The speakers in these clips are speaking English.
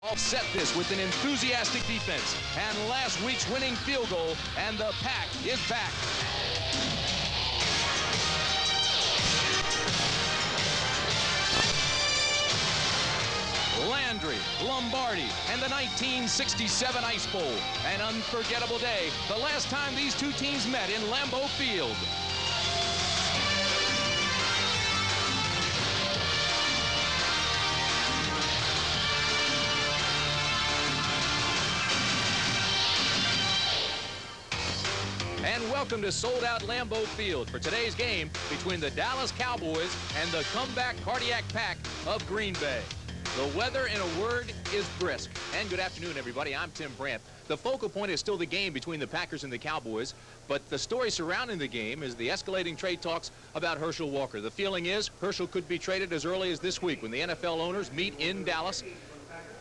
Offset this with an enthusiastic defense and last week's winning field goal, and the Pack is back. Landry, Lombardi, and the 1967 Ice Bowl. An unforgettable day, the last time these two teams met in Lambeau Field. And welcome to sold-out Lambeau Field for today's game between the Dallas Cowboys and the comeback cardiac Pack of Green Bay. The weather, in a word, is brisk. And good afternoon, everybody. I'm Tim Brandt. The focal point is still the game between the Packers and the Cowboys, but the story surrounding the game is the escalating trade talks about Herschel Walker. The feeling is Herschel could be traded as early as this week when the NFL owners meet in Dallas.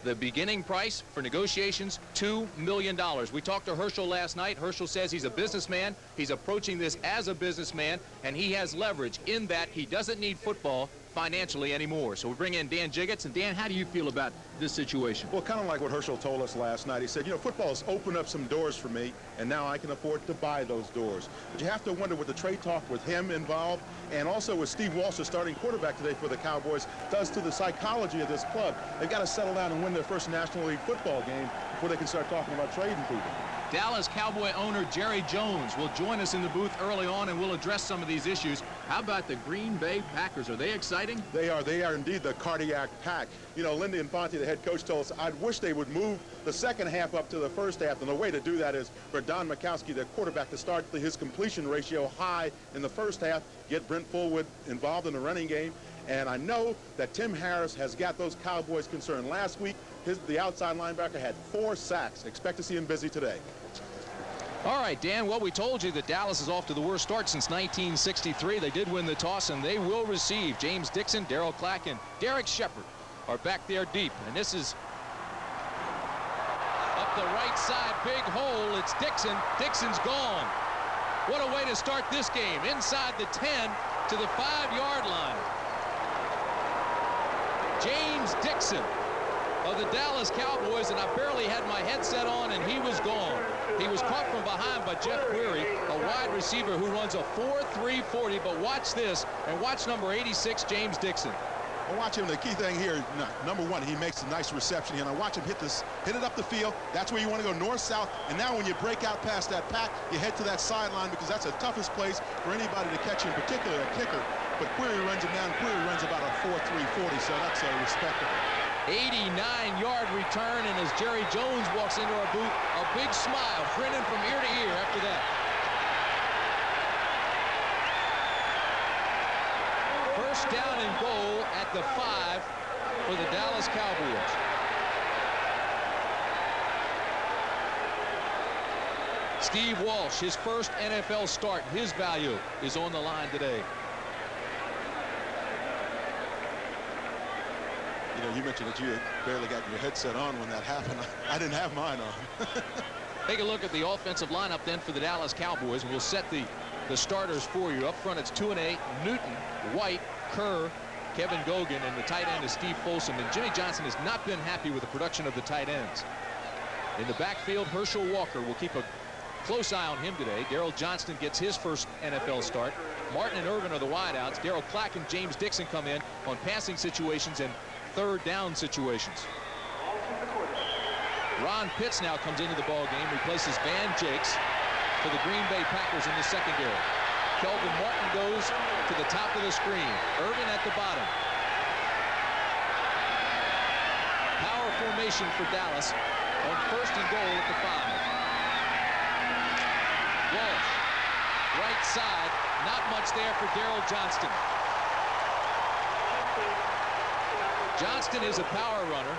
The beginning price for negotiations, $2 million. We talked to Herschel last night. Herschel says he's a businessman. He's approaching this as a businessman, and he has leverage in that he doesn't need football financially anymore. So we bring in Dan Jiggets. And Dan, how do you feel about this situation? Well, kind of like what Herschel told us last night. He said, you know, football has opened up some doors for me, and now I can afford to buy those doors. But you have to wonder what the trade talk with him involved, and also with Steve Walsh, the starting quarterback today for the Cowboys, does to the psychology of this club. They've got to settle down and win their first National League football game before they can start talking about trading people. Dallas Cowboy owner Jerry Jones will join us in the booth early on, and we'll address some of these issues. How about the Green Bay Packers? Are they exciting? They are indeed the cardiac Pack. You know, Lindy Infante, the head coach, told us, I'd wish they would move the second half up to the first half, and the way to do that is for Don Mikowski, the quarterback, to start his completion ratio high in the first half, get Brent Fullwood involved in the running game. And I know that Tim Harris has got those Cowboys concerned. Last week, the outside linebacker had 4 sacks. Expect to see him busy today. All right, Dan, well, we told you that Dallas is off to the worst start since 1963. They did win the toss, and they will receive. James Dixon, Darryl Clack, and Derek Shepard are back there deep. And this is up the right side, big hole. It's Dixon. Dixon's gone. What a way to start this game. Inside the 10 to the 5-yard line. James Dixon of the Dallas Cowboys, and I barely had my headset on, and he was gone. He was caught from behind by Jeff Query, a wide receiver who runs a 4.3 40, but watch this, and watch number 86, James Dixon. Well, watch him. The key thing here, number one, he makes a nice reception, and I watch him hit it up the field. That's where you want to go, north-south, and now when you break out past that Pack, you head to that sideline because that's the toughest place for anybody to catch, in particular a kicker. But Query runs him down. Query runs about a 4.3 40, so that's respectable. 89-yard return, and as Jerry Jones walks into our booth, a big smile, grinning from ear to ear after that. First down and goal at the 5 for the Dallas Cowboys. Steve Walsh, his first NFL start, his value is on the line today. You know, you mentioned that you had barely got your headset on when that happened. I didn't have mine on. Take a look at the offensive lineup then for the Dallas Cowboys, and we'll set the starters for you. Up front, it's 2-8, Newton, White, Kerr, Kevin Gogan, and the tight end is Steve Folsom. And Jimmy Johnson has not been happy with the production of the tight ends. In the backfield, Herschel Walker will keep a close eye on him today. Daryl Johnston gets his first NFL start. Martin and Irvin are the wideouts. Darryl Clack and James Dixon come in on passing situations and third down situations. Ron Pitts now comes into the ball game, replaces Van Jakes for the Green Bay Packers in the secondary. Kelvin Martin goes to the top of the screen. Irvin at the bottom. Power formation for Dallas on first and goal at the 5. Walsh, right side, not much there for Daryl Johnston. Johnston is a power runner.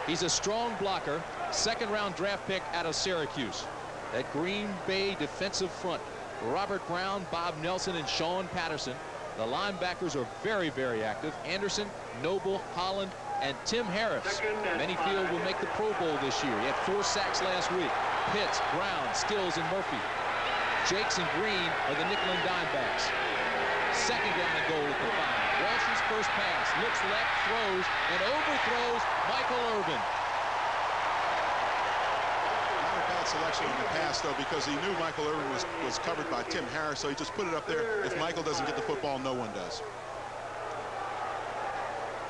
He's a strong blocker. Second-round draft pick out of Syracuse. That Green Bay defensive front, Robert Brown, Bob Nelson, and Sean Patterson. The linebackers are very, very active. Anderson, Noble, Holland, and Tim Harris. Many feel will make the Pro Bowl this year. He had 4 sacks last week. Pitts, Brown, Stills, and Murphy. Jakes and Green are the nickel and dime backs. Second down and goal at the 5. Walsh's first pass. Looks left, throws, and overthrows Michael Irvin. Not a bad selection on the pass, though, because he knew Michael Irvin was covered by Tim Harris, so he just put it up there. If Michael doesn't get the football, no one does.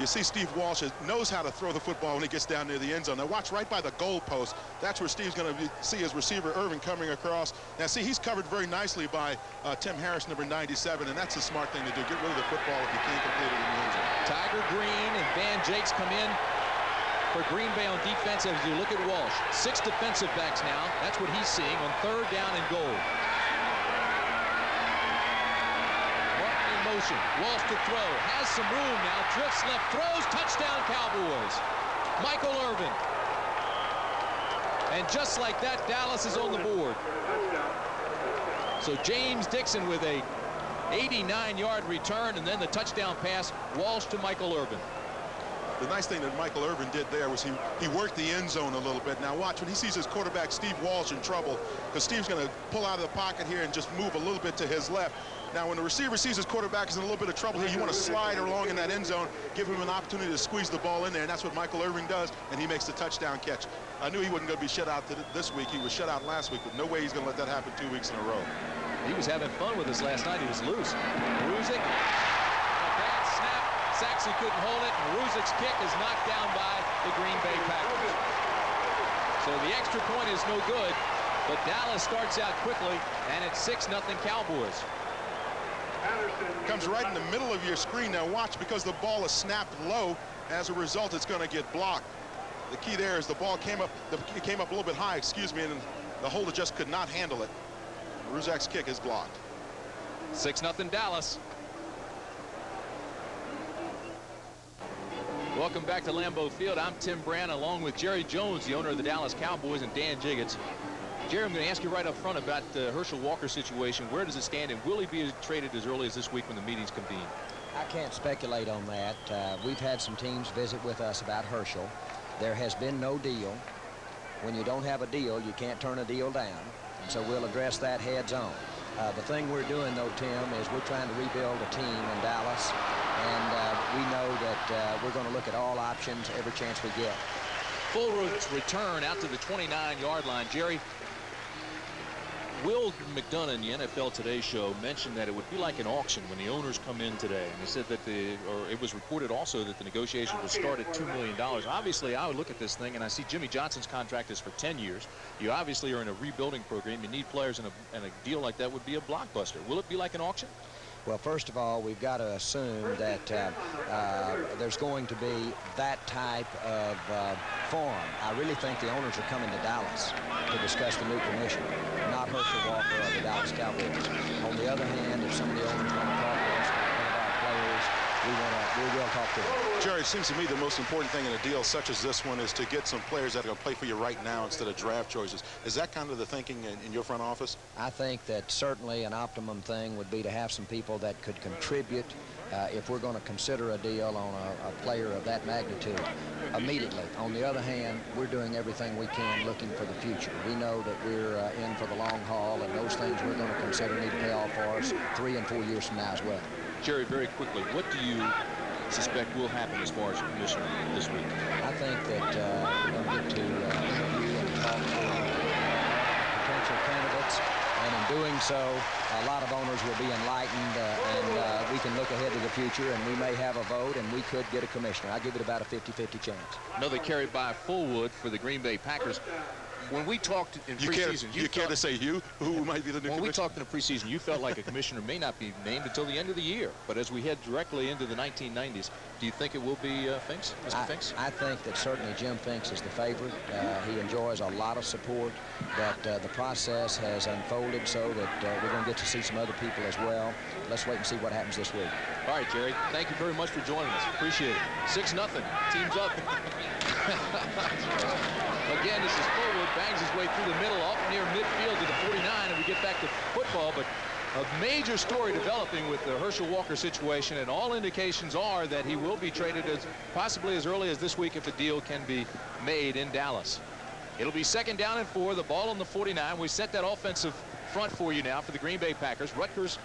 You see Steve Walsh knows how to throw the football when he gets down near the end zone. Now watch right by the goal post. That's where Steve's going to see his receiver Irvin coming across. Now see, he's covered very nicely by Tim Harris, number 97, and that's a smart thing to do. Get rid of the football if you can't complete it in the end zone. Tiger Green and Van Jakes come in for Green Bay on defense as you look at Walsh. 6 defensive backs now. That's what he's seeing on 3rd down and goal. Motion. Walsh to throw. Has some room now. Drifts left. Throws. Touchdown Cowboys. Michael Irvin. And just like that, Dallas is on the board. So James Dixon with a 89-yard return, and then the touchdown pass. Walsh to Michael Irvin. The nice thing that Michael Irvin did there was he worked the end zone a little bit. Now watch, when he sees his quarterback Steve Walsh in trouble, because Steve's going to pull out of the pocket here and just move a little bit to his left. Now when the receiver sees his quarterback is in a little bit of trouble here, you want to slide along in that end zone, give him an opportunity to squeeze the ball in there, and that's what Michael Irvin does, and he makes the touchdown catch. I knew he wasn't going to be shut out this week. He was shut out last week, but no way he's going to let that happen 2 weeks in a row. He was having fun with us last night. He was loose. Ruzick, a bad snap. Saxon couldn't hold it, and Ruzik's kick is knocked down by the Green Bay Packers. So the extra point is no good, but Dallas starts out quickly, and it's 6-0 Cowboys. Comes right in the middle of your screen. Now watch, because the ball is snapped low, as a result it's going to get blocked. The key there is the ball came up a little bit high, and the holder just could not handle it. Ruzak's kick is blocked. 6-0 Dallas. Welcome back to Lambeau Field. I'm Tim Brand, along with Jerry Jones, the owner of the Dallas Cowboys, and Dan Jiggets. Jerry, I'm going to ask you right up front about the Herschel Walker situation. Where does it stand, and will he be traded as early as this week when the meetings convene? I can't speculate on that. We've had some teams visit with us about Herschel. There has been no deal. When you don't have a deal, you can't turn a deal down. And so we'll address that heads on. The thing we're doing, though, Tim, is we're trying to rebuild a team in Dallas. And we know that we're going to look at all options every chance we get. Fullwood's return out to the 29-yard line. Jerry, Will McDonough in the NFL Today show mentioned that it would be like an auction when the owners come in today. And he said that it was reported also that the negotiation would start at $2 million. Obviously, I would look at this thing and I see Jimmy Johnson's contract is for 10 years. You obviously are in a rebuilding program. You need players, and a deal like that would be a blockbuster. Will it be like an auction? Well, first of all, we've got to assume that there's going to be that type of forum. I really think the owners are coming to Dallas to discuss the new commissioner, not Herschel Walker or the Dallas Cowboys. On the other hand, if some of the owners want to talk to us, one of our players, we will talk to them. Jerry, it seems to me the most important thing in a deal such as this one is to get some players that are going to play for you right now instead of draft choices. Is that kind of the thinking in your front office? I think that certainly an optimum thing would be to have some people that could contribute if we're going to consider a deal on a player of that magnitude immediately. On the other hand, we're doing everything we can looking for the future. We know that we're in for the long haul, and those things we're going to consider need to pay off for us 3 and 4 years from now as well. Jerry, very quickly, what do you suspect will happen as far as commissioner this week? I think that we're going to get to interview and talk to potential candidates, and in doing so, a lot of owners will be enlightened, and we can look ahead to the future, and we may have a vote, and we could get a commissioner. I give it about a 50-50 chance. Another carry by Fullwood for the Green Bay Packers. When we talked in preseason, you care to say who might be the new commissioner? When we talked in the preseason, you felt like a commissioner may not be named until the end of the year. But as we head directly into the 1990s, do you think it will be Finks, Mr. Finks? I think that certainly Jim Finks is the favorite. He enjoys a lot of support. That the process has unfolded so that we're going to get to see some other people as well. Let's wait and see what happens this week. All right, Jerry. Thank you very much for joining us. Appreciate it. 6-0. Team's up. Again, this is Fullwood, bangs his way through the middle, up near midfield to the 49, and we get back to football. But a major story developing with the Herschel Walker situation, and all indications are that he will be traded possibly as early as this week if a deal can be made in Dallas. It'll be 2nd down and 4, the ball on the 49. We set that offensive front for you now for the Green Bay Packers. Rutgers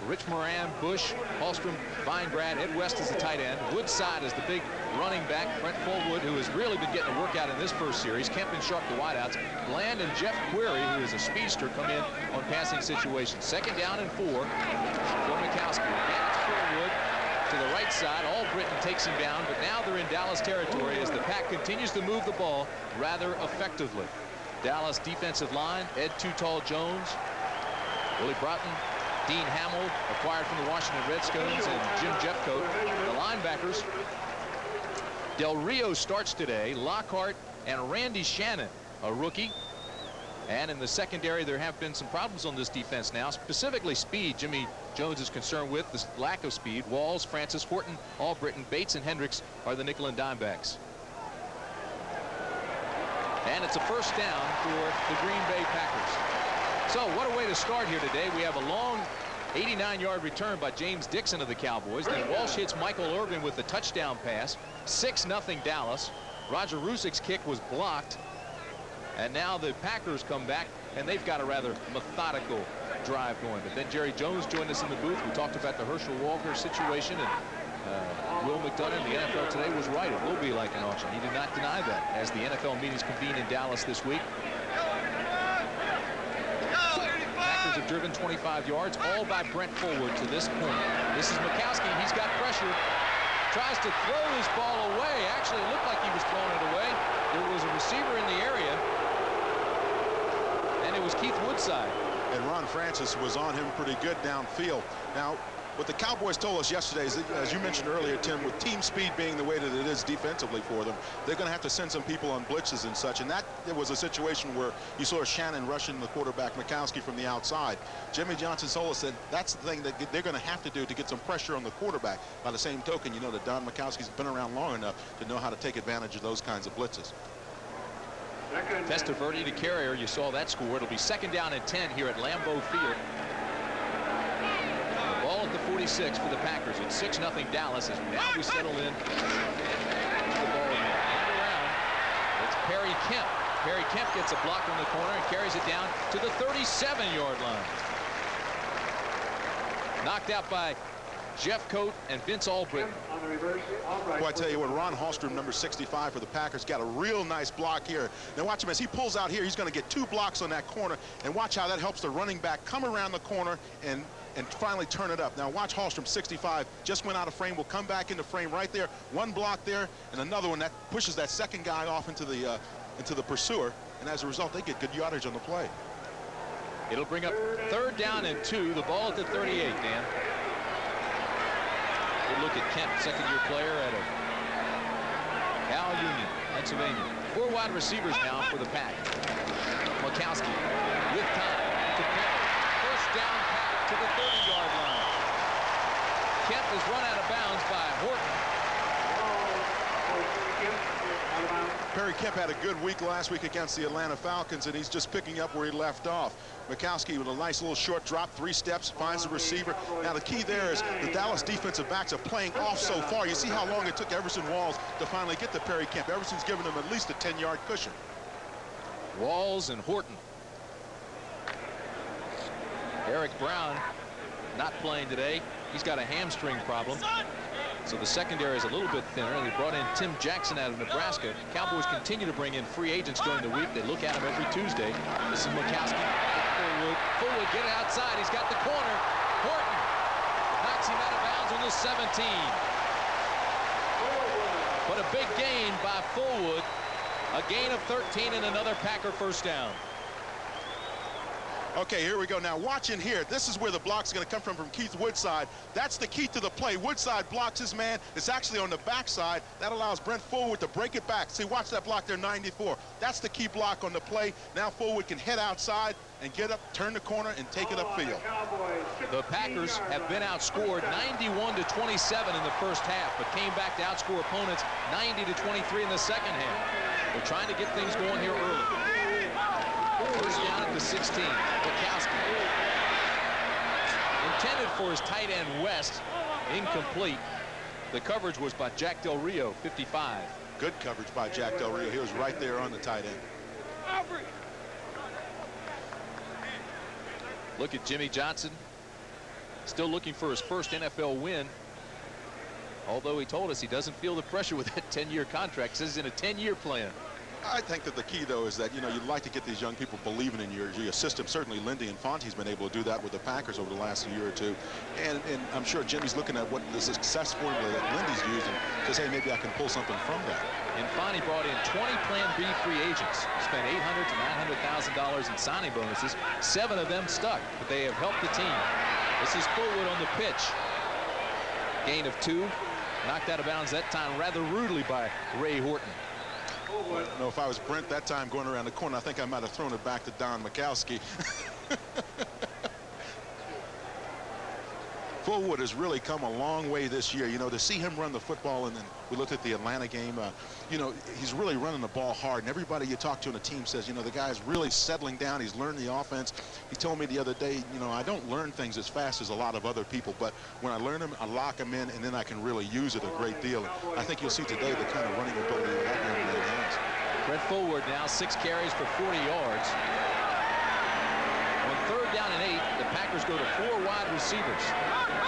Rich Moran, Bush, Hallstrom, Vinegrad. Ed West is the tight end. Woodside is the big running back. Brent Fullwood, who has really been getting a workout in this first series. Kemp and Sharp, the wideouts. Bland and Jeff Query, who is a speedster, come in on passing situations. 2nd down and 4 for Mikowski. Again, it's Fullwood to the right side. Albritton takes him down, but now they're in Dallas territory as the Pack continues to move the ball rather effectively. Dallas defensive line, Ed Too Tall Jones, Willie Broughton, Dean Hamill, acquired from the Washington Redskins, and Jim Jeffcoat. The linebackers, Del Rio starts today. Lockhart and Randy Shannon, a rookie. And in the secondary, there have been some problems on this defense now, specifically speed. Jimmy Jones is concerned with the lack of speed. Walls, Francis, Horton, Albritton, Bates, and Hendricks are the nickel and dime backs. And it's a 1st down for the Green Bay Packers. So what a way to start here today. We have a long 89-yard return by James Dixon of the Cowboys. Then Walsh hits Michael Irvin with the touchdown pass. 6-0 Dallas. Roger Rusic's kick was blocked. And now the Packers come back, and they've got a rather methodical drive going. But then Jerry Jones joined us in the booth. We talked about the Herschel Walker situation, and Will McDonough in the NFL Today was right. It will be like an auction. He did not deny that as the NFL meetings convene in Dallas this week. Packers have driven 25 yards, all by Brent Fullwood to this point. This is Mikowski. He's got pressure. Tries to throw his ball away. Actually, it looked like he was throwing it away. There was a receiver in the area, and it was Keith Woodside. And Ron Francis was on him pretty good downfield. Now, what the Cowboys told us yesterday is that, as you mentioned earlier, Tim, with team speed being the way that it is defensively for them, they're going to have to send some people on blitzes and such. And that it was a situation where you saw Shannon rushing the quarterback Mikowski from the outside. Jimmy Johnson-Sola said that's the thing that they're going to have to do to get some pressure on the quarterback. By the same token, you know that Don Mikowski's been around long enough to know how to take advantage of those kinds of blitzes. Testaverde to Carrier. You saw that score. It'll be 2nd down and 10 here at Lambeau Field. The ball at the 46 for the Packers. It's 6-0 Dallas as now we settle in. The ball around. It's Perry Kemp. Perry Kemp gets a block on the corner and carries it down to the 37-yard line. Knocked out by Jeffcoat and Vince Albritton. Well, I tell you what, Ron Hallstrom, number 65 for the Packers, got a real nice block here. Now watch him as he pulls out here. He's going to get 2 blocks on that corner, and watch how that helps the running back come around the corner and finally turn it up. Now watch Hallstrom, 65, just went out of frame, will come back into frame right there. 1 block there, and another one that pushes that second guy off into the pursuer, and as a result, they get good yardage on the play. It'll bring up 3rd down and 2. The ball at the 38, Dan. Good look at Kemp, second-year player out of Cal Union, Pennsylvania. 4 wide receivers now for the Pack. Mikowski with time to Kemp. 1st down pass to the 30-yard line. Kemp is run out of bounds by Horton. Perry Kemp had a good week last week against the Atlanta Falcons, and he's just picking up where he left off. Mikowski with a nice little short drop, 3 steps, finds the receiver. Now the key there is the Dallas defensive backs are playing off so far. You see how long it took Everson Walls to finally get to Perry Kemp. Everson's given him at least a 10-yard cushion. Walls and Horton. Eric Brown not playing today. He's got a hamstring problem. So the secondary is a little bit thinner. They brought in Tim Jackson out of Nebraska. Cowboys continue to bring in free agents during the week. They look at him every Tuesday. This is Mikowski. Fullwood get it outside. He's got the corner. Horton knocks him out of bounds on the 17. But a big gain by Fullwood. A gain of 13 and another Packer 1st down. Okay, here we go. Now watch in here. This is where the block's going to come from Keith Woodside. That's the key to the play. Woodside blocks his man. It's actually on the backside. That allows Brent Fullwood to break it back. See, watch that block there, 94. That's the key block on the play. Now Fullwood can head outside and get up, turn the corner, and take it upfield. The Packers have been outscored 91-27 in the 1st half, but came back to outscore opponents 90-23 in the 2nd half. They're trying to get things going here early. 1st down at the 16. Mikowski. Intended for his tight end West. Incomplete. The coverage was by Jack Del Rio, 55. Good coverage by Jack Del Rio. He was right there on the tight end. Look at Jimmy Johnson. still looking for his first NFL win. Although he told us he doesn't feel the pressure with that 10-year contract. Says he's in a 10-year plan. I think that the key, though, is that, you know, you'd like to get these young people believing in your system. Certainly Lindy Infante's been able to do that with the Packers over the last year or two. And I'm sure Jimmy's looking at what the success formula that Lindy's used and says, hey, maybe I can pull something from that. Infante brought in 20 Plan B free agents, spent $800,000 to $900,000 in signing bonuses. 7 of them stuck, but they have helped the team. This is Fullwood on the pitch. Gain of 2, knocked out of bounds that time rather rudely by Ray Horton. I don't know if I was Brent that time going around the corner, I think I might have thrown it back to Don Mikowski. Fullwood has really come a long way this year. You know, to see him run the football, and then we looked at the Atlanta game, you know, he's really running the ball hard. And everybody you talk to in the team says, you know, the guy's really settling down. He's learned the offense. He told me the other day, you know, I don't learn things as fast as a lot of other people, but when I learn them, I lock them in, and then I can really use it a great deal. And I think you'll see today the kind of running ability that young man has. Brett Fullwood now 6 carries for 40 yards. On 3rd down and 8, the Packers go to 4 wide receivers.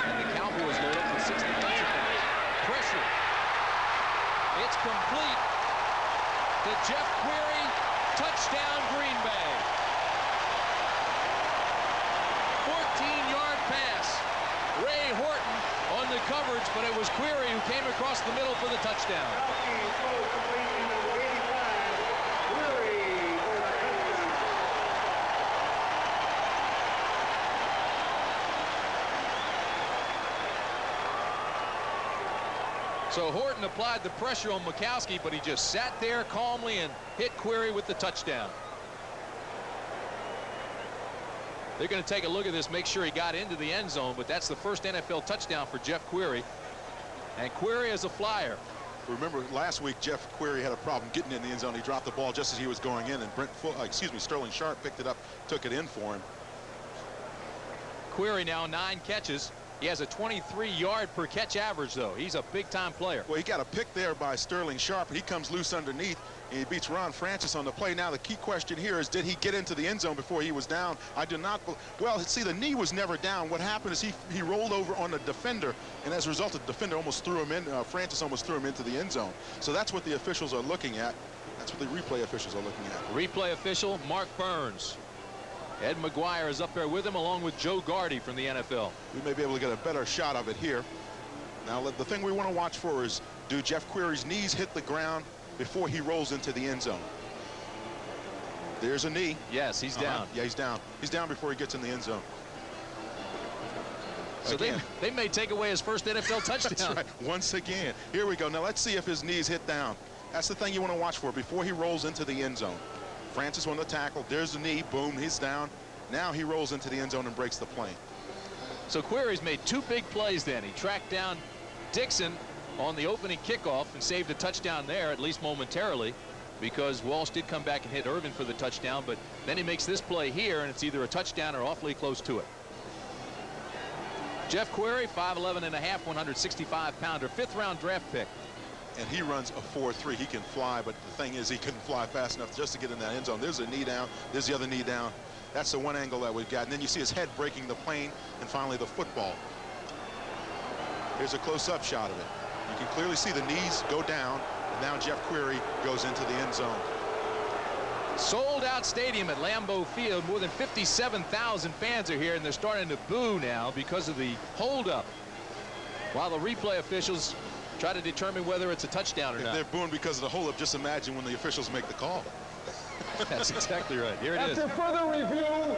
And the Cowboys load up for 60 touchdowns. Pressure. It's complete to Jeff Query. Touchdown, Green Bay. 14-yard pass. Ray Horton on the coverage, but it was Query who came across the middle for the touchdown. So Horton applied the pressure on Mikowski, but he just sat there calmly and hit Query with the touchdown. They're going to take a look at this, make sure he got into the end zone, but that's the first NFL touchdown for Jeff Query. And Query is a flyer. Remember last week Jeff Query had a problem getting in the end zone. He dropped the ball just as he was going in, and Sterling Sharp picked it up, took it in for him. Query now 9 catches. He has a 23-yard per catch average, though. He's a big-time player. Well, he got a pick there by Sterling Sharp, and he comes loose underneath, and he beats Ron Francis on the play. Now, the key question here is, did he get into the end zone before he was down? I do not. Well, see, the knee was never down. What happened is he rolled over on the defender, and as a result, the defender almost threw him in. Francis almost threw him into the end zone. So that's what the officials are looking at. That's what the replay officials are looking at. Replay official, Mark Burns. Ed McGuire is up there with him, along with Joe Gardy from the NFL. We may be able to get a better shot of it here. Now, the thing we want to watch for is, do Jeff Query's knees hit the ground before he rolls into the end zone? There's a knee. Yes, he's down. Yeah, he's down. He's down before he gets in the end zone. So they may take away his first NFL touchdown. That's right. Once again. Here we go. Now, let's see if his knees hit down. That's the thing you want to watch for before he rolls into the end zone. Francis on the tackle. There's the knee. Boom. He's down. Now he rolls into the end zone and breaks the plane. So Query's made 2 big plays then. He tracked down Dixon on the opening kickoff and saved a touchdown there, at least momentarily, because Walsh did come back and hit Irvin for the touchdown, but then he makes this play here, and it's either a touchdown or awfully close to it. Jeff Query, 5'11 and a half, 165-pounder, 5th-round draft pick. And he runs a 4.3. He can fly, but the thing is he couldn't fly fast enough just to get in that end zone. There's a knee down. There's the other knee down. That's the one angle that we've got. And then you see his head breaking the plane, and finally the football. Here's a close-up shot of it. You can clearly see the knees go down, and now Jeff Query goes into the end zone. Sold-out stadium at Lambeau Field. More than 57,000 fans are here, and they're starting to boo now because of the holdup, while the replay officials try to determine whether it's a touchdown or not. If they're booing because of the holdup, just imagine when the officials make the call. That's exactly right. Here it is. After further review,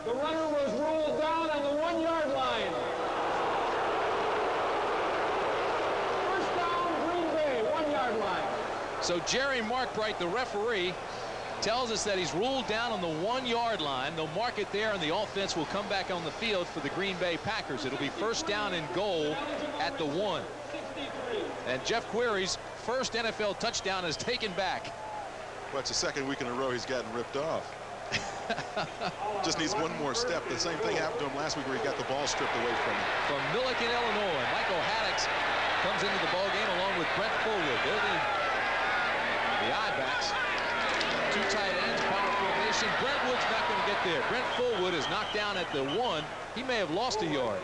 the runner was rolled down on the 1-yard line. First down, Green Bay, 1-yard line. So Jerry Markbright, the referee, tells us that he's ruled down on the 1-yard line. They'll mark it there, and the offense will come back on the field for the Green Bay Packers. It'll be first down and goal at the 1. And Jeff Query's first NFL touchdown is taken back. Well, it's the second week in a row he's gotten ripped off. Just needs one more step. The same thing happened to him last week where he got the ball stripped away from him. From Milliken, Illinois, Michael Haddix comes into the ball game along with Brent Fullwood. They're the I-backs. 2 tight ends, power formation. Brentwood's not going to get there. Brent Fullwood is knocked down at the 1. He may have lost a yard.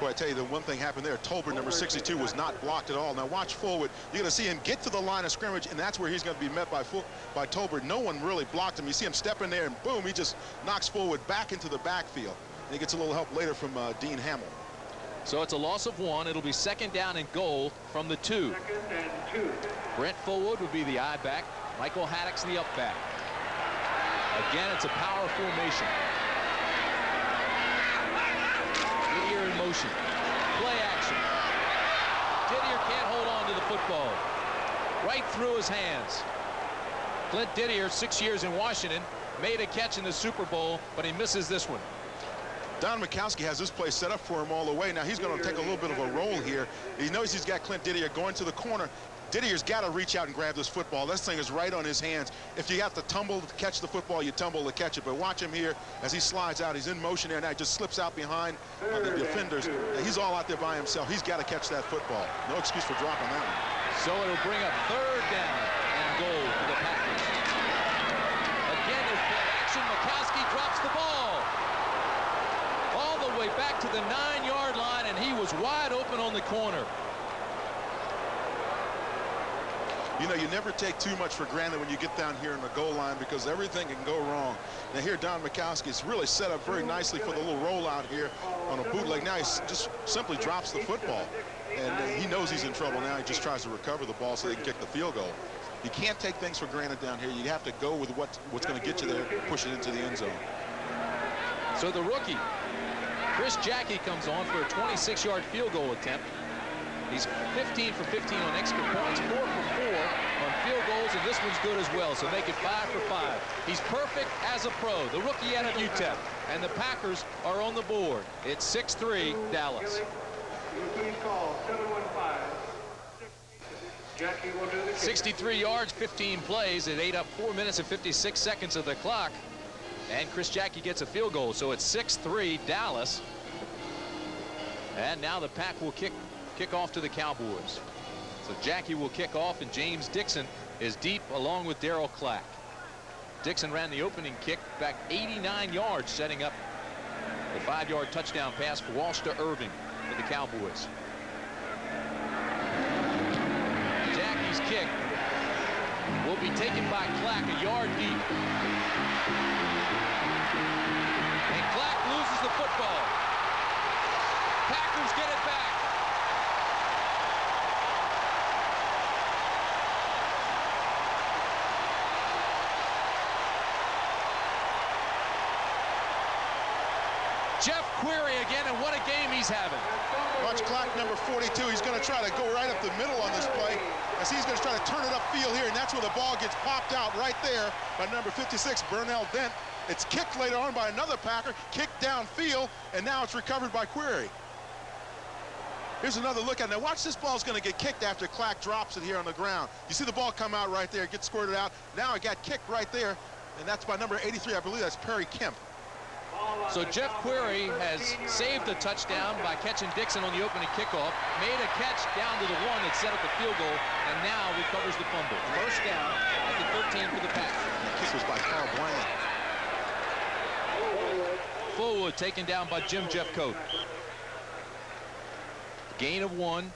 Boy, I tell you, the one thing happened there, Tolbert, number 62, was not blocked at all. Now watch forward. You're going to see him get to the line of scrimmage, and that's where he's going to be met by Tolbert. No one really blocked him. You see him step in there, and boom, he just knocks forward back into the backfield. And he gets a little help later from Dean Hamill. So it's a loss of 1. It'll be 2nd down and goal from the 2. 2nd and 2. Brent Fullwood would be the I back. Michael Haddock's the up back. Again, it's a power formation. Didier in motion. Play action. Didier can't hold on to the football. Right through his hands. Clint Didier, 6 years in Washington, made a catch in the Super Bowl, but he misses this one. Don Mikowski has this play set up for him all the way. Now he's going to take a little bit of a roll here. He knows he's got Clint Didier going to the corner. Didier's got to reach out and grab this football. This thing is right on his hands. If you have to tumble to catch the football, you tumble to catch it. But watch him here as he slides out. He's in motion there. Now he just slips out behind the defenders. Now he's all out there by himself. He's got to catch that football. No excuse for dropping that one. So it'll bring up 3rd down and goal for the Packers. Again, there's play action. Mikowski drops the ball. All the way back to the 9-yard line, and he was wide open on the corner. You know, you never take too much for granted when you get down here in the goal line because everything can go wrong. Now here, Don Mikowski is really set up very nicely for the little rollout here on a bootleg. Now he just simply drops the football. And he knows he's in trouble now. He just tries to recover the ball so they can kick the field goal. You can't take things for granted down here. You have to go with what's going to get you there, push it into the end zone. So the rookie, Chris Jackie, comes on for a 26-yard field goal attempt. He's 15 for 15 on extra points, 4 for 4 on field goals, and this one's good as well, so make it 5 for 5. He's perfect as a pro, the rookie out of UTEP, and the Packers are on the board. It's 6-3 Dallas. Please call 715. Jackie will do the kick. 63 yards, 15 plays. It ate up 4 minutes and 56 seconds of the clock, and Chris Jackie gets a field goal, so it's 6-3 Dallas. And now the Pack will kick off to the Cowboys. So Jackie will kick off, and James Dixon is deep along with Darryl Clack. Dixon ran the opening kick back 89 yards, setting up a 5-yard touchdown pass for Walsh to Irving for the Cowboys. Jackie's kick will be taken by Clack a yard deep. And Clack loses the football. Packers get it back. Jeff Query again, and what a game he's having. Watch Clack, number 42. He's going to try to go right up the middle on this play as he's going to try to turn it upfield here, and that's where the ball gets popped out right there by number 56, Burnell Dent. It's kicked later on by another Packer, kicked downfield, and now it's recovered by Query. Here's another look at it. Now watch, this ball's going to get kicked after Clack drops it here on the ground. You see the ball come out right there, get squirted out. Now it got kicked right there, and that's by number 83. I believe that's Perry Kemp. So Jeff Query has saved a touchdown by catching Dixon on the opening kickoff, made a catch down to the 1 that set up the field goal, and now recovers the fumble. First down at the 13 for the Pack. The kick was by Carl Bland. Fullwood taken down by Jim Jeffcoat. Gain of 1.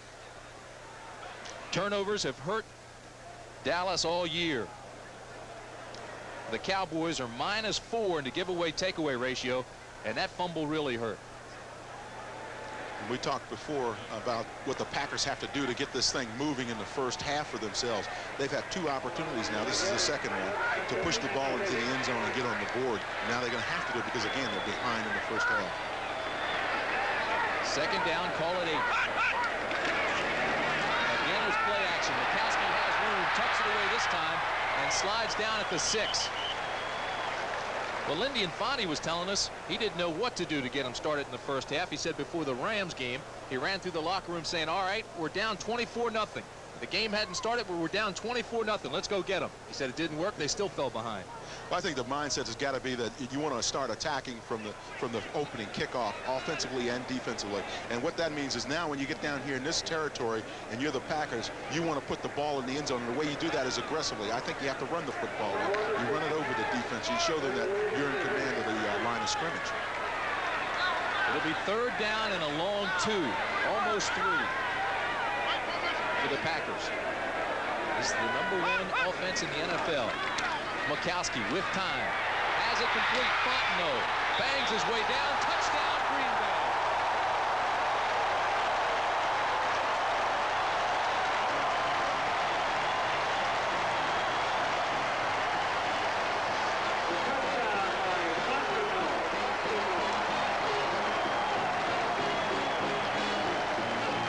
Turnovers have hurt Dallas all year. The Cowboys are -4 in the giveaway takeaway ratio, and that fumble really hurt. We talked before about what the Packers have to do to get this thing moving in the first half for themselves. They've had 2 opportunities now. This is the second one to push the ball into the end zone and get on the board. Now they're going to have to do it because, again, they're behind in the first half. Second down, call it 8. Again, there's play action. Mikowski has room, tucks it away this time, and slides down at the 6. Well, Lindy Infante was telling us he didn't know what to do to get him started in the first half. He said before the Rams game, he ran through the locker room saying, all right, we're down 24-0. The game hadn't started, but we're down 24-0. Let's go get them. He said it didn't work. They still fell behind. Well, I think the mindset has got to be that you want to start attacking from the opening kickoff, offensively and defensively. And what that means is now when you get down here in this territory and you're the Packers, you want to put the ball in the end zone. And the way you do that is aggressively. I think you have to run the football. You run it over the defense. You show them that you're in command of the line of scrimmage. It'll be 3rd down and a long 2, almost 3 for the Packers. This is the #1 offense in the NFL. Mikowski with time. Has it complete. Fontenot bangs his way down. Touchdown, Green Bay.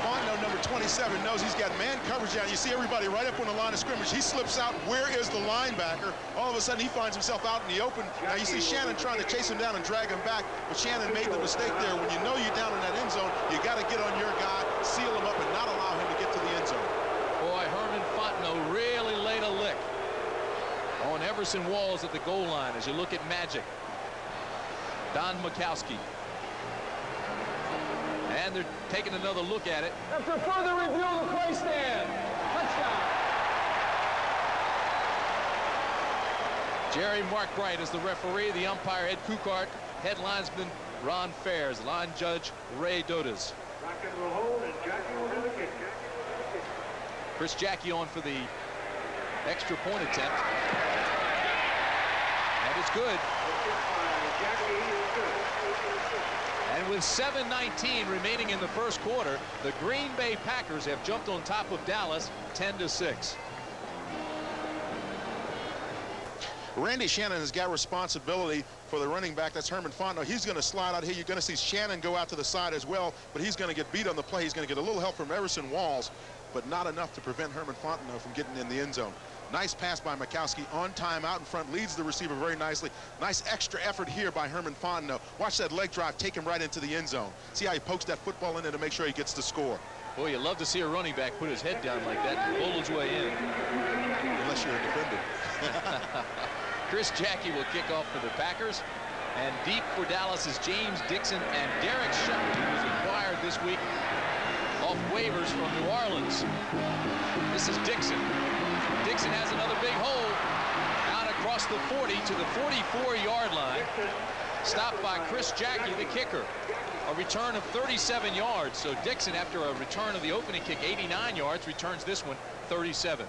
Fontenot, number 27, knows he's got man coverage down. You see everybody right up on the line of scrimmage. He slips out. Where is the linebacker? All of a sudden, he finds himself out in the open. Now, you see Shannon trying to chase him down and drag him back, but Shannon made the mistake there. When you know you're down in that end zone, you got to get on your guy, seal him up, and not allow him to get to the end zone. Boy, Herman Fontenot really laid a lick on Everson Walls at the goal line as you look at magic. Don Mikowski. And they're taking another look at it. After further review of the play stand. Touchdown. Jerry Markbright is the referee. The umpire, Ed Kukart. Head linesman, Ron Fairs. Line judge, Ray Dodas. Rocket will hold and Jackie will do the kick. Chris Jackie on for the extra point attempt. And it's good. And with 7:19 remaining in the first quarter, the Green Bay Packers have jumped on top of Dallas 10-6. Randy Shannon has got responsibility for the running back. That's Herman Fontenot. He's going to slide out here. You're going to see Shannon go out to the side as well, but he's going to get beat on the play. He's going to get a little help from Everson Walls, but not enough to prevent Herman Fontenot from getting in the end zone. Nice pass by Mikowski on time out in front, leads the receiver very nicely. Nice extra effort here by Herman Fontenot. Watch that leg drive take him right into the end zone. See how he pokes that football in there to make sure he gets the score. Boy, you love to see a running back put his head down like that and pull his way in. Unless you're a defender. Chris Jackie will kick off for the Packers. And deep for Dallas is James Dixon and Derek Shepard, who was acquired this week off waivers from New Orleans. This is Dixon. Dixon has another big hole out across the 40 to the 44-yard line. Stopped by Chris Jackie, the kicker. A return of 37 yards. So Dixon, after a return of the opening kick, 89 yards, returns this one 37.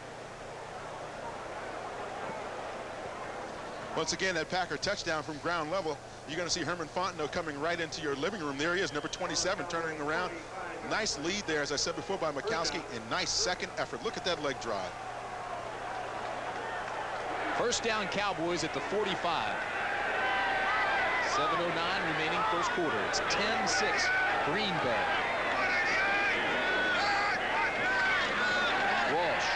Once again, that Packer touchdown from ground level. You're going to see Herman Fontenot coming right into your living room. There he is, number 27, turning around. Nice lead there, as I said before, by Mikowski, and nice second effort. Look at that leg drive. First down, Cowboys at the 45. 7:09 remaining first quarter. It's 10-6 Green Bay. Walsh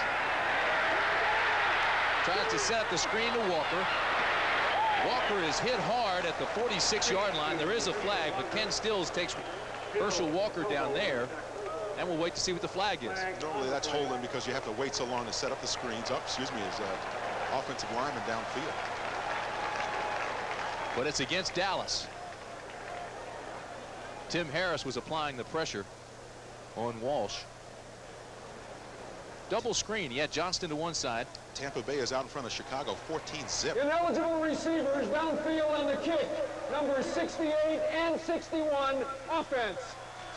tries to set up the screen to Walker. Walker is hit hard at the 46-yard line. There is a flag, but Ken Stills takes Herschel Walker down there, and we'll wait to see what the flag is. Normally that's holding because you have to wait so long to set up the screens. As offensive lineman downfield. But it's against Dallas. Tim Harris was applying the pressure on Walsh. Double screen. He had Johnston to one side. Tampa Bay is out in front of Chicago, 14-zip. Ineligible receivers downfield on the kick. Numbers 68 and 61. Offense.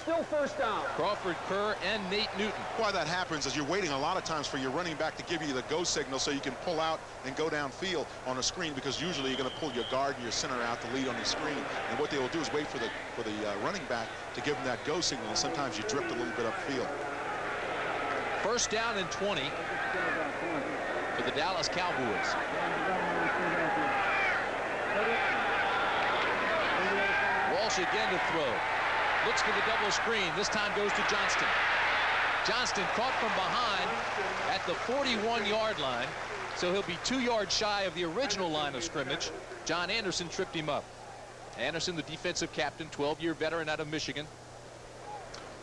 Still first down. Crawford, Kerr, and Nate Newton. Why that happens is you're waiting a lot of times for your running back to give you the go signal so you can pull out and go downfield on a screen, because usually you're going to pull your guard and your center out to lead on the screen. And what they will do is wait for the running back to give them that go signal, and sometimes you drift a little bit upfield. First down and 20 for the Dallas Cowboys. Walsh again to throw. Looks for the double screen. This time goes to Johnston. Johnston caught from behind at the 41-yard line, so he'll be 2 yards shy of the original line of scrimmage. John Anderson tripped him up. Anderson, the defensive captain, 12-year veteran out of Michigan.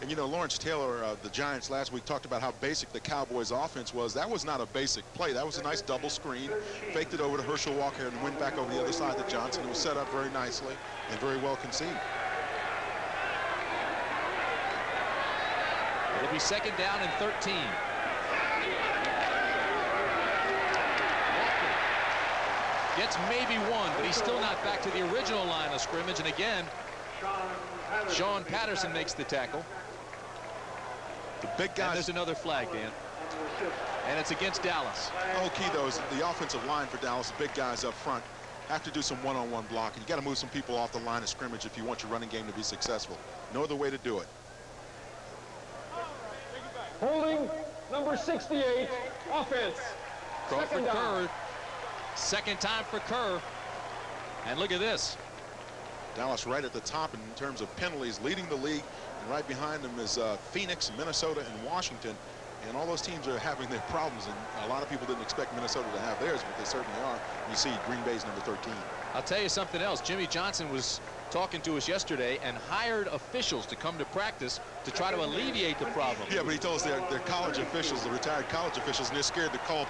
And you know, Lawrence Taylor of the Giants last week talked about how basic the Cowboys offense was. That was not a basic play. That was a nice double screen. Faked it over to Herschel Walker and went back over the other side to Johnson. It was set up very nicely and very well conceived. It'll be second down and 13. Walker gets maybe one, but he's still not back to the original line of scrimmage. And again, Sean Patterson makes the tackle. The big guys. And there's another flag, Dan. And it's against Dallas. The whole key, though, is the offensive line for Dallas, the big guys up front, have to do some one-on-one blocking. You got to move some people off the line of scrimmage if you want your running game to be successful. No other way to do it. Holding number 68, offense. Crawford Kerr. Second time for Kerr. And look at this. Dallas right at the top in terms of penalties, leading the league. And right behind them is Phoenix, Minnesota, and Washington. And all those teams are having their problems. And a lot of people didn't expect Minnesota to have theirs, but they certainly are. You see Green Bay's number 13. I'll tell you something else. Jimmy Johnson was talking to us yesterday and hired officials to come to practice to try to alleviate the problem. Yeah, but he told us they're college officials, the retired college officials, and they're scared to call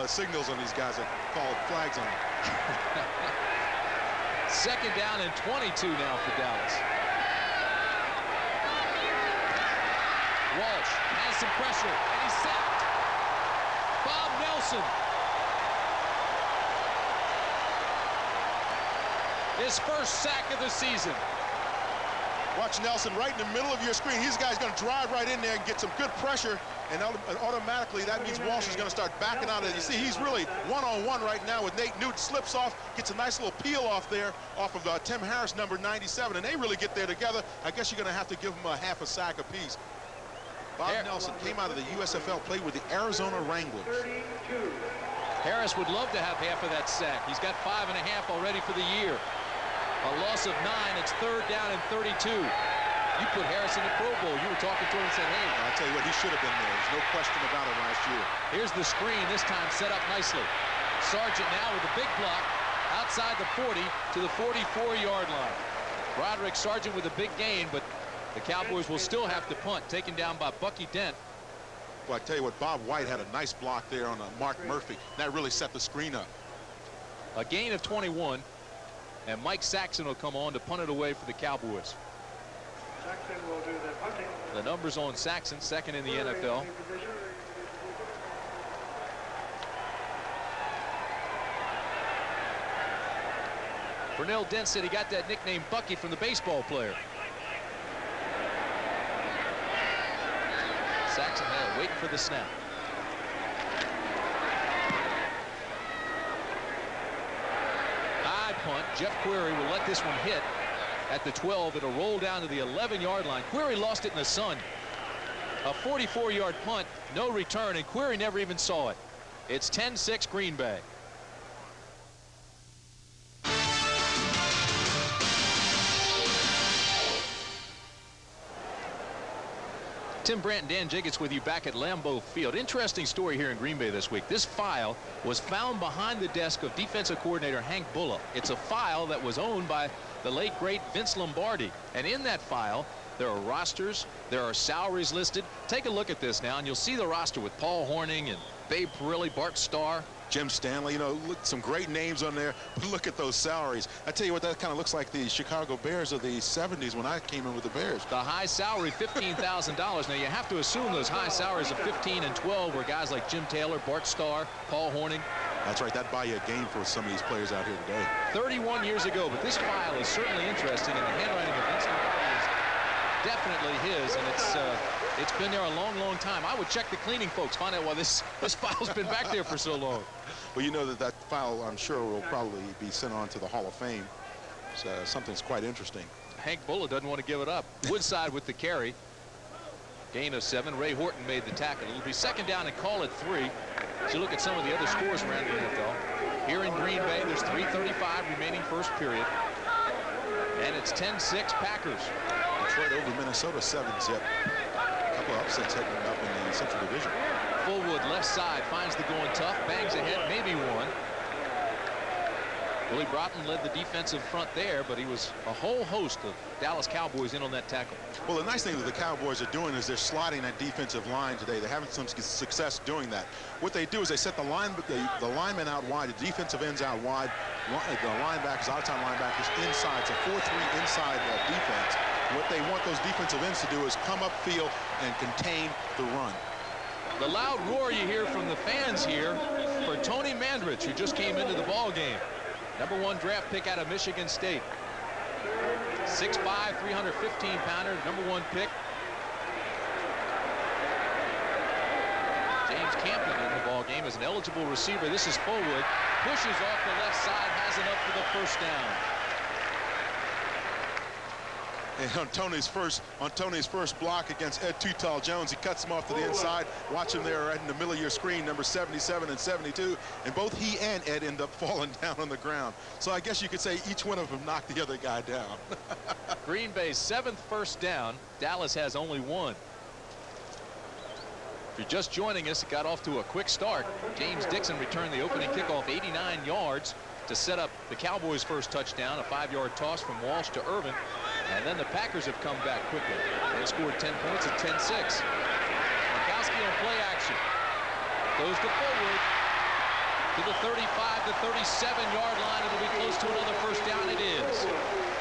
signals on these guys, or call flags on them. Second down and 22 now for Dallas. Walsh has some pressure, and he's sacked. Bob Nelson. His first sack of the season. Watch Nelson right in the middle of your screen. He's guy's going to drive right in there and get some good pressure, and automatically that means Walsh is going to start backing out of it. You see, he's really one-on-one right now with Nate Newton. Slips off, gets a nice little peel off there off of Tim Harris, number 97, and they really get there together. I guess you're going to have to give them a half a sack apiece. Bob Nelson came out of the USFL, played with the Arizona Wranglers. Harris would love to have half of that sack. He's got 5.5 already for the year. A loss of 9. It's third down and 32. You put Harris in the Pro Bowl. You were talking to him and said, hey. I'll tell you what, he should have been there. There's no question about it last year. Here's the screen, this time set up nicely. Sargent now with a big block outside the 40 to the 44-yard line. Roderick Sargent with a big gain, but the Cowboys will still have to punt, taken down by Bucky Dent. Well, I tell you what, Bob White had a nice block there on Mark Murphy. That really set the screen up. A gain of 21, and Mike Saxon will come on to punt it away for the Cowboys. Saxon will do the punting. The numbers on Saxon, second in the NFL. Pernell Dent said he got that nickname Bucky from the baseball player. Saxon there waiting for the snap. High punt. Jeff Query will let this one hit at the 12. It'll roll down to the 11-yard line. Query lost it in the sun. A 44-yard punt, no return, and Query never even saw it. It's 10-6 Green Bay. Tim Brandt and Dan Jiggetts with you back at Lambeau Field. Interesting story here in Green Bay this week. This file was found behind the desk of defensive coordinator Hank Bullough. It's a file that was owned by the late, great Vince Lombardi. And in that file, there are rosters, there are salaries listed. Take a look at this now, and you'll see the roster with Paul Hornung and Babe Parilli, Bart Starr. Jim Stanley, you know, look, some great names on there, but look at those salaries. I tell you what, that kind of looks like the Chicago Bears of the 70s when I came in with the Bears. The high salary, $15,000. Now, you have to assume those high salaries of 15 and 12 were guys like Jim Taylor, Bart Starr, Paul Hornung. That's right. That'd buy you a game for some of these players out here today. 31 years ago, but this file is certainly interesting, and the handwriting of Vince Lombardi is definitely his, and it's been there a long, long time. I would check the cleaning folks, find out why this file's been back there for so long. Well, you know that file, I'm sure, will probably be sent on to the Hall of Fame. So something's quite interesting. Hank Bullough doesn't want to give it up. Woodside with the carry. Gain of 7. Ray Horton made the tackle. It'll be second down and call it 3. As you look at some of the other scores around the NFL. Here in Green Bay, there's 3:35 remaining first period. And it's 10-6 Packers. Detroit over Minnesota 7-zip. A couple of upsets heading up in the Central Division. Fullwood left side finds the going tough, bangs ahead, maybe one. Willie Broughton led the defensive front there, but he was a whole host of Dallas Cowboys in on that tackle. Well, the nice thing that the Cowboys are doing is they're sliding that defensive line today. They're having some success doing that. What they do is they set the linemen out wide, the defensive ends out wide, the linebackers, outside linebackers inside. It's a 4-3 inside defense. What they want those defensive ends to do is come upfield and contain the run. The loud roar you hear from the fans here for Tony Mandrich, who just came into the ball game. #1 draft pick out of Michigan State. 6'5", 315-pounder, #1 pick. James Campion in the ball game as an eligible receiver. This is Fullwood. Pushes off the left side, has enough for the first down. And on Tony's first block against Ed Too Tall Jones, he cuts him off to the inside. Watch him there right in the middle of your screen, number 77 and 72. And both he and Ed end up falling down on the ground. So I guess you could say each one of them knocked the other guy down. Green Bay's 7th first down. Dallas has only 1. If you're just joining us, it got off to a quick start. James Dixon returned the opening kickoff 89 yards to set up the Cowboys' first touchdown, a 5-yard toss from Walsh to Irvin. And then the Packers have come back quickly. They scored 10 points at 10-6. Mikowski on play action. Goes to Fullwood to the 35 to 37-yard line. It'll be close to another first down. It is.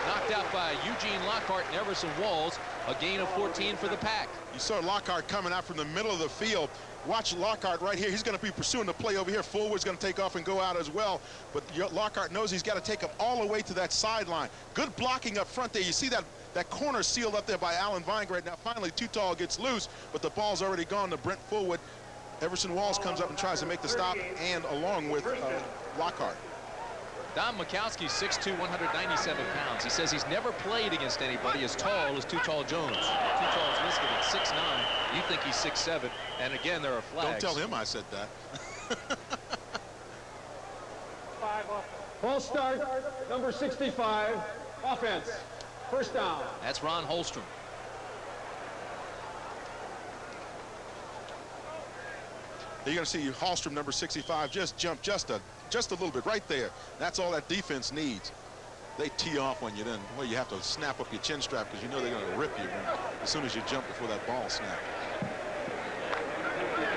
Knocked out by Eugene Lockhart and Everson Walls. A gain of 14 for the Pack. You saw Lockhart coming out from the middle of the field. Watch Lockhart right here. He's going to be pursuing the play over here. Fullwood's going to take off and go out as well. But Lockhart knows he's got to take him all the way to that sideline. Good blocking up front there. You see that corner sealed up there by Alan Weingart. Now finally Too Tall gets loose, but the ball's already gone to Brent Fullwood. Everson Walls comes up and tries to make the stop, and along with Lockhart. Don Mikowski, 6'2", 197 pounds. He says he's never played against anybody as tall as Too Tall Jones. Too Tall is listed at 6'9". You think he's 6'7". And again, there are flags. Don't tell him I said that. False start, number 65, offense. First down. That's Ron Holstrom. You're going to see Holstrom, number 65, just jump just a little bit right there. That's all that defense needs. They tee off when you then, well, you have to snap up your chin strap because you know they're going to rip you as soon as you jump before that ball snaps.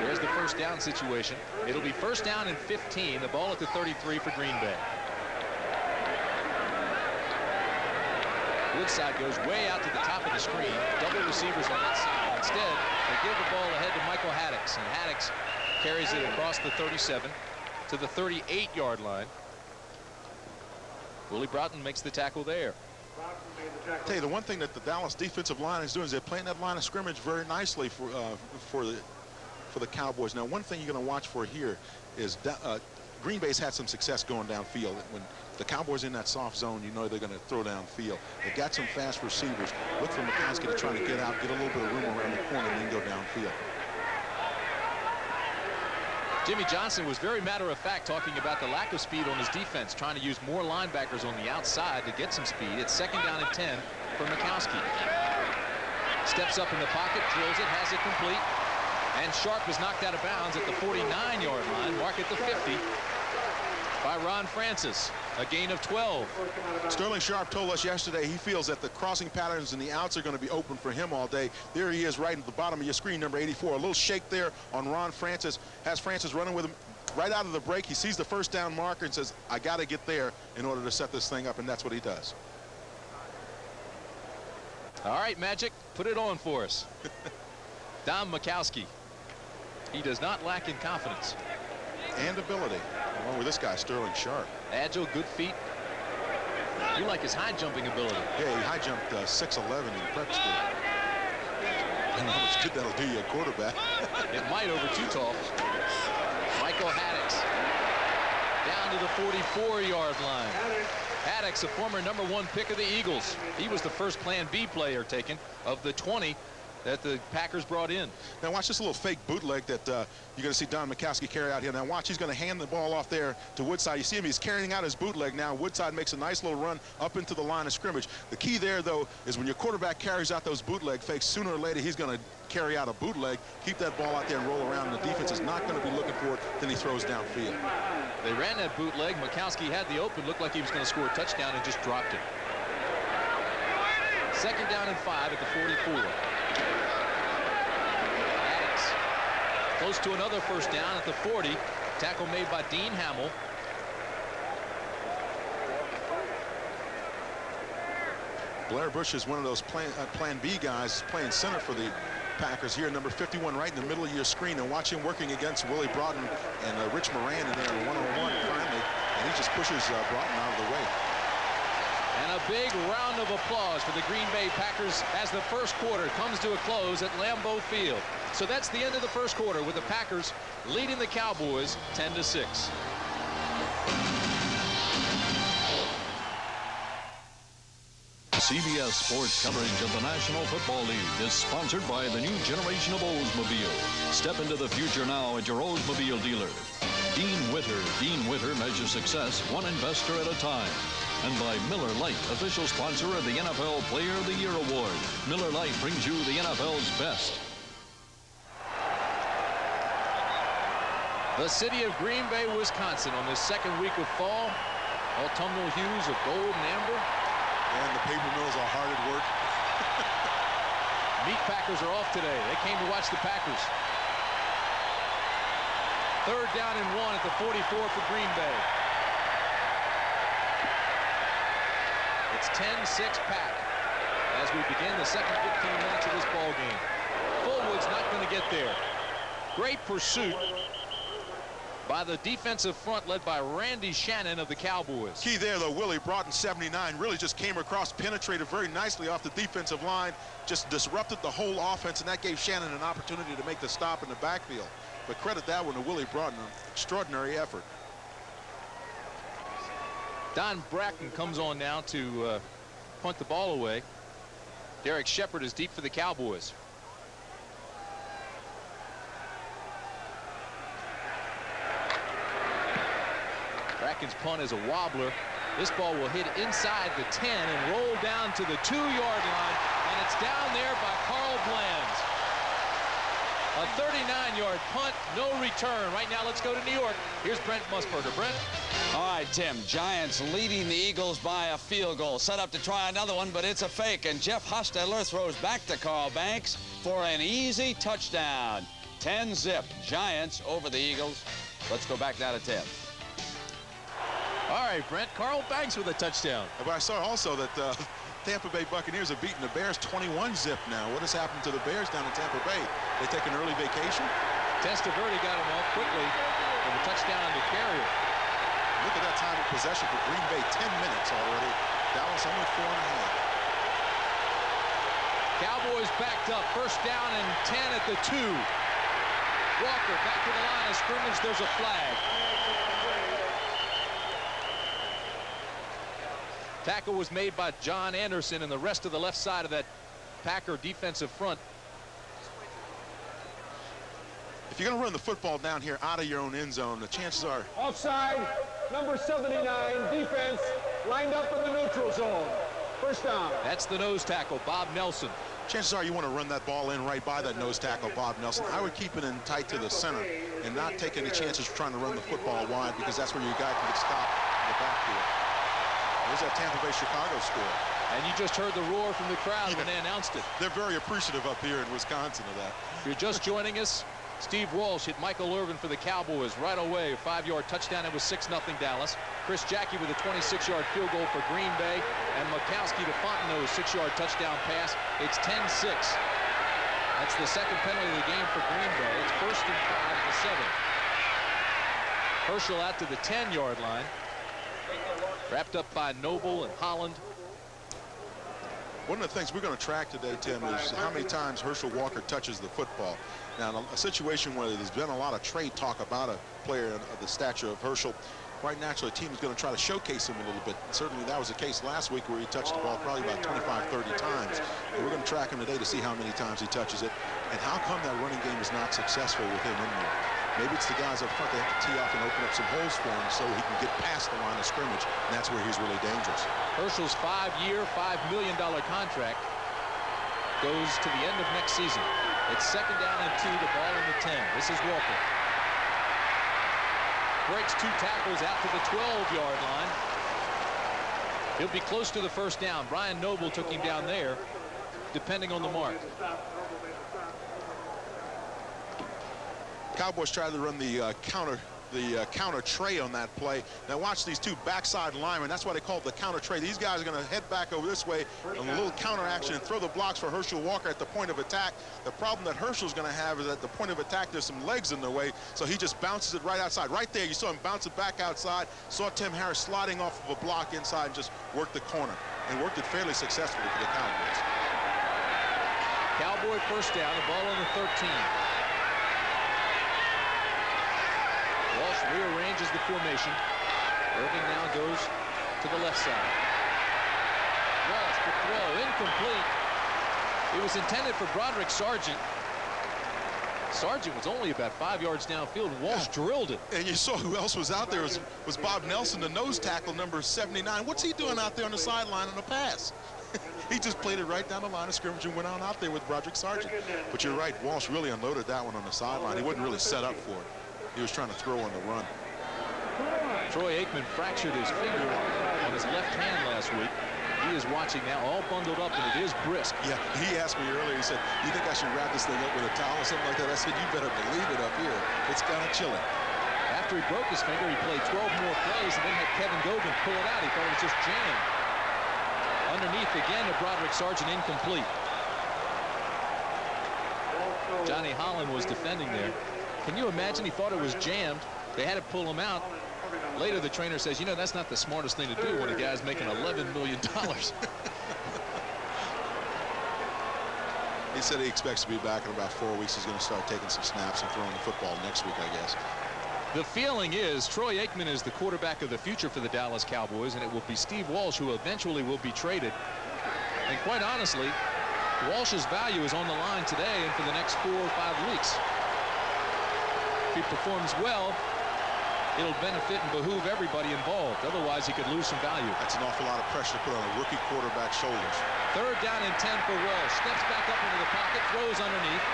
There's the first down situation. It'll be first down and 15. The ball at the 33 for Green Bay. Woodside goes way out to the top of the screen. Double receivers on that side. Instead, they give the ball ahead to Michael Haddix, and Haddix carries it across the 37 to the 38-yard line. Willie Broughton makes the tackle there. I'll tell you, the one thing that the Dallas defensive line is doing is they're playing that line of scrimmage very nicely for the Cowboys. Now, one thing you're going to watch for here is Green Bay's had some success going downfield. When the Cowboys in that soft zone, you know they're going to throw downfield. They've got some fast receivers. Look for Mikowski to try to get out, get a little bit of room around the corner, and then go downfield. Jimmy Johnson was very matter-of-fact talking about the lack of speed on his defense, trying to use more linebackers on the outside to get some speed. It's second down and 10 for Mikowski. Steps up in the pocket, drills it, has it complete. And Sharp is knocked out of bounds at the 49-yard line, mark at the 50 by Ron Francis. A gain of 12. Sterling Sharp told us yesterday he feels that the crossing patterns and the outs are going to be open for him all day. There he is right at the bottom of your screen, number 84. A little shake there on Ron Francis. Has Francis running with him right out of the break. He sees the first down marker and says, I got to get there in order to set this thing up, and that's what he does. All right, Magic, put it on for us. Don Mikowski. He does not lack in confidence. And ability, along with this guy, Sterling Sharp. Agile, good feet. You like his high jumping ability. Yeah, he high jumped 6'11" in prep school. I don't know how much good that'll do you, a quarterback. It might over Too Tall. Michael Haddix down to the 44-yard line. Haddix, a former #1 pick of the Eagles. He was the first Plan B player taken of the 20 that the Packers brought in. Now watch this little fake bootleg that you're going to see Don Mikowski carry out here. Now watch, he's going to hand the ball off there to Woodside. You see him, he's carrying out his bootleg now. Woodside makes a nice little run up into the line of scrimmage. The key there, though, is when your quarterback carries out those bootleg fakes, sooner or later he's going to carry out a bootleg, keep that ball out there and roll around, and the defense is not going to be looking for it, then he throws downfield. They ran that bootleg. Mikowski had the open, looked like he was going to score a touchdown and just dropped it. Second down and 5 at the 44. Close to another first down at the 40. Tackle made by Dean Hamill. Blair Bush is one of those plan B guys playing center for the Packers here, number 51 right in the middle of your screen, and watch him working against Willie Broughton and Rich Moran in there one-on-one finally, and he just pushes Broughton out of the way. And a big round of applause for the Green Bay Packers as the first quarter comes to a close at Lambeau Field. So that's the end of the first quarter with the Packers leading the Cowboys 10-6. CBS Sports coverage of the National Football League is sponsored by the new generation of Oldsmobile. Step into the future now at your Oldsmobile dealer. Dean Witter. Dean Witter measures success one investor at a time. And by Miller Lite, official sponsor of the NFL Player of the Year Award. Miller Lite brings you the NFL's best. The city of Green Bay, Wisconsin on this second week of fall. Autumnal hues of gold and amber. And the paper mills are hard at work. Meat packers are off today. They came to watch the Packers. Third down and 1 at the 44 for Green Bay. It's 10-6 Pack as we begin the second 15 minutes of this ball game. Fullwood's not going to get there. Great pursuit by the defensive front led by Randy Shannon of the Cowboys. Key there, though, Willie Broughton, 79, really just came across, penetrated very nicely off the defensive line, just disrupted the whole offense, and that gave Shannon an opportunity to make the stop in the backfield. But credit that one to Willie Broughton, an extraordinary effort. Don Bracken comes on now to punt the ball away. Derek Shepard is deep for the Cowboys. Bracken's punt is a wobbler. This ball will hit inside the 10 and roll down to the 2-yard line, and it's down there by Carl Bland. A 39-yard punt, no return. Right now, let's go to New York. Here's Brent Musburger. Brent? All right, Tim. Giants leading the Eagles by a field goal. Set up to try another one, but it's a fake. And Jeff Hostetler throws back to Carl Banks for an easy touchdown. 10-zip. Giants over the Eagles. Let's go back now to Tim. All right, Brent. Carl Banks with a touchdown. But I saw also that Tampa Bay Buccaneers have beaten the Bears 21-zip now. What has happened to the Bears down in Tampa Bay? They take an early vacation? Testaverde got him off quickly with a touchdown on the carrier. Look at that time of possession for Green Bay, 10 minutes already. Dallas only 4.5. Cowboys backed up, first down and 10 at the 2. Walker back to the line of scrimmage. There's a flag. Tackle was made by John Anderson, and the rest of the left side of that Packer defensive front. If you're going to run the football down here out of your own end zone, the chances are... Offside, number 79, defense, lined up in the neutral zone. First down. That's the nose tackle, Bob Nelson. Chances are you want to run that ball in right by that nose tackle, Bob Nelson. I would keep it in tight to the center and not take any chances trying to run the football wide, because that's where your guy can get stopped in the backfield. There's that Tampa Bay Chicago score. And you just heard the roar from the crowd when they announced it. They're very appreciative up here in Wisconsin of that. If you're just joining us, Steve Walsh hit Michael Irvin for the Cowboys right away. 5-yard touchdown. It was 6-0 Dallas. Chris Jackie with a 26-yard field goal for Green Bay. And Mikowski to Fontenot's 6-yard touchdown pass. It's 10-6. That's the second penalty of the game for Green Bay. It's 1st and 5 at the 7. Herschel out to the 10-yard line. Wrapped up by Noble and Holland. One of the things we're going to track today, Tim, is how many times Herschel Walker touches the football. Now, in a situation where there's been a lot of trade talk about a player of the stature of Herschel, quite naturally, a team is going to try to showcase him a little bit. Certainly, that was the case last week where he touched the ball probably about 25, 30 times. And we're going to track him today to see how many times he touches it and how come that running game is not successful with him in there. Maybe it's the guys up front. They have to tee off and open up some holes for him so he can get past the line of scrimmage, and that's where he's really dangerous. Herschel's 5-year, $5 million contract goes to the end of next season. It's 2nd down and 2, the ball in the 10. This is Walker. Breaks 2 tackles out to the 12-yard line. He'll be close to the first down. Brian Noble took him down there, depending on the mark. Cowboys tried to run the counter the counter tray on that play. Now watch these two backside linemen. That's why they call it the counter tray. These guys are going to head back over this way on a little counter action and throw the blocks for Herschel Walker at the point of attack. The problem that Herschel's going to have is at the point of attack, there's some legs in the way, so he just bounces it right outside. Right there, you saw him bounce it back outside. Saw Tim Harris sliding off of a block inside and just worked the corner, and worked it fairly successfully for the Cowboys. Cowboy first down, the ball on the 13. Walsh rearranges the formation. Irving now goes to the left side. Walsh to throw, incomplete. It was intended for Broderick Sargent. Sargent was only about 5 yards downfield. Walsh drilled it. And you saw who else was out there was Bob Nelson, the nose tackle, number 79. What's he doing out there on the sideline on a pass? He just played it right down the line of scrimmage and went on out there with Broderick Sargent. But you're right, Walsh really unloaded that one on the sideline. He wasn't really set up for it. He was trying to throw on the run. Troy Aikman fractured his finger on his left hand last week. He is watching now, all bundled up, and it is brisk. Yeah, he asked me earlier, he said, you think I should wrap this thing up with a towel or something like that? I said, you better believe it up here. It's kind of chilly. After he broke his finger, he played 12 more plays and then had Kevin Gogan pull it out. He thought it was just jammed. Underneath again to Broderick Sargent, incomplete. Johnny Holland was defending there. Can you imagine? He thought it was jammed. They had to pull him out. Later, the trainer says, you know, that's not the smartest thing to do when a guy's making $11 million. He said he expects to be back in about 4 weeks. He's going to start taking some snaps and throwing the football next week, I guess. The feeling is Troy Aikman is the quarterback of the future for the Dallas Cowboys, and it will be Steve Walsh who eventually will be traded. And quite honestly, Walsh's value is on the line today and for the next 4 or 5 weeks. If he performs well, it'll benefit and behoove everybody involved. Otherwise, he could lose some value. That's an awful lot of pressure to put on a rookie quarterback's shoulders. 3rd down and 10 for Walsh. Steps back up into the pocket, throws underneath.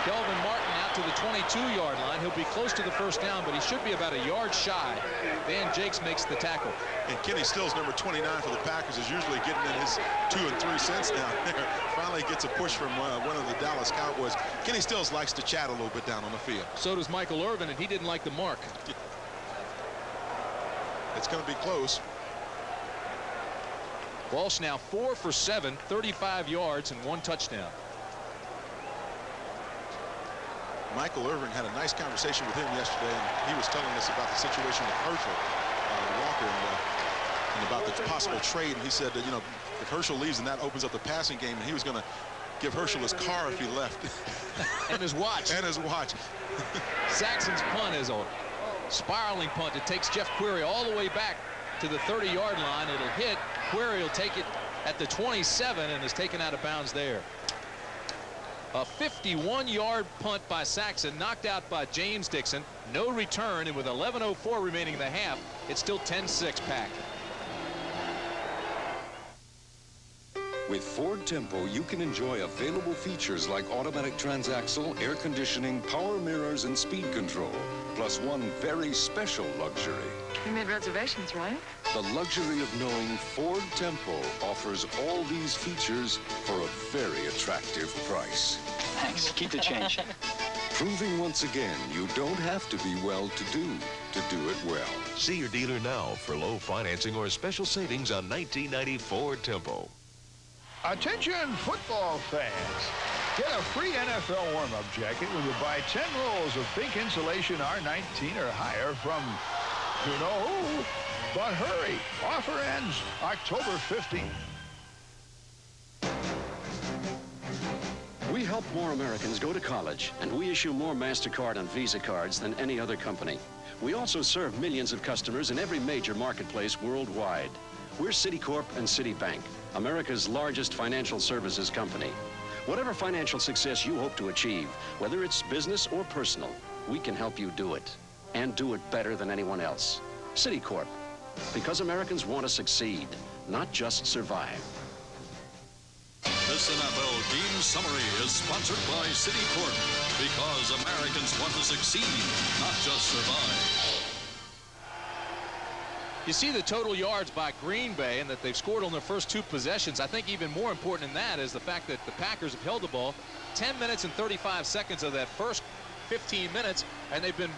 Kelvin Martin out to the 22-yard line. He'll be close to the first down, but he should be about a yard shy. Van Jakes makes the tackle. And Kenny Stills, number 29 for the Packers, is usually getting in his 2 and 3 cents down there. Finally gets a push from one of the Dallas Cowboys. Kenny Stills likes to chat a little bit down on the field. So does Michael Irvin, and he didn't like the mark. It's going to be close. Walsh now 4 for 7, 35 yards and 1 touchdown. Michael Irvin had a nice conversation with him yesterday, and he was telling us about the situation with Herschel Walker and about the possible trade. And he said that, you know, if Herschel leaves, and that opens up the passing game, and he was going to give Herschel his car if he left. And his watch. And his watch. Saxon's punt is a spiraling punt. It takes Jeff Query all the way back to the 30-yard line. It'll hit. Query will take it at the 27 and is taken out of bounds there. A 51-yard punt by Saxon, knocked out by James Dixon. No return, and with 11:04 remaining in the half, it's still 10-6 Pack. With Ford Tempo, you can enjoy available features like automatic transaxle, air conditioning, power mirrors, and speed control, plus one very special luxury. You made reservations, right? The luxury of knowing Ford Tempo offers all these features for a very attractive price. Thanks. Keep the change. Proving once again you don't have to be well-to-do to do it well. See your dealer now for low financing or special savings on 1990 Ford Tempo. Attention football fans. Get a free NFL warm-up jacket when you buy 10 rolls of pink insulation R19 or higher from, you know who. But hurry, offer ends October 15th. We help more Americans go to college, and we issue more MasterCard and Visa cards than any other company. We also serve millions of customers in every major marketplace worldwide. We're Citicorp and Citibank, America's largest financial services company. Whatever financial success you hope to achieve, whether it's business or personal, we can help you do it, and do it better than anyone else. Citicorp, because Americans want to succeed, not just survive. This NFL game summary is sponsored by Citicorp, because Americans want to succeed, not just survive. You see the total yards by Green Bay and that they've scored on their first 2 possessions. I think even more important than that is the fact that the Packers have held the ball 10 minutes and 35 seconds of that first 15 minutes, and they've been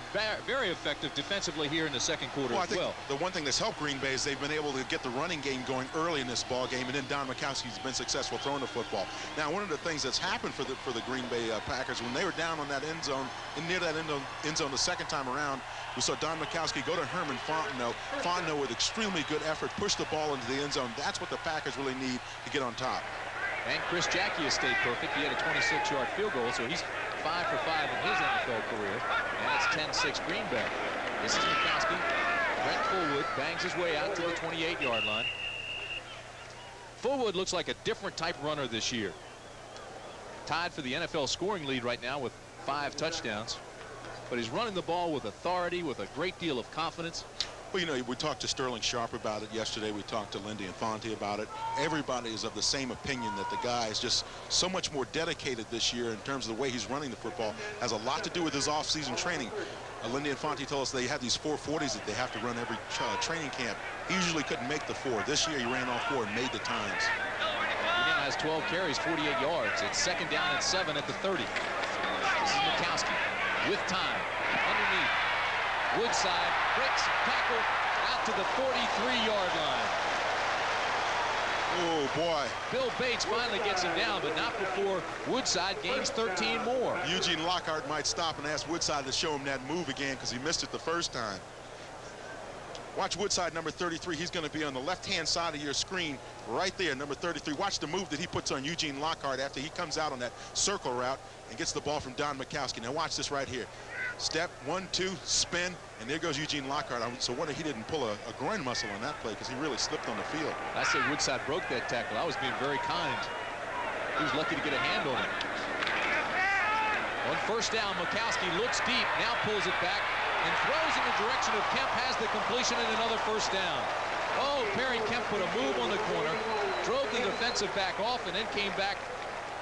very effective defensively here in the second quarter as well. The one thing that's helped Green Bay is they've been able to get the running game going early in this ball game, and then Don Mikowski's been successful throwing the football. Now, one of the things that's happened for the Green Bay Packers, when they were down on that end zone, near that end zone the second time around, we saw Don Mikowski go to Herman Fontenot. Fontenot with extremely good effort pushed the ball into the end zone. That's what the Packers really need to get on top. And Chris Jackie has stayed perfect. He had a 26-yard field goal, so he's 5 for 5 in his NFL career. And it's 10-6 Green Bay. This is Mikowski. Brent Fullwood bangs his way out to the 28-yard line. Fullwood looks like a different type runner this year. Tied for the NFL scoring lead right now with 5 touchdowns. But he's running the ball with authority, with a great deal of confidence. Well, you know, we talked to Sterling Sharp about it yesterday. We talked to Lindy Infante about it. Everybody is of the same opinion that the guy is just so much more dedicated this year in terms of the way he's running the football. Has a lot to do with his off-season training. Lindy Infante told us they have these 440s that they have to run every training camp. He usually couldn't make the 4. This year he ran all 4 and made the times. He now has 12 carries, 48 yards. It's second down and 7 at the 30. This is Mikowski with time underneath. Woodside breaks tackle out to the 43-yard line. Oh, boy. Bill Bates finally gets him down, but not before Woodside gains 13 more. Eugene Lockhart might stop and ask Woodside to show him that move again because he missed it the first time. Watch Woodside, number 33. He's going to be on the left-hand side of your screen right there, number 33. Watch the move that he puts on Eugene Lockhart after he comes out on that circle route and gets the ball from Don Mikowski. Now watch this right here. Step, 1, 2, spin, and there goes Eugene Lockhart. So wonder he didn't pull a groin muscle on that play because he really slipped on the field. I say Woodside broke that tackle. I was being very kind. He was lucky to get a hand on it. On first down, Mikowski looks deep, now pulls it back and throws in the direction of Kemp, has the completion and another first down. Oh, Perry Kemp put a move on the corner, drove the defensive back off, and then came back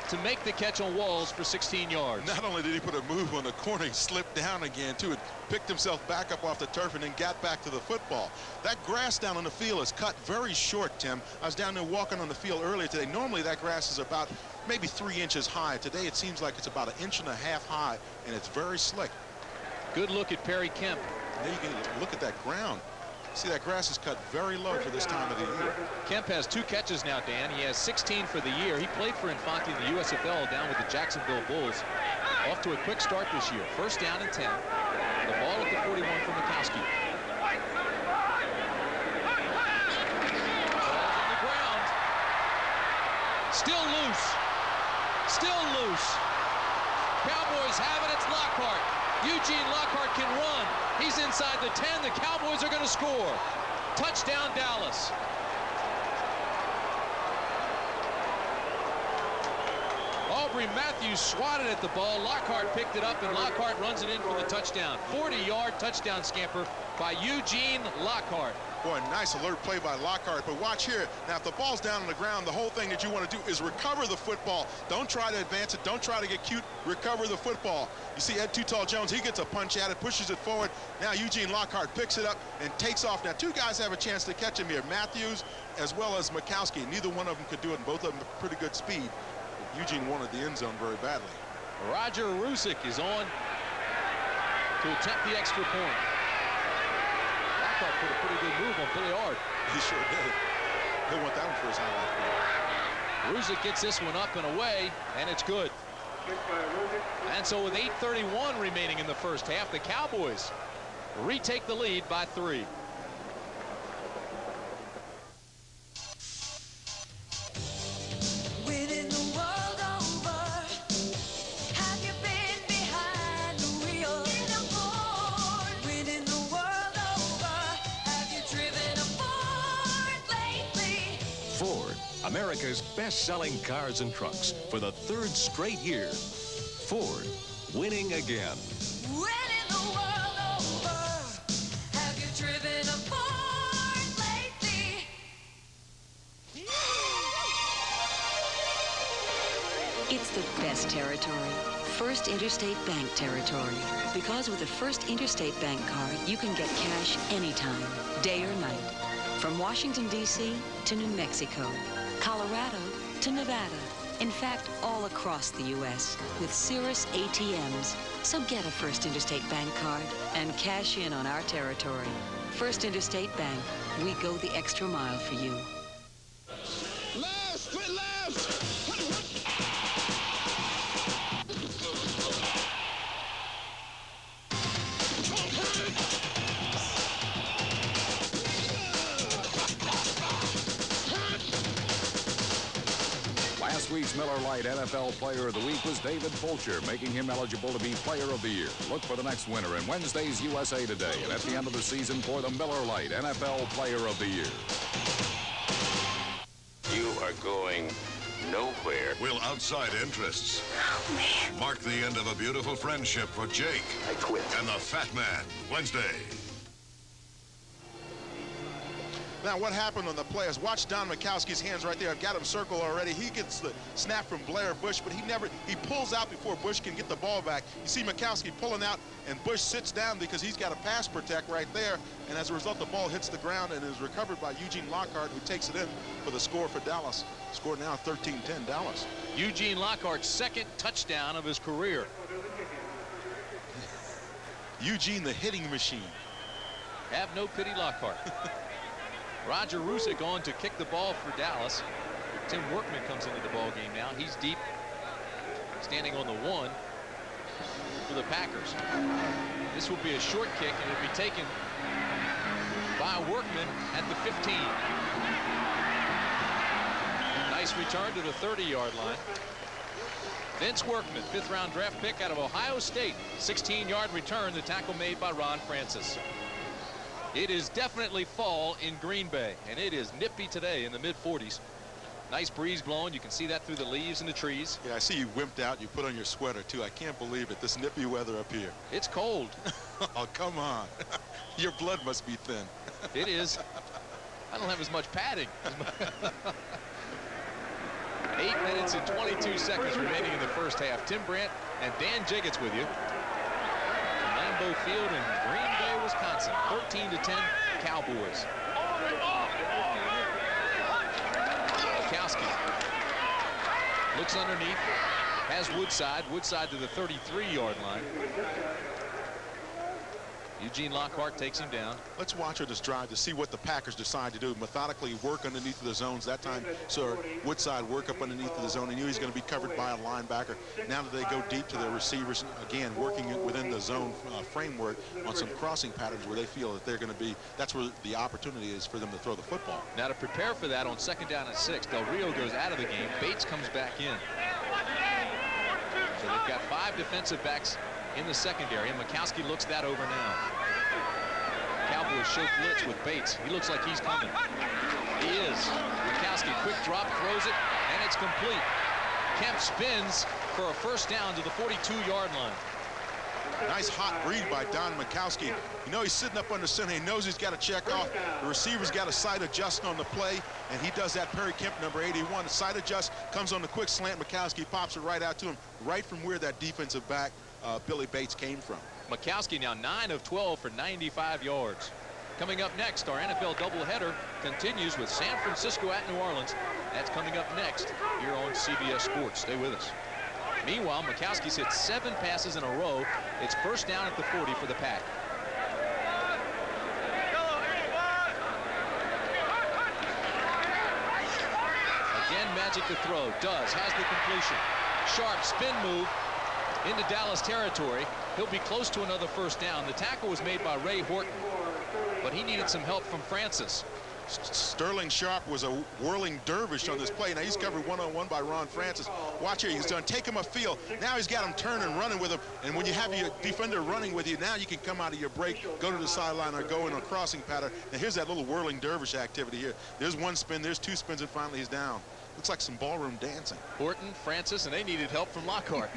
to make the catch on Walls for 16 yards. Not only did he put a move on the corner, he slipped down again, too. It picked himself back up off the turf and then got back to the football. That grass down on the field is cut very short, Tim. I was down there walking on the field earlier today. Normally that grass is about maybe 3 inches high. Today it seems like it's about 1.5 inches high, and it's very slick. Good look at Perry Kemp. And there you can look at that ground. See, that grass is cut very low for this time of the year. Kemp has 2 catches now, Dan. He has 16 for the year. He played for Infante in the USFL down with the Jacksonville Bulls. Off to a quick start this year. First down and 10. The ball at the 41 for Mikowski. On the ground. Still loose. Still loose. Cowboys have it. It's Lockhart. Eugene Lockhart can run. He's inside the 10. The Cowboys are going to score. Touchdown, Dallas. Aubrey Matthews swatted at the ball. Lockhart picked it up, and Lockhart runs it in for the touchdown. 40-yard touchdown scamper by Eugene Lockhart. Boy, nice alert play by Lockhart, but watch here. Now, if the ball's down on the ground, the whole thing that you want to do is recover the football. Don't try to advance it. Don't try to get cute. Recover the football. You see Ed Too Tall Jones, he gets a punch at it, pushes it forward. Now Eugene Lockhart picks it up and takes off. Now, 2 guys have a chance to catch him here, Matthews as well as Mikowski. Neither one of them could do it, and both of them have pretty good speed. But Eugene wanted the end zone very badly. Roger Rusick is on to attempt the extra point. Lockhart put a pretty good move on Billy Ard. He sure did. He'll want that one for his highlight. Rusick gets this one up and away, and it's good. And so with 8:31 remaining in the first half, the Cowboys retake the lead by 3. America's best-selling cars and trucks for the 3rd straight year. Ford, winning again. Winning the world over. Have you driven a Ford lately? It's the best territory. First Interstate Bank territory. Because with a First Interstate Bank card, you can get cash anytime, day or night. From Washington, D.C. to New Mexico, Colorado to Nevada, In fact, all across the U.S. with Cirrus ATMs. So get a First Interstate Bank card and cash in on our territory. First Interstate Bank, we go the extra mile for you. Left, split left! Last week's Miller Lite NFL Player of the Week was David Fulcher, making him eligible to be Player of the Year. Look for the next winner in Wednesday's USA Today and at the end of the season for the Miller Lite NFL Player of the Year. You are going nowhere. Will outside interests mark the end of a beautiful friendship for Jake? I quit. And the Fat Man, Wednesday. Now, what happened on the play is watch Don Mikowski's hands right there. I've got him circled already. He gets the snap from Blair Bush, but he pulls out before Bush can get the ball back. You see Mikowski pulling out, and Bush sits down because he's got a pass protect right there. And as a result, the ball hits the ground and is recovered by Eugene Lockhart, who takes it in for the score for Dallas. Score now 13-10 Dallas. Eugene Lockhart's second touchdown of his career. Eugene, the hitting machine. Have no pity, Lockhart. Roger Rusick on to kick the ball for Dallas. Tim Workman comes into the ball game now. He's deep, standing on the 1 for the Packers. This will be a short kick, and it'll be taken by Workman at the 15. Nice return to the 30-yard line. Vince Workman, 5th-round draft pick out of Ohio State. 16-yard return, the tackle made by Ron Francis. It is definitely fall in Green Bay, and it is nippy today in the mid-40s. Nice breeze blowing. You can see that through the leaves and the trees. Yeah, I see you wimped out. You put on your sweater, too. I can't believe it. This nippy weather up here. It's cold. Oh, come on. Your blood must be thin. It is. I don't have as much padding. 8 minutes and 22 seconds remaining in the first half. Tim Brandt and Dan Jiggets with you. Lambeau Field in Green Bay, Wisconsin. 13-10 Cowboys. Mikowski looks underneath, has Woodside to the 33-yard line. Eugene Lockhart takes him down. Let's watch this drive to see what the Packers decide to do. Methodically work underneath the zones. That time, so Woodside work up underneath the zone. He knew he's going to be covered by a linebacker. Now that they go deep to their receivers, again, working it within the zone framework on some crossing patterns where they feel that they're going to be, that's where the opportunity is for them to throw the football. Now to prepare for that on 2nd down and 6, Del Rio goes out of the game. Bates comes back in. So they've got 5 defensive backs in the secondary, and Mikowski looks that over now. Cowboys show blitz with Bates. He looks like he's coming. He is. Mikowski, quick drop, throws it, and it's complete. Kemp spins for a first down to the 42-yard line. Nice hot read by Don Mikowski. You know he's sitting up under center. He knows he's got to check off. The receiver's got a side adjust on the play, and he does that. Perry Kemp, number 81. Side adjust, comes on the quick slant. Mikowski pops it right out to him, right from where that defensive back, Billy Bates, came from. Mikowski now 9 of 12 for 95 yards. Coming up next, our NFL doubleheader continues with San Francisco at New Orleans. That's coming up next here on CBS Sports. Stay with us. Meanwhile, Mikowski's hit 7 passes in a row. It's first down at the 40 for the Pack. Again, magic to throw. Has the completion. Sharp spin move into Dallas territory. He'll be close to another first down. The tackle was made by Ray Horton, but he needed some help from Francis. Sterling Sharp was a whirling dervish on this play. Now he's covered one-on-one by Ron Francis. Watch here, he's going to take him upfield. Now he's got him turning, running with him. And when you have your defender running with you, now you can come out of your break, go to the sideline, or go in a crossing pattern. Now here's that little whirling dervish activity here. There's 1 spin, there's 2 spins, and finally he's down. Looks like some ballroom dancing. Horton, Francis, and they needed help from Lockhart.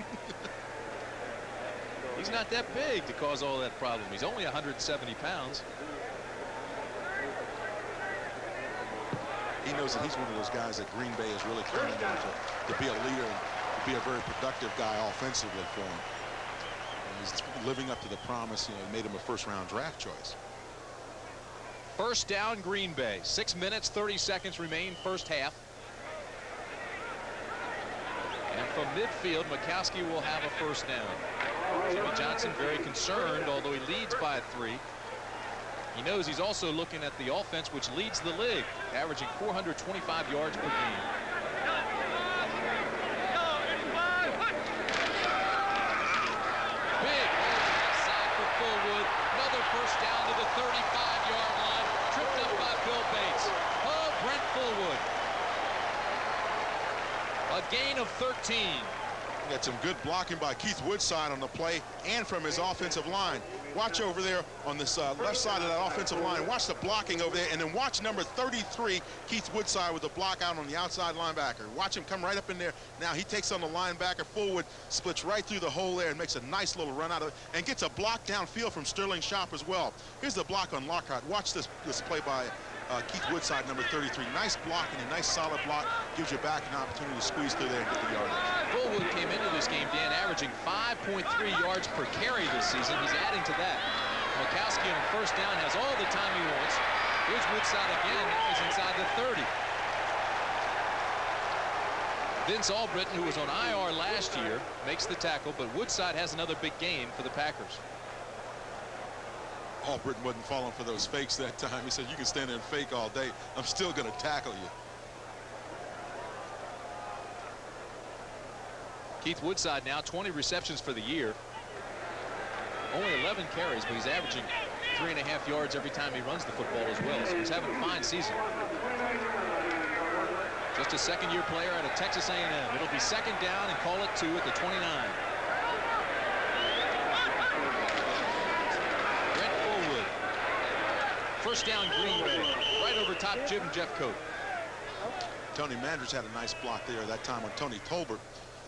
He's not that big to cause all that problem. He's only 170 pounds. He knows that he's one of those guys that Green Bay is really counting on to be a leader and to be a very productive guy offensively for him. And he's living up to the promise. You know, made him a first-round draft choice. First down, Green Bay. 6 minutes, 30 seconds remain first half. And from midfield, Mikowski will have a first down. Jimmy Johnson very concerned, although he leads by 3. He knows he's also looking at the offense, which leads the league, averaging 425 yards per game. Big side for Fullwood. Another first down to the 35-yard line. Tripped up by Bill Bates. Oh, Brent Fullwood. A gain of 13. Got some good blocking by Keith Woodside on the play and from his offensive line. Watch over there on this left side of that offensive line. Watch the blocking over there, and then watch number 33, Keith Woodside, with the block out on the outside linebacker. Watch him come right up in there. Now he takes on the linebacker. Fullwood splits right through the hole there and makes a nice little run out of it and gets a block downfield from Sterling Shop as well. Here's the block on Lockhart. Watch this play by Keith Woodside, number 33. Nice block and a nice solid block. Gives your back an opportunity to squeeze through there and get the yardage. Fullwood came into this game, Dan, averaging 5.3 yards per carry this season. He's adding to that. Mikowski on first down has all the time he wants. Here's Woodside again. Now he's inside the 30. Vince Albritton, who was on IR last year, makes the tackle, but Woodside has another big game for the Packers. Albritton wasn't falling for those fakes that time. He said, you can stand there and fake all day. I'm still going to tackle you. Keith Woodside now 20 receptions for the year. Only 11 carries, but he's averaging 3.5 yards every time he runs the football as well. So he's having a fine season. Just a second-year player out of Texas A&M. It'll be second down and call it 2 at the 29. First down, Green Bay. Right over top Jim Jeffcoat. Tony Manders had a nice block there that time on Tony Tolbert.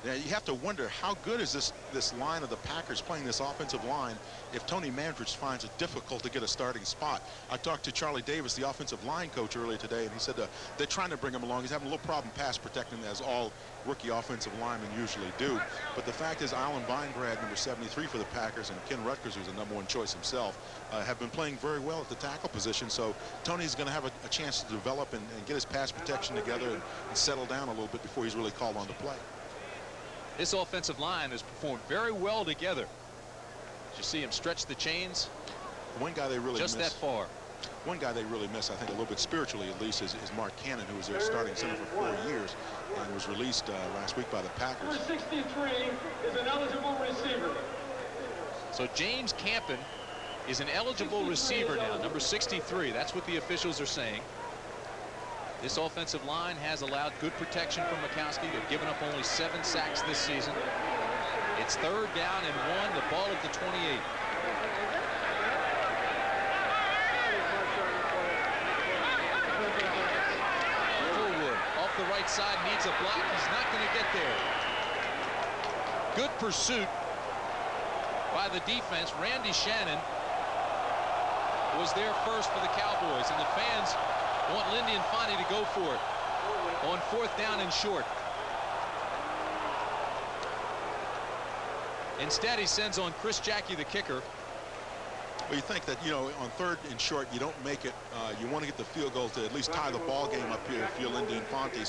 Now, you have to wonder how good is this line of the Packers playing this offensive line if Tony Manders finds it difficult to get a starting spot. I talked to Charlie Davis, the offensive line coach, earlier today, and he said they're trying to bring him along. He's having a little problem pass protecting, as all rookie offensive linemen usually do. But the fact is, Alan Weingrad, number 73 for the Packers, and Ken Rutgers, who's the #1 choice himself, have been playing very well at the tackle position. So Tony's going to have a chance to develop and get his pass protection together and settle down a little bit before he's really called on to play. This offensive line has performed very well together. You see him stretch the chains. One guy they really just miss, that far. One guy they really miss, I think, a little bit spiritually at least, is Mark Cannon, who was their starting center for 4 years and was released last week by the Packers. Number 63 is an eligible receiver. So James Campen is an eligible receiver now, number 63. That's what the officials are saying. This offensive line has allowed good protection from Mikowski. They've given up only 7 sacks this season. It's third down and 1, the ball at the 28. Fullwood off the right side, needs a block. He's not going to get there. Good pursuit by the defense. Randy Shannon was there first for the Cowboys, and the fans want Lindy Infante to go for it on fourth down and short. Instead, he sends on Chris Jackie, the kicker. Well, you think that, on third and short, you don't make it. You want to get the field goal to at least tie the ball game up here if you're Lindy Infante.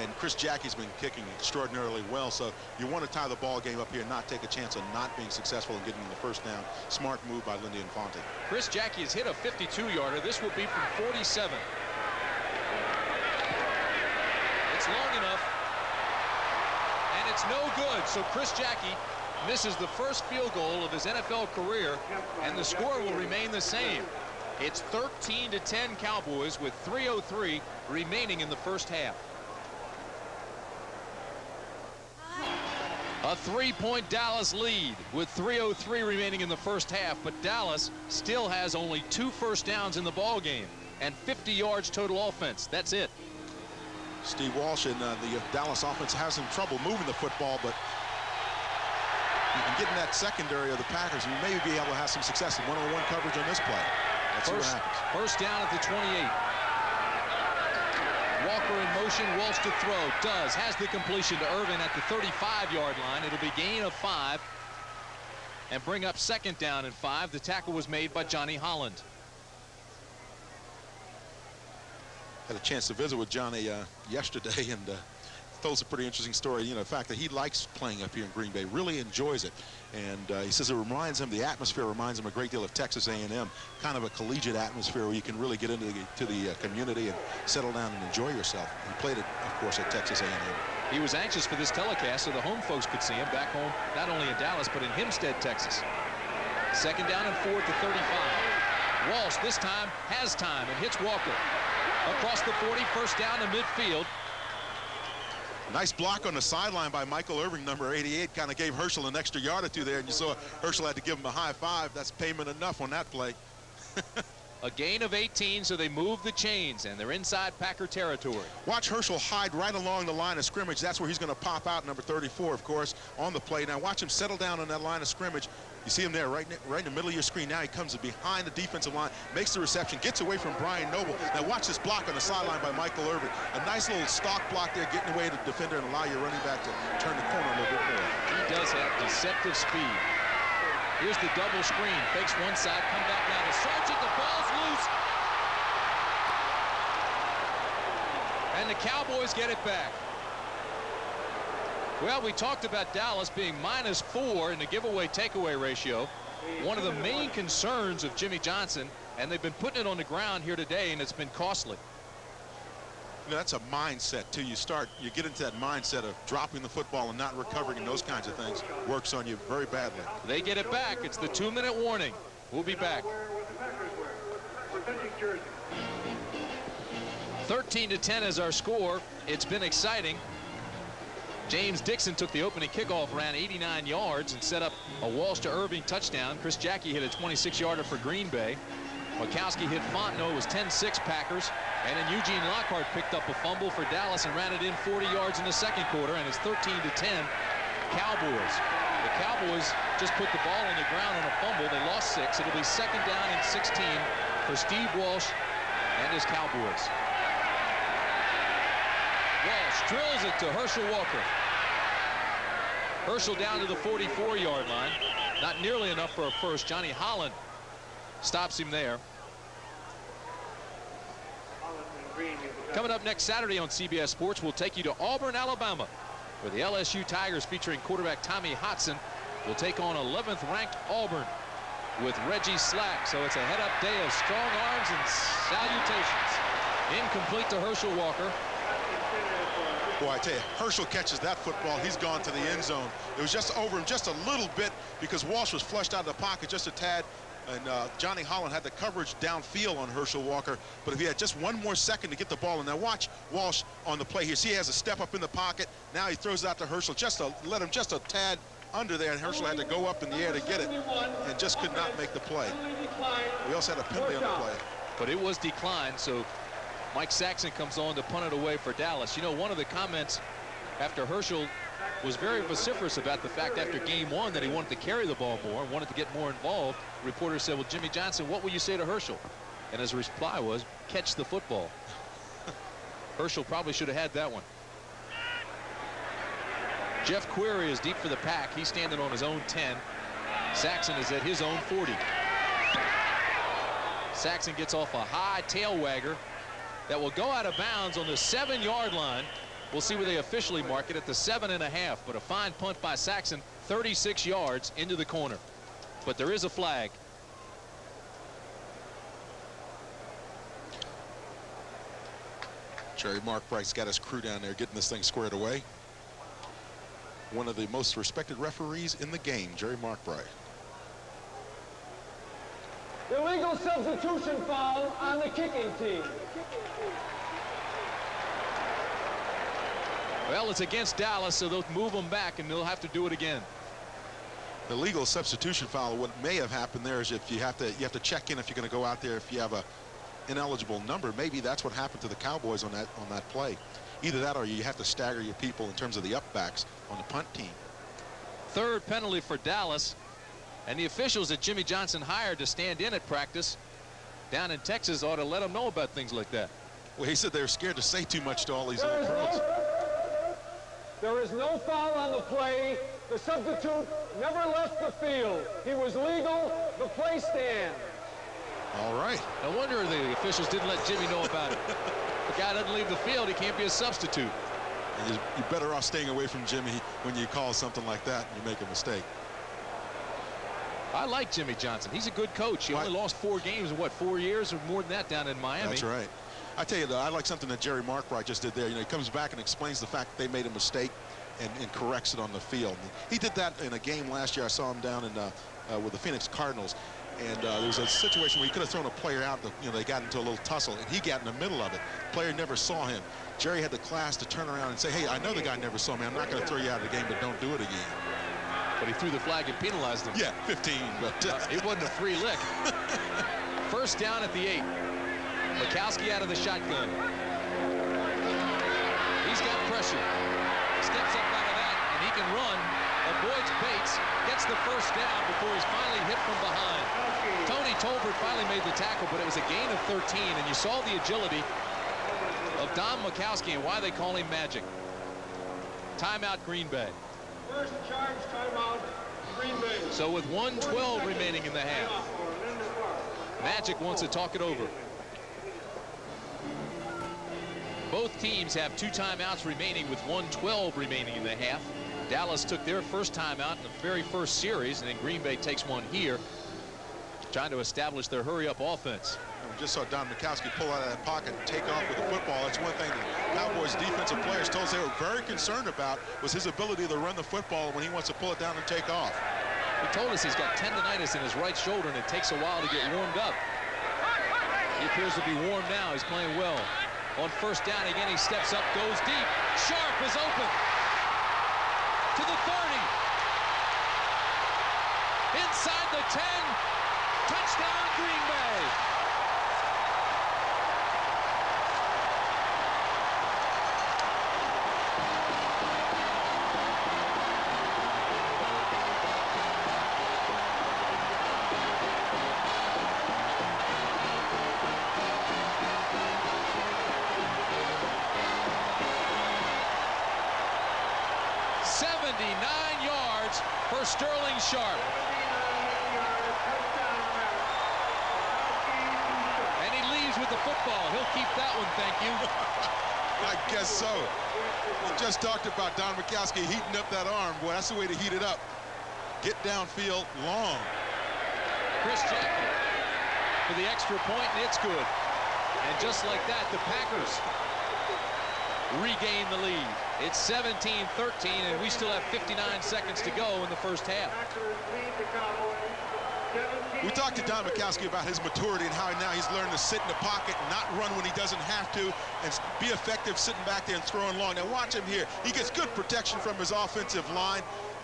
And Chris Jackie's been kicking extraordinarily well, so you want to tie the ball game up here and not take a chance of not being successful in getting the first down. Smart move by Lindy Infante. Chris Jackie has hit a 52-yarder. This will be from 47. It's long enough, and it's no good. So Chris Jackie misses the first field goal of his NFL career, and the score will remain the same. It's 13-10 Cowboys with 3:03 remaining in the first half. A 3-point Dallas lead with 3:03 remaining in the first half, but Dallas still has only 2 first downs in the ball game and 50 yards total offense. That's it. Steve Walsh and the Dallas offense has some trouble moving the football, but you can get in that secondary of the Packers, and you may be able to have some success in one-on-one coverage on this play. Let's see what happens. First down at the 28. Walker in motion, Walsh to throw. Does. Has the completion to Irvin at the 35-yard line. It'll be gain of 5 and bring up second down and 5. The tackle was made by Johnny Holland. Had a chance to visit with Johnny yesterday, and told us a pretty interesting story. You know, the fact that he likes playing up here in Green Bay, really enjoys it. And he says it reminds him, the atmosphere reminds him a great deal of Texas A&M, kind of a collegiate atmosphere where you can really get into the community and settle down and enjoy yourself. He played it, of course, at Texas A&M. He was anxious for this telecast so the home folks could see him back home, not only in Dallas, but in Hempstead, Texas. 2nd down and 4 to 35. Walsh this time has time and hits Walker. Across the 40, 1st down to midfield. Nice block on the sideline by Michael Irving, number 88. Kind of gave Herschel an extra yard or two there, and you saw Herschel had to give him a high five. That's payment enough on that play. A gain of 18, so they move the chains, and they're inside Packer territory. Watch Herschel hide right along the line of scrimmage. That's where he's going to pop out, number 34, of course, on the play. Now watch him settle down on that line of scrimmage. You see him there right in the middle of your screen. Now he comes behind the defensive line, makes the reception, gets away from Brian Noble. Now watch this block on the sideline by Michael Irving. A nice little stock block there, getting away to the defender and allow your running back to turn the corner a little bit more. He does have deceptive speed. Here's the double screen. Fakes one side, come back now to Sargent. The ball's loose. And the Cowboys get it back. Well, we talked about Dallas being -4 in the giveaway takeaway ratio. One of the main concerns of Jimmy Johnson, and they've been putting it on the ground here today, and it's been costly. You know, that's a mindset too. You get into that mindset of dropping the football and not recovering and those kinds of things. Works on you very badly. They get it back. It's the 2-minute warning. We'll be back. 13-10 is our score. It's been exciting. James Dixon took the opening kickoff, ran 89 yards and set up a Walsh to Irving touchdown. Chris Jackie hit a 26-yarder for Green Bay. Mikowski hit Fontenot. It was 10-6 Packers. And then Eugene Lockhart picked up a fumble for Dallas and ran it in 40 yards in the 2nd quarter. And it's 13-10 Cowboys. The Cowboys just put the ball on the ground on a fumble. They lost 6. It'll be 2nd down and 16 for Steve Walsh and his Cowboys. Walsh drills it to Herschel Walker. Herschel down to the 44-yard line. Not nearly enough for a first. Johnny Holland stops him there. Coming up next Saturday on CBS Sports, we'll take you to Auburn, Alabama, where the LSU Tigers, featuring quarterback Tommy Hotson, will take on 11th ranked Auburn with Reggie Slack. So it's a head-up day of strong arms and salutations. Incomplete to Herschel Walker. Boy, I tell you, Herschel catches that football. He's gone to the end zone. It was just over him just a little bit because Walsh was flushed out of the pocket just a tad. And Johnny Holland had the coverage downfield on Herschel Walker. But if he had just one more second to get the ball, and now watch Walsh on the play here. See, he has a step up in the pocket. Now he throws it out to Herschel just to let him just a tad under there, and Herschel had to go up in the air to get it and just could not make the play. We also had a penalty on the play. But it was declined, so Mike Saxon comes on to punt it away for Dallas. You know, one of the comments after Herschel was very vociferous about the fact after game 1 that he wanted to carry the ball more and wanted to get more involved. Reporter said, well, Jimmy Johnson, what will you say to Herschel? And his reply was, catch the football. Herschel probably should have had that one. Jeff Query is deep for the Pack. He's standing on his own 10. Saxon is at his own 40. Saxon gets off a high tail wagger that will go out of bounds on the 7-yard line. We'll see where they officially mark it at the 7.5, but a fine punt by Saxon, 36 yards into the corner. But there is a flag. Jerry Mark Bright's got his crew down there getting this thing squared away. One of the most respected referees in the game, Jerry Mark Bright. Illegal substitution foul on the kicking team. Well, it's against Dallas, so they'll move them back, and they'll have to do it again. The legal substitution foul, what may have happened there is if you have to check in if you're going to go out there if you have a ineligible number. Maybe that's what happened to the Cowboys on that play. Either that or you have to stagger your people in terms of the upbacks on the punt team. 3rd penalty for Dallas, and the officials that Jimmy Johnson hired to stand in at practice down in Texas ought to let them know about things like that. Well, he said they were scared to say too much to all these other girls. There is no foul on the play. The substitute never left the field. He was legal. The play stands. All right. No wonder the officials didn't let Jimmy know about it. The guy doesn't leave the field. He can't be a substitute. And you're better off staying away from Jimmy when you call something like that and you make a mistake. I like Jimmy Johnson. He's a good coach. He only lost 4 games in, what, 4 years or more than that down in Miami. That's right. I tell you, though, I like something that Jerry Markwright just did there. You know, he comes back and explains the fact that they made a mistake and corrects it on the field. He did that in a game last year. I saw him down in with the Phoenix Cardinals. And there was a situation where he could have thrown a player out. They got into a little tussle, and he got in the middle of it. The player never saw him. Jerry had the class to turn around and say, hey, I know the guy never saw me. I'm not going to throw you out of the game, but don't do it again. But he threw the flag and penalized him. Yeah, 15. But it wasn't a free lick. First down at the 8. Mikowski out of the shotgun. He's got pressure. Steps up out of that, and he can run. Avoids Bates, gets the first down before he's finally hit from behind. Tony Tolbert finally made the tackle, but it was a gain of 13, and you saw the agility of Don Mikowski and why they call him Magic. Timeout, Green Bay. First charge timeout, Green Bay. So with 1:12 remaining in the half, Magic wants to talk it over. Both teams have 2 timeouts remaining with 1:12 remaining in the half. Dallas took their first timeout in the very first series, and then Green Bay takes one here, trying to establish their hurry-up offense. We just saw Don Mikowski pull out of that pocket and take off with the football. That's one thing the Cowboys defensive players told us they were very concerned about, was his ability to run the football when he wants to pull it down and take off. He told us he's got tendonitis in his right shoulder, and it takes a while to get warmed up. He appears to be warm now. He's playing well. On first down again, he steps up, goes deep. Sharp is open. To the 30. Inside the 10. Touchdown, Green Bay. For Sterling Sharp. And he leaves with the football. He'll keep that one, thank you. I guess so. We just talked about Don Mikowski heating up that arm. Boy, that's the way to heat it up. Get downfield long. Chris Jackson for the extra point, and it's good. And just like that, the Packers regain the lead. It's 17-13, and we still have 59 seconds to go in the first half. We talked to Don Mikowski about his maturity and how now he's learned to sit in the pocket and not run when he doesn't have to and be effective sitting back there and throwing long. Now watch him here. He gets good protection from his offensive line,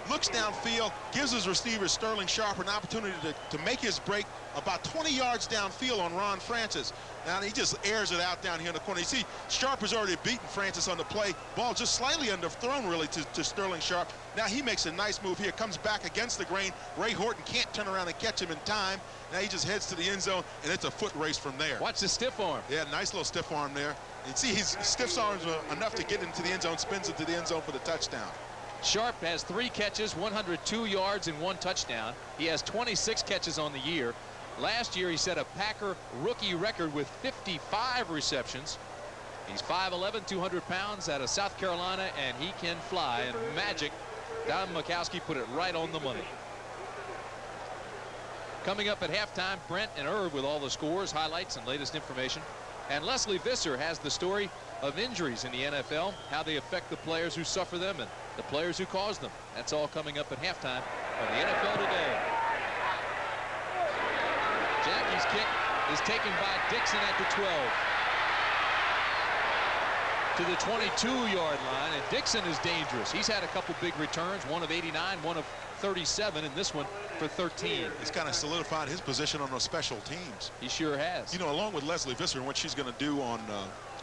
looks downfield, gives his receiver Sterling Sharp an opportunity to make his break about 20 yards downfield on Ron Francis. Now he just airs it out down here in the corner. You see, Sharp has already beaten Francis on the play. Ball just slightly underthrown really to Sterling Sharp. Now he makes a nice move here, comes back against the grain. Ray Horton can't turn around and catch him in time. Now he just heads to the end zone, and it's a foot race from there. Watch the stiff arm. Yeah, nice little stiff arm there. You see, his stiff arms are enough to get into the end zone, spins into the end zone for the touchdown. Sharp has 3 catches, 102 yards, and 1 touchdown. He has 26 catches on the year. Last year, he set a Packer rookie record with 55 receptions. He's 5'11", 200 pounds, out of South Carolina, and he can fly. And Magic, Don Mikowski put it right on the money. Coming up at halftime, Brent and Irv with all the scores, highlights, and latest information. And Leslie Visser has the story of injuries in the NFL, how they affect the players who suffer them and the players who cause them. That's all coming up at halftime on the NFL Today. Jackie's kick is taken by Dixon at the 12. To the 22-yard line, and Dixon is dangerous. He's had a couple big returns, one of 89, one of 37, and this one for 13. He's kind of solidified his position on those special teams. He sure has. You know, along with Leslie Visser and what she's going to do on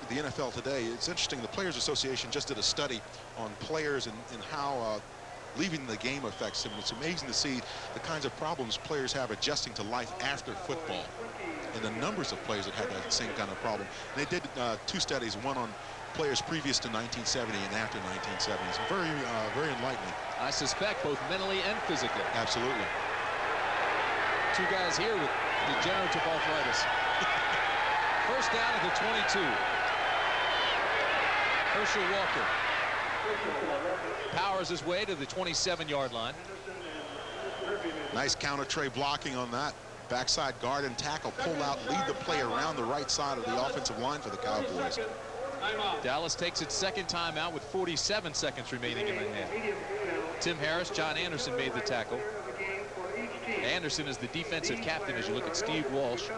the NFL Today, it's interesting. The Players Association just did a study on players and how leaving the game affects them. It's amazing to see the kinds of problems players have adjusting to life after football, and the numbers of players that have that same kind of problem. And they did 2 studies, one on players previous to 1970 and after 1970. It's very, very enlightening. I suspect both mentally and physically. Absolutely. 2 guys here with degenerative arthritis. First down at the 22. Herschel Walker Powers his way to the 27-yard line. Nice counter tray blocking on that. Backside guard and tackle, pull out, lead the play around the right side of the offensive line for the Cowboys. Dallas takes its second timeout with 47 seconds remaining in the half. Tim Harris, John Anderson made the tackle. Anderson is the defensive captain as you look at Steve Walsh.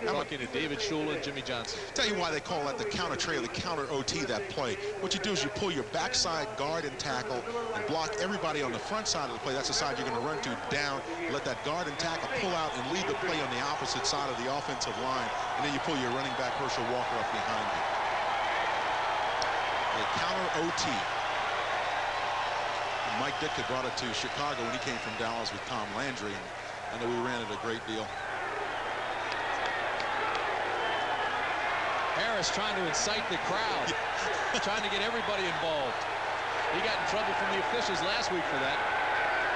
Talking to David Shula and Jimmy Johnson. Tell you why they call that the counter tray or the counter OT, that play. What you do is you pull your backside guard and tackle and block everybody on the front side of the play. That's the side you're going to run to down. Let that guard and tackle pull out and lead the play on the opposite side of the offensive line. And then you pull your running back, Herschel Walker, up behind you. A counter OT. And Mike Ditka brought it to Chicago when he came from Dallas with Tom Landry. And I know we ran it a great deal. Harris trying to incite the crowd, trying to get everybody involved. He got in trouble from the officials last week for that.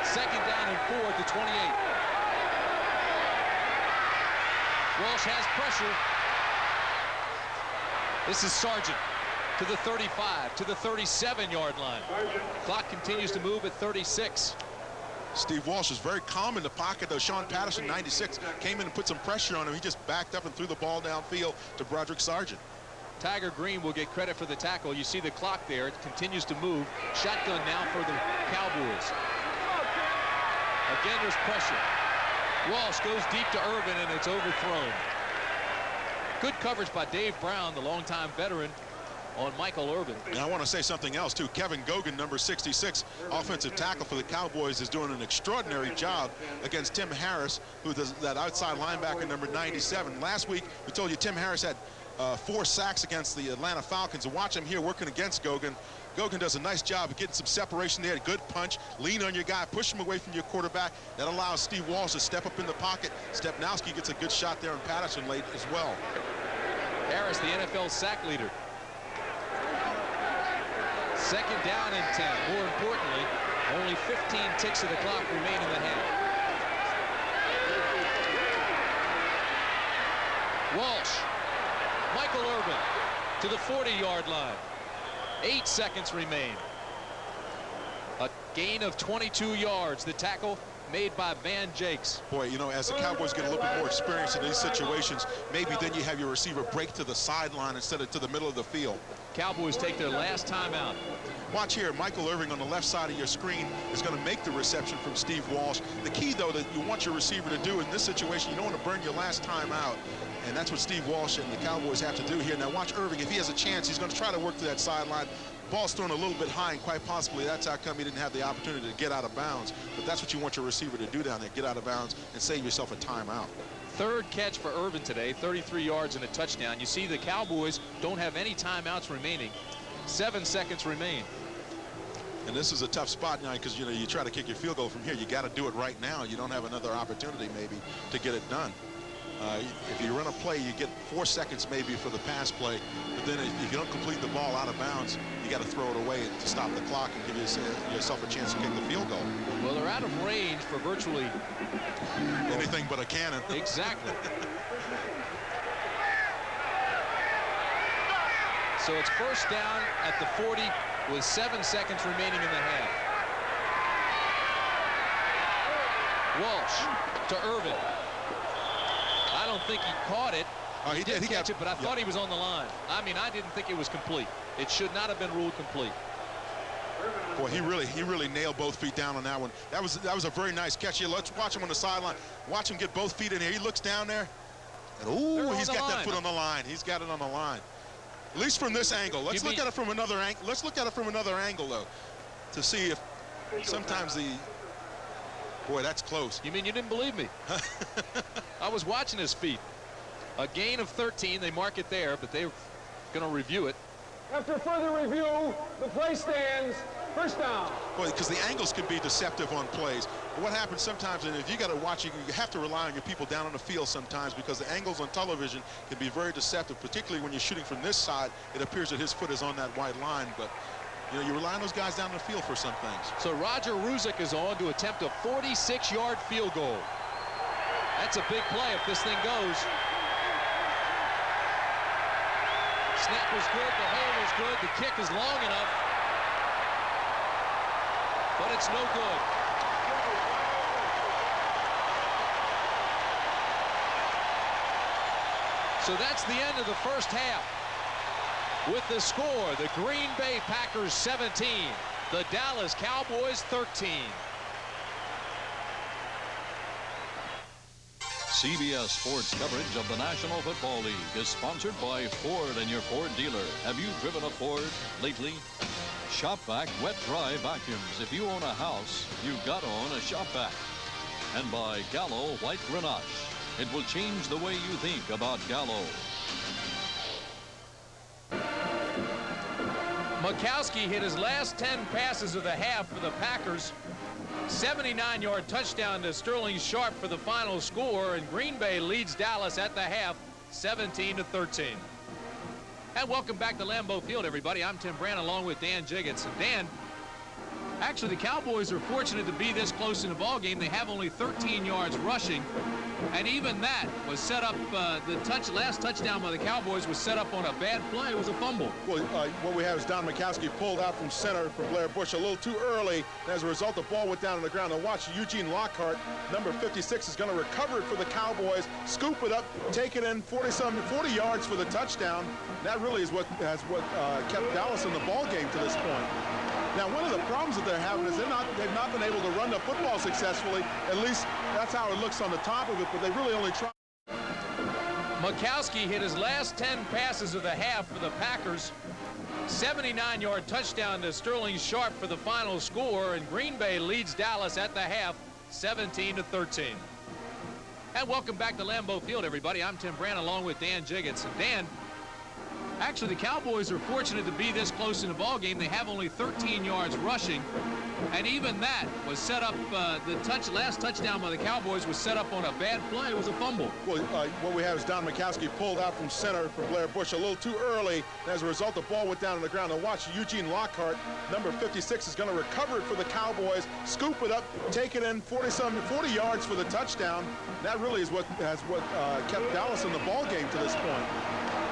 Second down and 4 at the 28. Walsh has pressure. This is Sargent to the 35, to the 37-yard line. Clock continues to move at 36. Steve Walsh is very calm in the pocket, though. Sean Patterson, 96, came in and put some pressure on him. He just backed up and threw the ball downfield to Broderick Sargent. Tiger Green will get credit for the tackle. You see the clock there. It continues to move. Shotgun now for the Cowboys. Again, there's pressure. Walsh goes deep to Irvin, and it's overthrown. Good coverage by Dave Brown, the longtime veteran, on Michael Irvin. And I want to say something else, too. Kevin Gogan, number 66, offensive tackle for the Cowboys, is doing an extraordinary job against Tim Harris, who does that outside linebacker, number 97. Last week, we told you Tim Harris had 4 sacks against the Atlanta Falcons. And watch him here working against Gogan. Gogan does a nice job of getting some separation there. Good punch. Lean on your guy. Push him away from your quarterback. That allows Steve Walsh to step up in the pocket. Stepnowski gets a good shot there, and Patterson late as well. Harris, the NFL sack leader. Second down and 10. More importantly, only 15 ticks of the clock remain in the half. Walsh, Michael Irvin to the 40-yard line. 8 seconds remain. A gain of 22 yards. The tackle made by Van Jakes. Boy, you know, as the Cowboys get a little bit more experience in these situations, maybe then you have your receiver break to the sideline instead of to the middle of the field. Cowboys take their last timeout. Watch here, Michael Irvin on the left side of your screen is going to make the reception from Steve Walsh. The key, though, that you want your receiver to do in this situation, you don't want to burn your last time out. And that's what Steve Walsh and the Cowboys have to do here. Now watch Irving. If he has a chance, he's going to try to work to that sideline. Ball's thrown a little bit high, and quite possibly that's how come he didn't have the opportunity to get out of bounds. But that's what you want your receiver to do down there, get out of bounds and save yourself a timeout. Third catch for Irvin today, 33 yards and a touchdown. You see the Cowboys don't have any timeouts remaining. 7 seconds remain. And this is a tough spot now because, you know, you try to kick your field goal from here. You got to do it right now. You don't have another opportunity maybe to get it done. If you run a play, you get 4 seconds maybe for the pass play. But then if you don't complete the ball out of bounds, you got to throw it away to stop the clock and give yourself a chance to kick the field goal. Well, they're out of range for virtually anything but a cannon. Exactly. So it's first down at the 40 with 7 seconds remaining in the half. Walsh to Irvin. I don't think he caught it. He did catch it, but I thought he was on the line. I mean, I didn't think it was complete. It should not have been ruled complete. Boy, he really nailed both feet down on that one. That was a very nice catch here. Let's watch him on the sideline. Watch him get both feet in here. He looks down there, and ooh, he's got that foot on the line. He's got it on the line. At least from this angle. Let's look at it from another angle. Let's look at it from another angle, though, to see if sometimes the. Boy, that's close. You mean you didn't believe me? I was watching his feet. A gain of 13. They mark it there, but they're going to review it. After further review, the play stands. First down. Boy, because the angles can be deceptive on plays. But what happens sometimes, and if you got to watch, you have to rely on your people down on the field sometimes because the angles on television can be very deceptive, particularly when you're shooting from this side. It appears that his foot is on that white line, but you know, you rely on those guys down on the field for some things. So Roger Ruzick is on to attempt a 46-yard field goal. That's a big play if this thing goes. Snap was good. The hold is good. The kick is long enough. But it's no good. So that's the end of the first half. With the score, the Green Bay Packers 17, the Dallas Cowboys 13. CBS Sports coverage of the National Football League is sponsored by Ford and your Ford dealer. Have you driven a Ford lately? Shop Vac wet dry vacuums. If you own a house, you've got to own a Shop Vac. And by Gallo White Grenache. It will change the way you think about Gallo. Mikowski hit his last 10 passes of the half for the Packers. 79-yard touchdown to Sterling Sharp for the final score, and Green Bay leads Dallas at the half 17-13. And welcome back to Lambeau Field, everybody. I'm Tim Brandt along with Dan Jiggets. And Dan, actually the Cowboys are fortunate to be this close in the ball game. They have only 13 yards rushing, and even that was set up. The last touchdown by the Cowboys was set up on a bad play. It was a fumble. Well, what we have is Don Mikowski pulled out from center for Blair Bush a little too early. And as a result, the ball went down on the ground. And watch Eugene Lockhart, number 56, is going to recover it for the Cowboys, scoop it up, take it in 40 yards for the touchdown. And that really is what kept Dallas in the ball game to this point. Now, one of the problems that they're having is they've not been able to run the football successfully. At least that's how it looks on the top of it, but they really only try. Mikowski hit his last 10 passes of the half for the Packers. 79-yard touchdown to Sterling Sharp for the final score, and Green Bay leads Dallas at the half 17-13. And welcome back to Lambeau Field, everybody. I'm Tim Brandt along with Dan Jiggets. And Dan, actually the Cowboys are fortunate to be this close in the ball game. They have only 13 yards rushing, and even that was set up. The last touchdown by the Cowboys was set up on a bad play. It was a fumble. Well, what we have is Don Mikowski pulled out from center for Blair Bush a little too early. And as a result, the ball went down on the ground. And watch Eugene Lockhart, number 56, is going to recover it for the Cowboys, scoop it up, take it in 40 yards for the touchdown. And that really is what kept Dallas in the ball game to this point.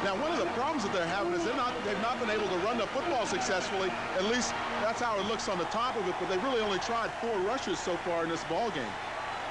Now, one of the problems that they're having is they've not been able to run the football successfully. At least that's how it looks on the top of it, but they've really only tried 4 rushes so far in this ball game.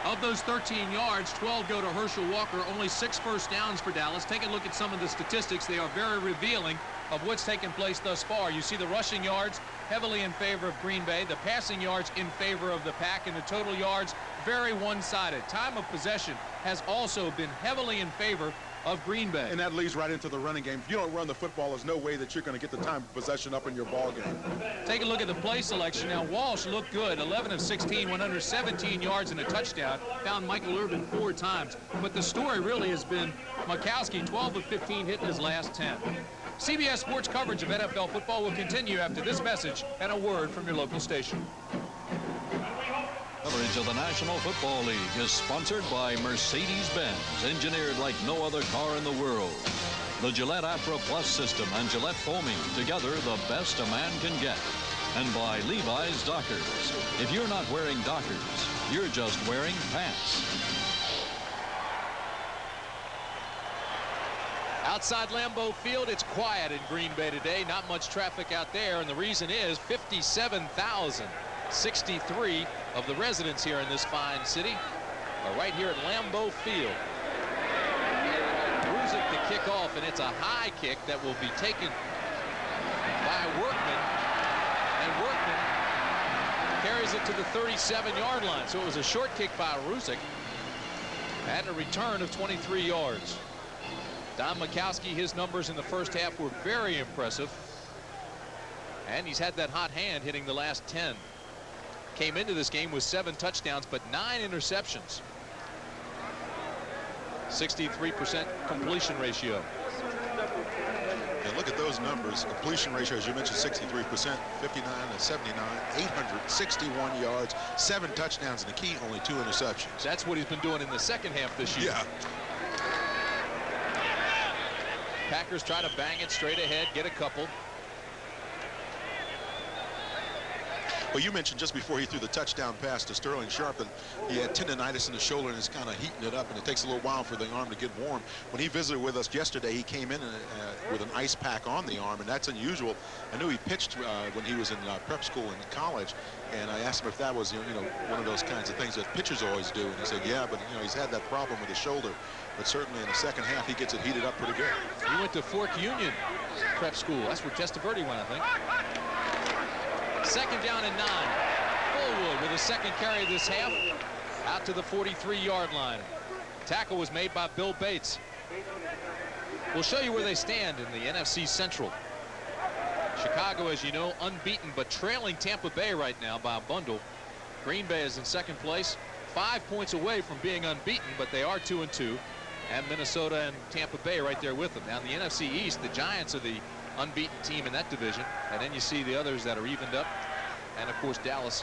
Of those 13 yards, 12 go to Herschel Walker, only 6 first downs for Dallas. Take a look at some of the statistics. They are very revealing of what's taken place thus far. You see the rushing yards heavily in favor of Green Bay, the passing yards in favor of the Pack, and the total yards very one-sided. Time of possession has also been heavily in favor of Green Bay. And that leads right into the running game. If you don't run the football, there's no way that you're going to get the time of possession up in your ball game. Take a look at the play selection. Now, Walsh looked good. 11 of 16, 117 yards and a touchdown. Found Michael Irvin 4 times. But the story really has been Mikowski, 12 of 15, hitting his last 10. CBS Sports coverage of NFL football will continue after this message and a word from your local station. Coverage of the National Football League is sponsored by Mercedes-Benz, engineered like no other car in the world. The Gillette Afro Plus system and Gillette Foaming, together the best a man can get. And by Levi's Dockers. If you're not wearing Dockers, you're just wearing pants. Outside Lambeau Field, it's quiet in Green Bay today. Not much traffic out there, and the reason is 57,063 of the residents here in this fine city are right here at Lambeau Field. Ruzick to kick off, and it's a high kick that will be taken by Workman, and Workman carries it to the 37-yard line. So it was a short kick by Ruzick and a return of 23 yards. Don Mikowski, his numbers in the first half were very impressive, and he's had that hot hand hitting the last 10. Came into this game with 7 touchdowns, but 9 interceptions. 63% completion ratio. And look at those numbers. Completion ratio, as you mentioned, 63%, 59 and 79, 861 yards, 7 touchdowns, and the key, only 2 interceptions. That's what he's been doing in the second half this year. Yeah. Packers try to bang it straight ahead, get a couple. Well, you mentioned just before he threw the touchdown pass to Sterling Sharp that he had tendonitis in the shoulder and is kind of heating it up, and it takes a little while for the arm to get warm. When he visited with us yesterday, he came in with an ice pack on the arm, and that's unusual. I knew he pitched when he was in prep school in college, and I asked him if that was one of those kinds of things that pitchers always do, and he said, yeah, but he's had that problem with his shoulder. But certainly in the second half, he gets it heated up pretty good. He went to Fork Union prep school. That's where Testaverde went, I think. 2nd down and 9. Fullwood with a second carry this half out to the 43-yard line. Tackle was made by Bill Bates. We'll show you where they stand in the NFC Central. Chicago, as you know, unbeaten but trailing Tampa Bay right now by a bundle. Green Bay is in second place, 5 points away from being unbeaten, but they are 2-2. And Minnesota and Tampa Bay right there with them. Now in the NFC East, the Giants are the unbeaten team in that division, and then you see the others that are evened up, and of course Dallas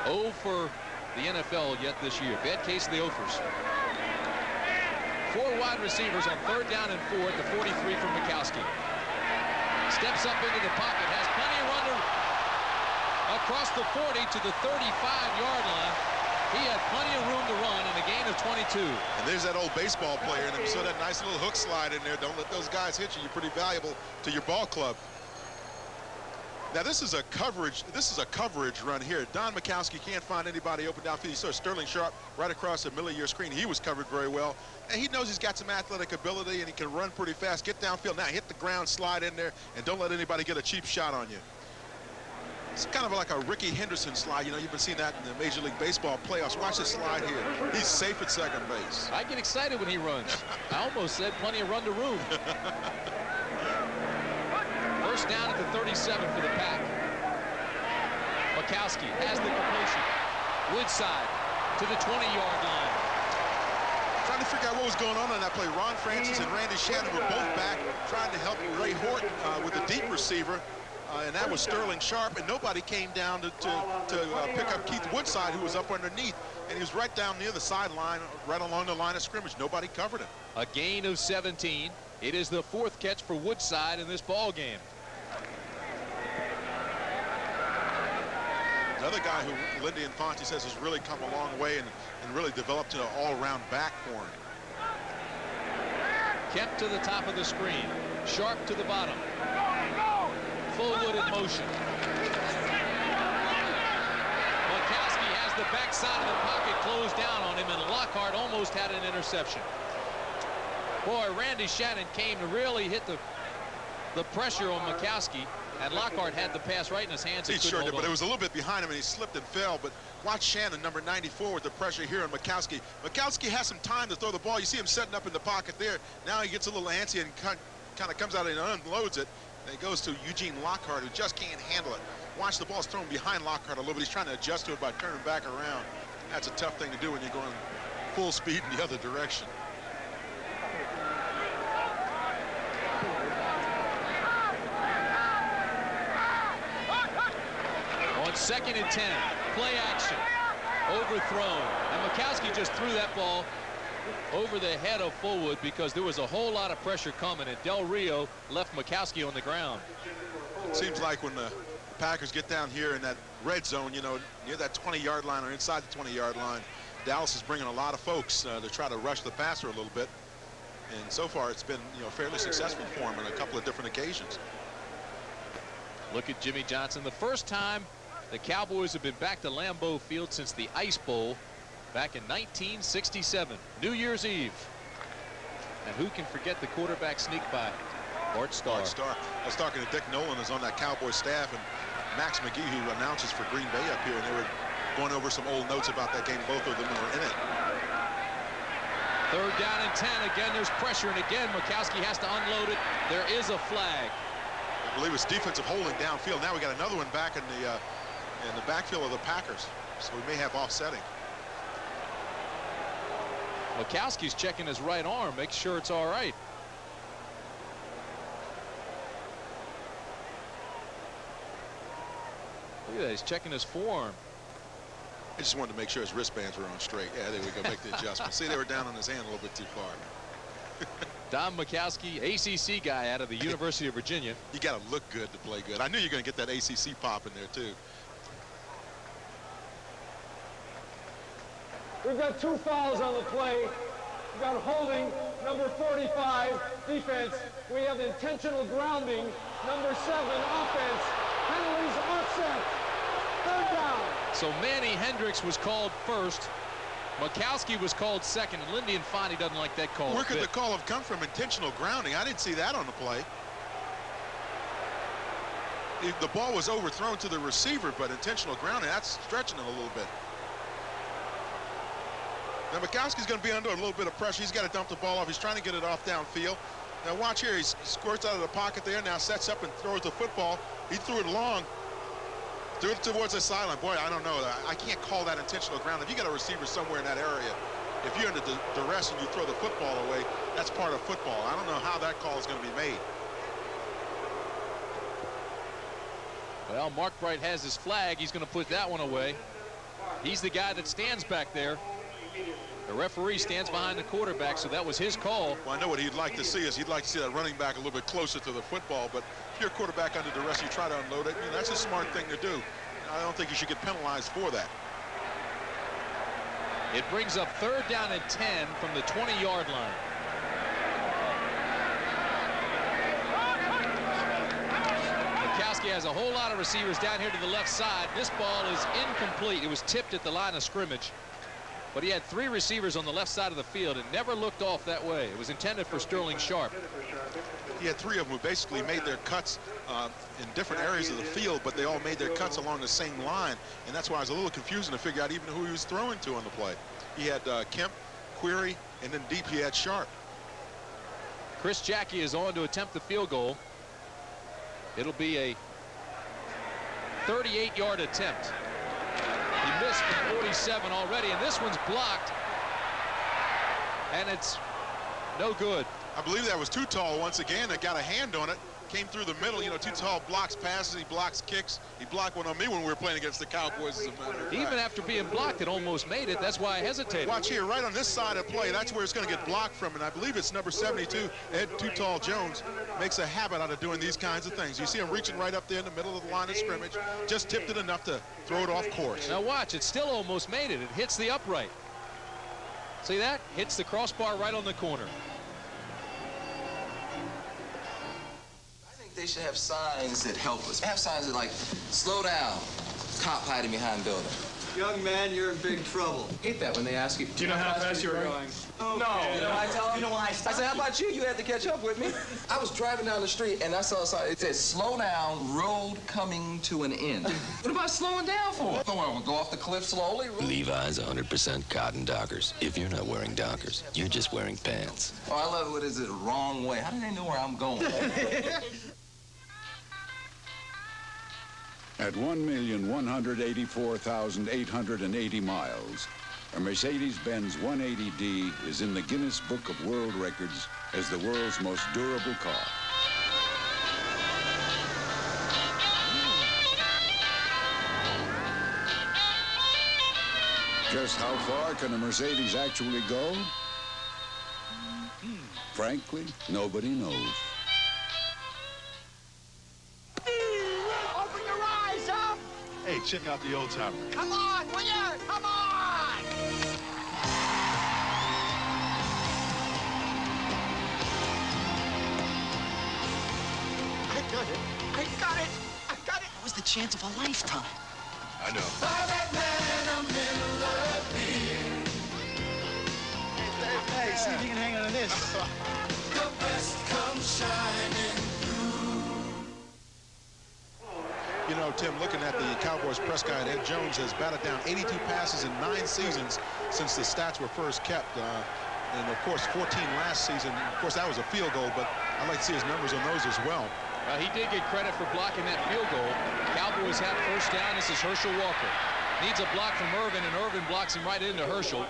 0 for the NFL yet this year. Bad case of the Ophers. 4 wide receivers on 3rd down and 4 at the 43 from Mikowski. Steps up into the pocket, has plenty of run across the 40 to the 35-yard line. He had plenty of room to run in a gain of 22. And there's that old baseball player in him. So that nice little hook slide in there. Don't let those guys hit you. You're pretty valuable to your ball club. Now this is a coverage run here. Don Mikowski can't find anybody open downfield. You saw Sterling Sharp right across the middle of your screen. He was covered very well. And he knows he's got some athletic ability and he can run pretty fast. Get downfield. Now hit the ground, slide in there, and don't let anybody get a cheap shot on you. It's kind of like a Ricky Henderson slide. You've been seeing that in the Major League Baseball playoffs. Watch this slide here. He's safe at second base. I get excited when he runs. I almost said plenty of run to room. 1st down at the 37 for the Pack. Mikowski has the completion. Woodside to the 20-yard line. Trying to figure out what was going on that play. Ron Francis and Randy Shannon were both back trying to help Ray Horton with the deep receiver. And that was Sterling Sharp, and nobody came down to pick up Keith Woodside, who was up underneath, and he was right down near the sideline, right along the line of scrimmage. Nobody covered him. A gain of 17. It is the 4th catch for Woodside in this ball game. Another guy who Lindy Infante says has really come a long way and really developed an all-around back for him. Kemp to the top of the screen. Sharp to the bottom. Fullwood in motion. Mikowski has the backside of the pocket closed down on him, and Lockhart almost had an interception. Boy, Randy Shannon came to really hit the pressure on Mikowski, and Lockhart had the pass right in his hands. He sure did, but it was a little bit behind him, and he slipped and fell. But watch Shannon, number 94, with the pressure here on Mikowski. Mikowski has some time to throw the ball. You see him setting up in the pocket there. Now he gets a little antsy and kind of comes out and unloads it. And it goes to Eugene Lockhart, who just can't handle it. Watch, the ball's thrown behind Lockhart a little bit. He's trying to adjust to it by turning back around. That's a tough thing to do when you're going full speed in the other direction. On 2nd and 10, play action, overthrown. And Mikowski just threw that ball over the head of Fullwood because there was a whole lot of pressure coming, and Del Rio left Mikowski on the ground. It seems like when the Packers get down here in that red zone, near that 20-yard line or inside the 20-yard line, Dallas is bringing a lot of folks to try to rush the passer a little bit. And so far it's been fairly successful for him on a couple of different occasions. Look at Jimmy Johnson. The first time the Cowboys have been back to Lambeau Field since the Ice Bowl back in 1967, New Year's Eve. And who can forget the quarterback sneak by? Bart Starr. Bart Starr. I was talking to Dick Nolan, who's on that Cowboys staff, and Max McGee, who announces for Green Bay up here, and they were going over some old notes about that game. Both of them were in it. 3rd down and 10. Again, there's pressure, and again, Mikowski has to unload it. There is a flag. I believe it's defensive holding downfield. Now we got another one back in the backfield of the Packers, so we may have offsetting. Mikowski's checking his right arm, make sure it's all right. Look at that, he's checking his forearm. I just wanted to make sure his wristbands were on straight. Yeah, there we go, make the adjustment. See, they were down on his hand a little bit too far. Don Mikowski, ACC guy out of the University of Virginia. You got to look good to play good. I knew you were going to get that ACC pop in there, too. We've got 2 fouls on the play. We've got holding, number 45, defense. We have intentional grounding, number 7, offense. Penalties offset. 3rd down. So Manny Hendricks was called first. Mikowski was called second. And Lindy Infante doesn't like that call. Where could the call have come from? Intentional grounding. I didn't see that on the play. The ball was overthrown to the receiver, but intentional grounding, that's stretching it a little bit. Now Mikowski's going to be under a little bit of pressure. He's got to dump the ball off. He's trying to get it off downfield. Now watch here. He squirts out of the pocket there. Now sets up and throws the football. He threw it long. Threw it towards the sideline. Boy, I don't know. I can't call that intentional grounding. If you got a receiver somewhere in that area, if you're under duress and you throw the football away, that's part of football. I don't know how that call is going to be made. Well, Mark Bright has his flag. He's going to put that one away. He's the guy that stands back there. The referee stands behind the quarterback, so that was his call. Well, I know what he'd like to see is he'd like to see that running back a little bit closer to the football, but if you're a quarterback under duress, you try to unload it. You know, that's a smart thing to do. I don't think you should get penalized for that. It brings up 3rd down and 10 from the 20-yard line. Mikowski has a whole lot of receivers down here to the left side. This ball is incomplete. It was tipped at the line of scrimmage. But he had 3 receivers on the left side of the field and never looked off that way. It was intended for Sterling Sharp. He had 3 of them who basically made their cuts in different areas of the field, but they all made their cuts along the same line. And that's why I was a little confusing to figure out even who he was throwing to on the play. He had Kemp, Query, and then deep he had Sharp. Chris Jackie is on to attempt the field goal. It'll be a 38-yard attempt. He missed from 47 already, and this one's blocked. And it's no good. I believe that was Too Tall once again that got a hand on it. Came through the middle. You know, Too Tall blocks passes, he blocks kicks. He blocked one on me when we were playing against the Cowboys, as a matter of fact. Even after being blocked, it almost made it. That's why I hesitated. Watch here, right on this side of play, that's where it's going to get blocked from, and I believe it's number 72, Ed Too Tall Jones, makes a habit out of doing these kinds of things. You see him reaching right up there in the middle of the line of scrimmage, just tipped it enough to throw it off course. Now watch, it still almost made it. It hits the upright. See that? Hits the crossbar right on the corner. They should have signs that help us. Have signs that like, slow down, cop hiding behind building. Young man, you're in big trouble. Hate that when they ask you. Do you know how fast you were going? Oh, no. You know what I tell them? You know why I said, how about you? You had to catch up with me. I was driving down the street and I saw a sign. It said, slow down, road coming to an end. What am I slowing down for? I don't want to go off the cliff slowly. Levi's 100% cotton Dockers. If you're not wearing Dockers, you're just wearing pants. Oh, I love what is it, wrong way. How do they know where I'm going? At 1,184,880 miles, a Mercedes-Benz 180D is in the Guinness Book of World Records as the world's most durable car. Just how far can a Mercedes actually go? Frankly, nobody knows. Hey, check out the old timer. Come on, will you? Come on! I got it. I got it. I got it. It was the chance of a lifetime. I know. Hey, see if you can hang on to this. The best comes shining through. You know, Tim, looking at the Cowboys press guy, Ed Jones has batted down 82 passes in 9 seasons since the stats were first kept. And, of course, 14 last season. Of course, that was a field goal, but I'd like to see his numbers on those as well. He did get credit for blocking that field goal. Cowboys have first down. This is Herschel Walker. Needs a block from Irvin, and Irvin blocks him right into Herschel.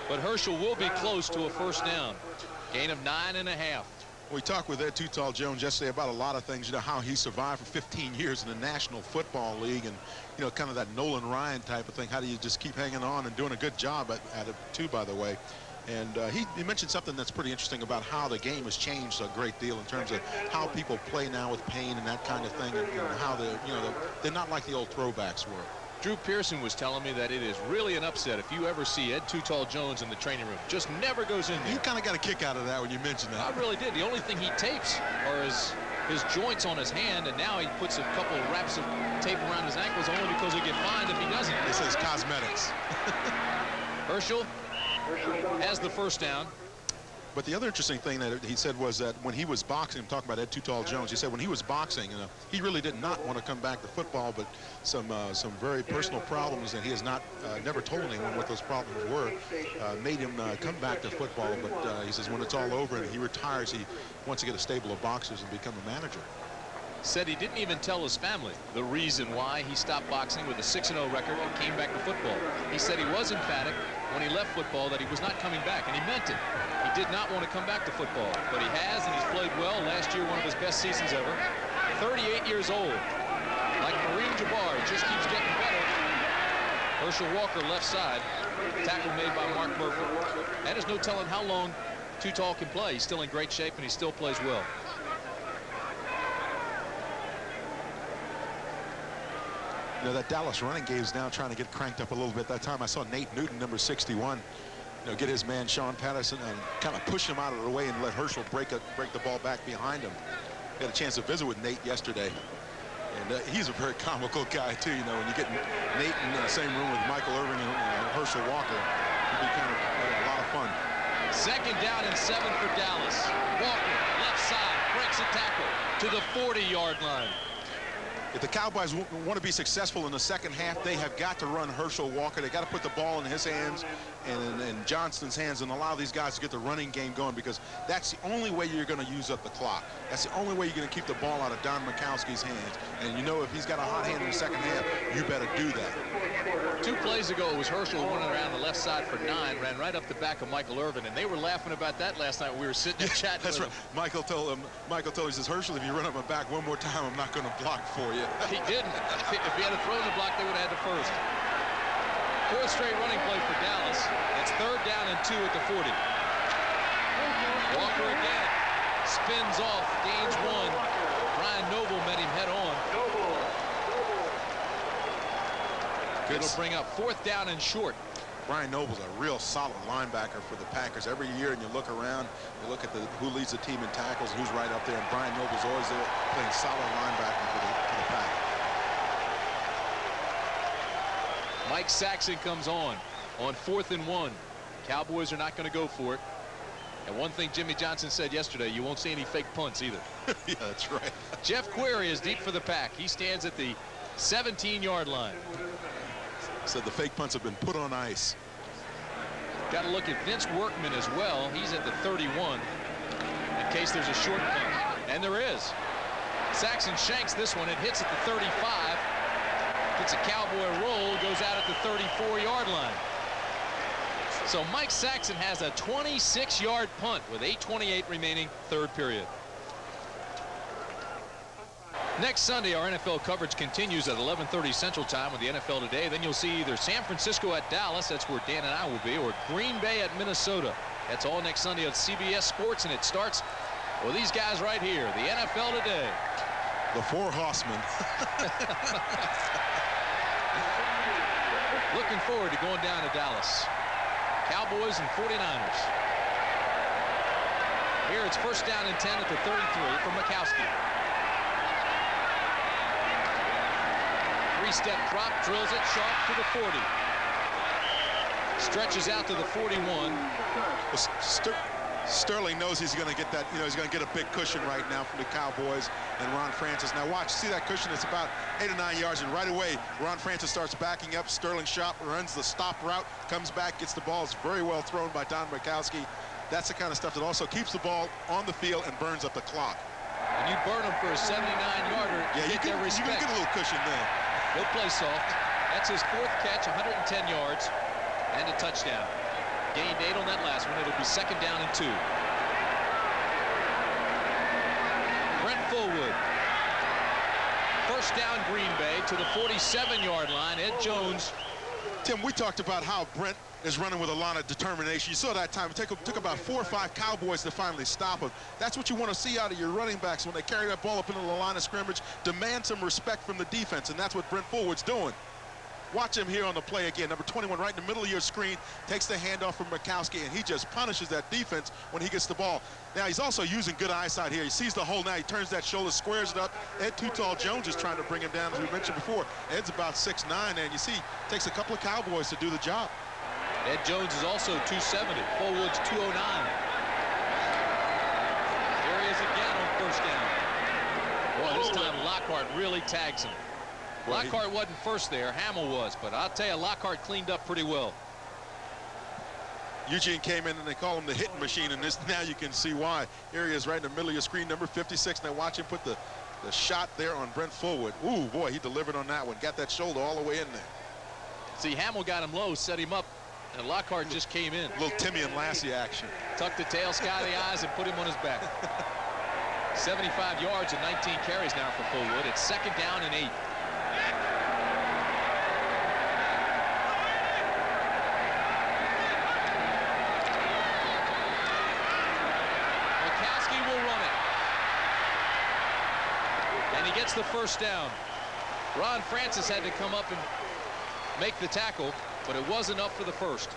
But Herschel will be close to a first down. Gain of 9.5. We talked with Ed Too Tall Jones yesterday about a lot of things, you know, how he survived for 15 years in the National Football League and, you know, kind of that Nolan Ryan type of thing. How do you just keep hanging on and doing a good job at it, too, by the way. And he mentioned something that's pretty interesting about how the game has changed a great deal in terms of how people play now with pain and that kind of thing, and how they're not like the old throwbacks were. Drew Pearson was telling me that it is really an upset if you ever see Ed Too Tall Jones in the training room. Just never goes in there. You kind of got a kick out of that when you mentioned that. I really did. The only thing he tapes are his joints on his hand, and now he puts a couple of wraps of tape around his ankles only because he'll get fined if he doesn't. This is cosmetics. Herschel has the first down. But the other interesting thing that he said was that when he was boxing, I'm talking about Ed Too Tall Jones, he said when he was boxing, he really did not want to come back to football, but some very personal problems, and he has not never told anyone what those problems were, made him come back to football. But he says when it's all over and he retires, he wants to get a stable of boxers and become a manager. Said he didn't even tell his family the reason why he stopped boxing with a 6-0 record and came back to football. He said he was emphatic when he left football that he was not coming back, and he meant it. He did not want to come back to football, but he has, and he's played well. Last year, one of his best seasons ever. 38 years old. Like Kareem Jabbar, he just keeps getting better. Herschel Walker, left side. Tackle made by Mark Murphy. And there's no telling how long Too Tall can play. He's still in great shape, and he still plays well. That Dallas running game is now trying to get cranked up a little bit. That time I saw Nate Newton, number 61, get his man Sean Patterson and kind of push him out of the way and let Herschel break the ball back behind him. Got a chance to visit with Nate yesterday, and he's a very comical guy too. When you get Nate in the same room with Michael Irvin and Herschel Walker, it'd be kind of a lot of fun. Second down and 7 for Dallas. Walker, left side, breaks a tackle to the 40-yard line. If the Cowboys want to be successful in the second half, they have got to run Herschel Walker. They got to put the ball in his hands and Johnston's hands and allow these guys to get the running game going, because that's the only way you're going to use up the clock. That's the only way you're going to keep the ball out of Don Mikowski's hands. And if he's got a hot hand in the second half, you better do that. 2 plays ago, it was Herschel running around the left side for 9, ran right up the back of Michael Irvin, and they were laughing about that last night when we were sitting and chatting. That's right. Michael told him, he says, Herschel, if you run up my back one more time, I'm not going to block for you. He didn't. If he had thrown the block, they would have had the first. 4th straight running play for Dallas. It's 3rd down and 2 at the 40. Walker again. Spins off, gains 1. Brian Noble met him head on. It'll bring up 4th down and short. Brian Noble's a real solid linebacker for the Packers. Every year, and you look around, you look at who leads the team in tackles, who's right up there, and Brian Noble's always there playing solid linebacker for the Pack. Mike Saxon comes on 4th and 1. Cowboys are not going to go for it. And one thing Jimmy Johnson said yesterday, you won't see any fake punts either. Yeah, that's right. Jeff Query is deep for the Pack. He stands at the 17-yard line. Said the fake punts have been put on ice. Got to look at Vince Workman as well. He's at the 31 in case there's a short punt. And there is. Saxon shanks this one. It hits at the 35. Gets a Cowboy roll, goes out at the 34-yard line. So Mike Saxon has a 26-yard punt with 8:28 remaining, 3rd period. Next Sunday, our NFL coverage continues at 11:30 Central Time with the NFL Today. Then you'll see either San Francisco at Dallas, that's where Dan and I will be, or Green Bay at Minnesota. That's all next Sunday on CBS Sports, and it starts with these guys right here, the NFL Today. The 4 horsemen. Looking forward to going down to Dallas. Cowboys and 49ers. Here it's 1st down and 10 at the 33 from Mikowski. 3-step drop, drills it sharp to the 40. Stretches out to the 41. Sterling knows he's going to get that, he's going to get a big cushion right now from the Cowboys and Ron Francis. Now watch, see that cushion? It's about 8 or 9 yards, and right away, Ron Francis starts backing up. Sterling shot, runs the stop route, comes back, gets the ball. It's very well thrown by Don Mikowski. That's the kind of stuff that also keeps the ball on the field and burns up the clock. And you burn him for a 79-yarder. Yeah, you can get a little cushion there. He'll play soft. That's his 4th catch, 110 yards, and a touchdown. Gained 8 on that last one. It'll be 2nd down and 2. Brent Fullwood. 1st down Green Bay to the 47-yard line. Ed Jones. Tim, we talked about how Brent is running with a lot of determination. You saw that time. It took about 4 or 5 Cowboys to finally stop him. That's what you want to see out of your running backs when they carry that ball up into the line of scrimmage. Demand some respect from the defense, and that's what Brent Fullwood's doing. Watch him here on the play again. Number 21 right in the middle of your screen, takes the handoff from Mikowski, and he just punishes that defense when he gets the ball. Now, he's also using good eyesight here. He sees the hole now. He turns that shoulder, squares it up. Ed Too Tall Jones is trying to bring him down, as we mentioned before. Ed's about 6'9", and you see, takes a couple of Cowboys to do the job. Ed Jones is also 270. Fullwood's 209. There he is again on first down. Boy, this time Lockhart really tags him. Lockhart wasn't first there. Hamill was, but I'll tell you, Lockhart cleaned up pretty well. Eugene came in and they call him the hitting machine, and this now you can see why. Here he is right in the middle of your screen, number 56. Now watch him put the shot there on Brent Fullwood. Ooh, boy, he delivered on that one. Got that shoulder all the way in there. See, Hamill got him low, set him up, and Lockhart just came in. A little Timmy and Lassie action. Tucked the tail, sky the eyes, and put him on his back. 75 yards and 19 carries now for Fullwood. It's second down and 8. Gets the first down. Ron Francis had to come up and make the tackle, but it wasn't up for the first.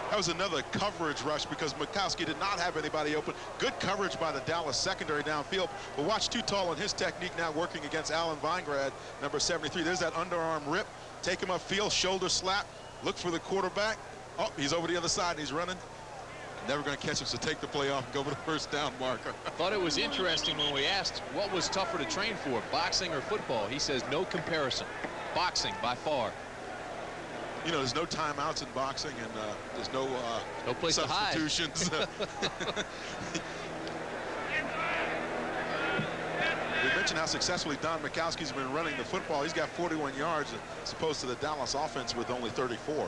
That was another coverage rush because Mikowski did not have anybody open. Good coverage by the Dallas secondary downfield. But watch Too Tall and his technique now working against Alan Weingrad, number 73. There's that underarm rip. Take him upfield, shoulder slap. Look for the quarterback. Oh, he's over the other side and he's running. Never going to catch him, so take the play off and go for the first down marker. Thought it was interesting when we asked what was tougher to train for, boxing or football. He says no comparison. Boxing by far. You know, there's no timeouts in boxing, and there's no place substitutions. To hide. We mentioned how successfully Don Mikowski's been running the football. He's got 41 yards as opposed to the Dallas offense with only 34.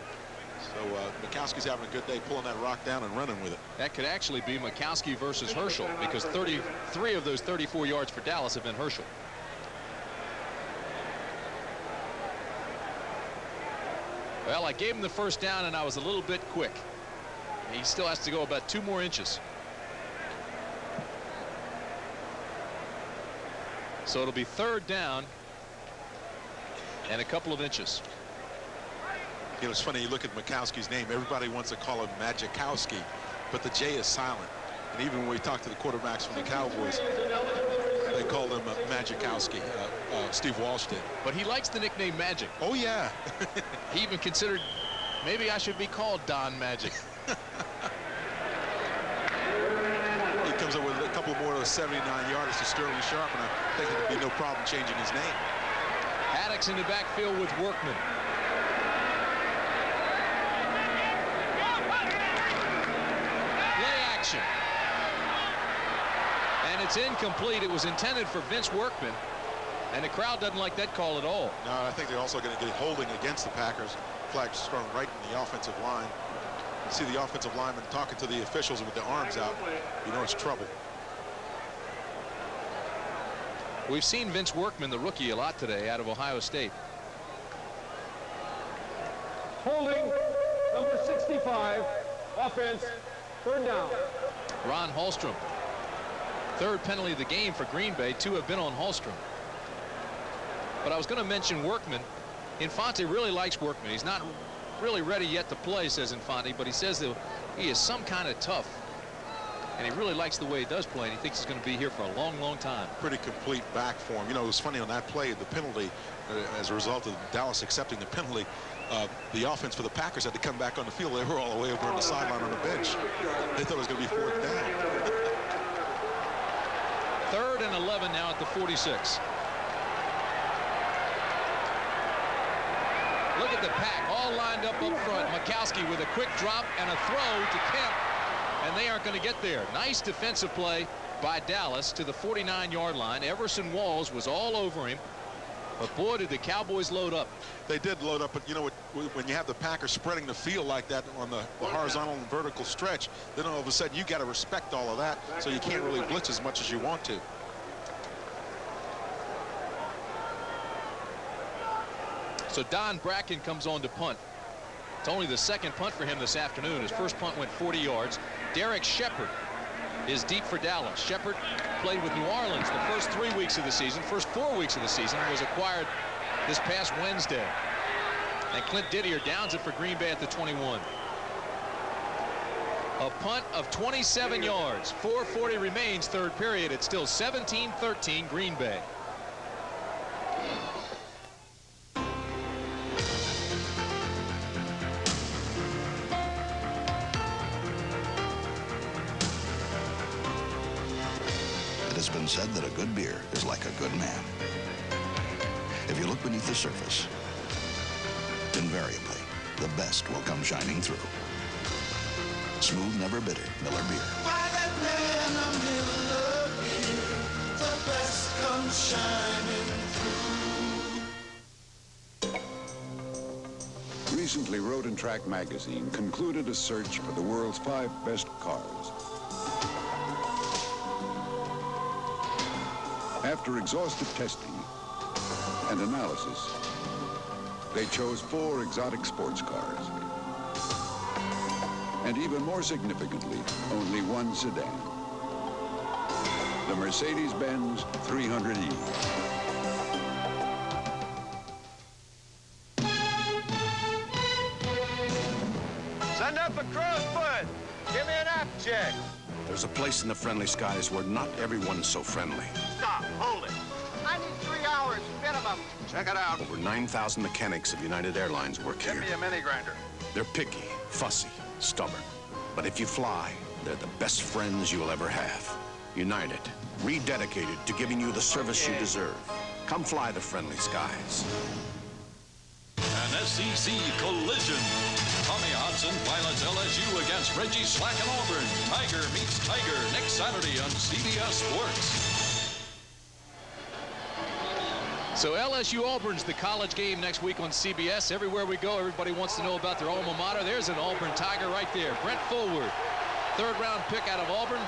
So Mikowski's having a good day pulling that rock down and running with it. That could actually be Mikowski versus Herschel, because 33 of those 34 yards for Dallas have been Herschel. Well, I gave him the first down and I was a little bit quick. He still has to go about 2 more inches. So it'll be third down and a couple of inches. You know, it's funny, you look at Mikowski's name, everybody wants to call him Magikowski, but the J is silent. And even when we talk to the quarterbacks from the Cowboys, they call him Magikowski. Steve Walsh did. But he likes the nickname Magic. Oh, yeah. He even considered maybe I should be called Don Magic. He comes up with a couple more of those 79 yards to Sterling Sharp, and I think there'd be no problem changing his name. Haddix in the backfield with Workman. And it's incomplete. It was intended for Vince Workman, and the crowd doesn't like that call at all. No, I think they're also going to get holding against the Packers. Flag thrown right in the offensive line. You see the offensive lineman talking to the officials with their arms out. You know it's trouble. We've seen Vince Workman, the rookie, a lot today out of Ohio State. Holding number 65, offense, third down. Ron Hallstrom. Third penalty of the game for Green Bay. 2 have been on Hallstrom. But I was going to mention Workman. Infante really likes Workman. He's not really ready yet to play, says Infante, but he says that he is some kind of tough. And he really likes the way he does play, and he thinks he's going to be here for a long, long time. Pretty complete back for him. You know, it was funny on that play, the penalty, as a result of Dallas accepting the penalty, the offense for the Packers had to come back on the field. They were all the way over on the sideline on the bench. They thought it was going to be fourth down. Third and 11 now at the 46. Look at the pack all lined up front. Mikowski with a quick drop and a throw to Kemp, and they aren't going to get there. Nice defensive play by Dallas to the 49-yard line. Everson Walls was all over him, but boy, did the Cowboys load up. They did load up, but you know what, when you have the Packers spreading the field like that on the horizontal and vertical stretch, then all of a sudden you got to respect all of that, so you can't really blitz as much as you want to. So Don Bracken comes on to punt. It's only the second punt for him this afternoon. His first punt went 40 yards. Derek Shepard is deep for Dallas. Shepard played with New Orleans the first 3 weeks of the season. First 4 weeks of the season, was acquired this past Wednesday. And Clint Didier downs it for Green Bay at the 21. A punt of 27 yards. 4:40 remains, third period. It's still 17-13 Green Bay. It has been said that a good beer is like a good man. If you look beneath the surface, invariably, the best will come shining through. Smooth, never bitter Miller Beer. By that man, a Miller beer, the best comes shining through. Recently, Road and Track magazine concluded a search for the world's 5 best cars. After exhaustive testing and analysis, they chose 4 exotic sports cars. And even more significantly, only 1 sedan. The Mercedes-Benz 300E. Send up a crossfoot. Give me an app check. There's a place in the friendly skies where not everyone is so friendly. Stop. Hold it. I need 3 hours minimum. Check it out. Over 9,000 mechanics of United Airlines work here. Give me a mini grinder. They're picky, fussy, stubborn. But if you fly, they're the best friends you'll ever have. United, rededicated to giving you the service you deserve. Come fly the friendly skies. An SEC collision. Tommy Hudson pilots LSU against Reggie Slack and Auburn. Tiger meets Tiger next Saturday on CBS Sports. So LSU Auburn's the college game next week on CBS. Everywhere we go, everybody wants to know about their alma mater. There's an Auburn Tiger right there. Brent Fullwood, 3rd round pick out of Auburn.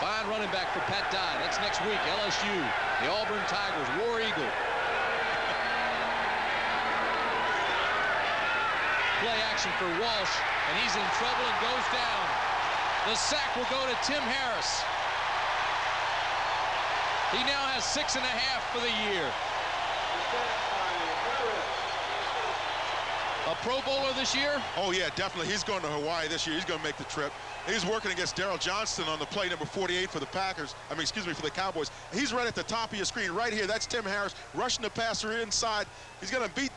Fine running back for Pat Dye. That's next week. LSU, the Auburn Tigers, War Eagle. Play action for Walsh, and he's in trouble and goes down. The sack will go to Tim Harris. He now has 6.5 for the year. A Pro Bowler this year? Oh, yeah, definitely. He's going to Hawaii this year. He's going to make the trip. He's working against Daryl Johnston on the play number 48 for the Packers. For the Cowboys. He's right at the top of your screen right here. That's Tim Harris rushing the passer inside. He's going to beat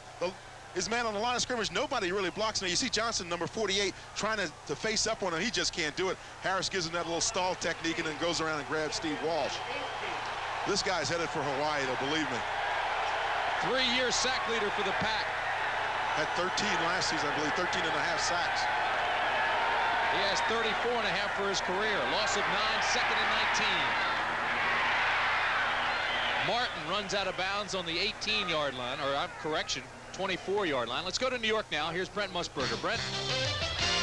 his man on the line of scrimmage. Nobody really blocks him. You see Johnson, number 48, trying to face up on him. He just can't do it. Harris gives him that little stall technique and then goes around and grabs Steve Walsh. This guy's headed for Hawaii, though, believe me. 3-year sack leader for the Pack. Had 13 last season, I believe, 13.5 sacks. He has 34.5 for his career. Loss of 9, 2nd and 19. Martin runs out of bounds on the 18-yard line, or correction, 24-yard line. Let's go to New York now. Here's Brent Musburger. Brent?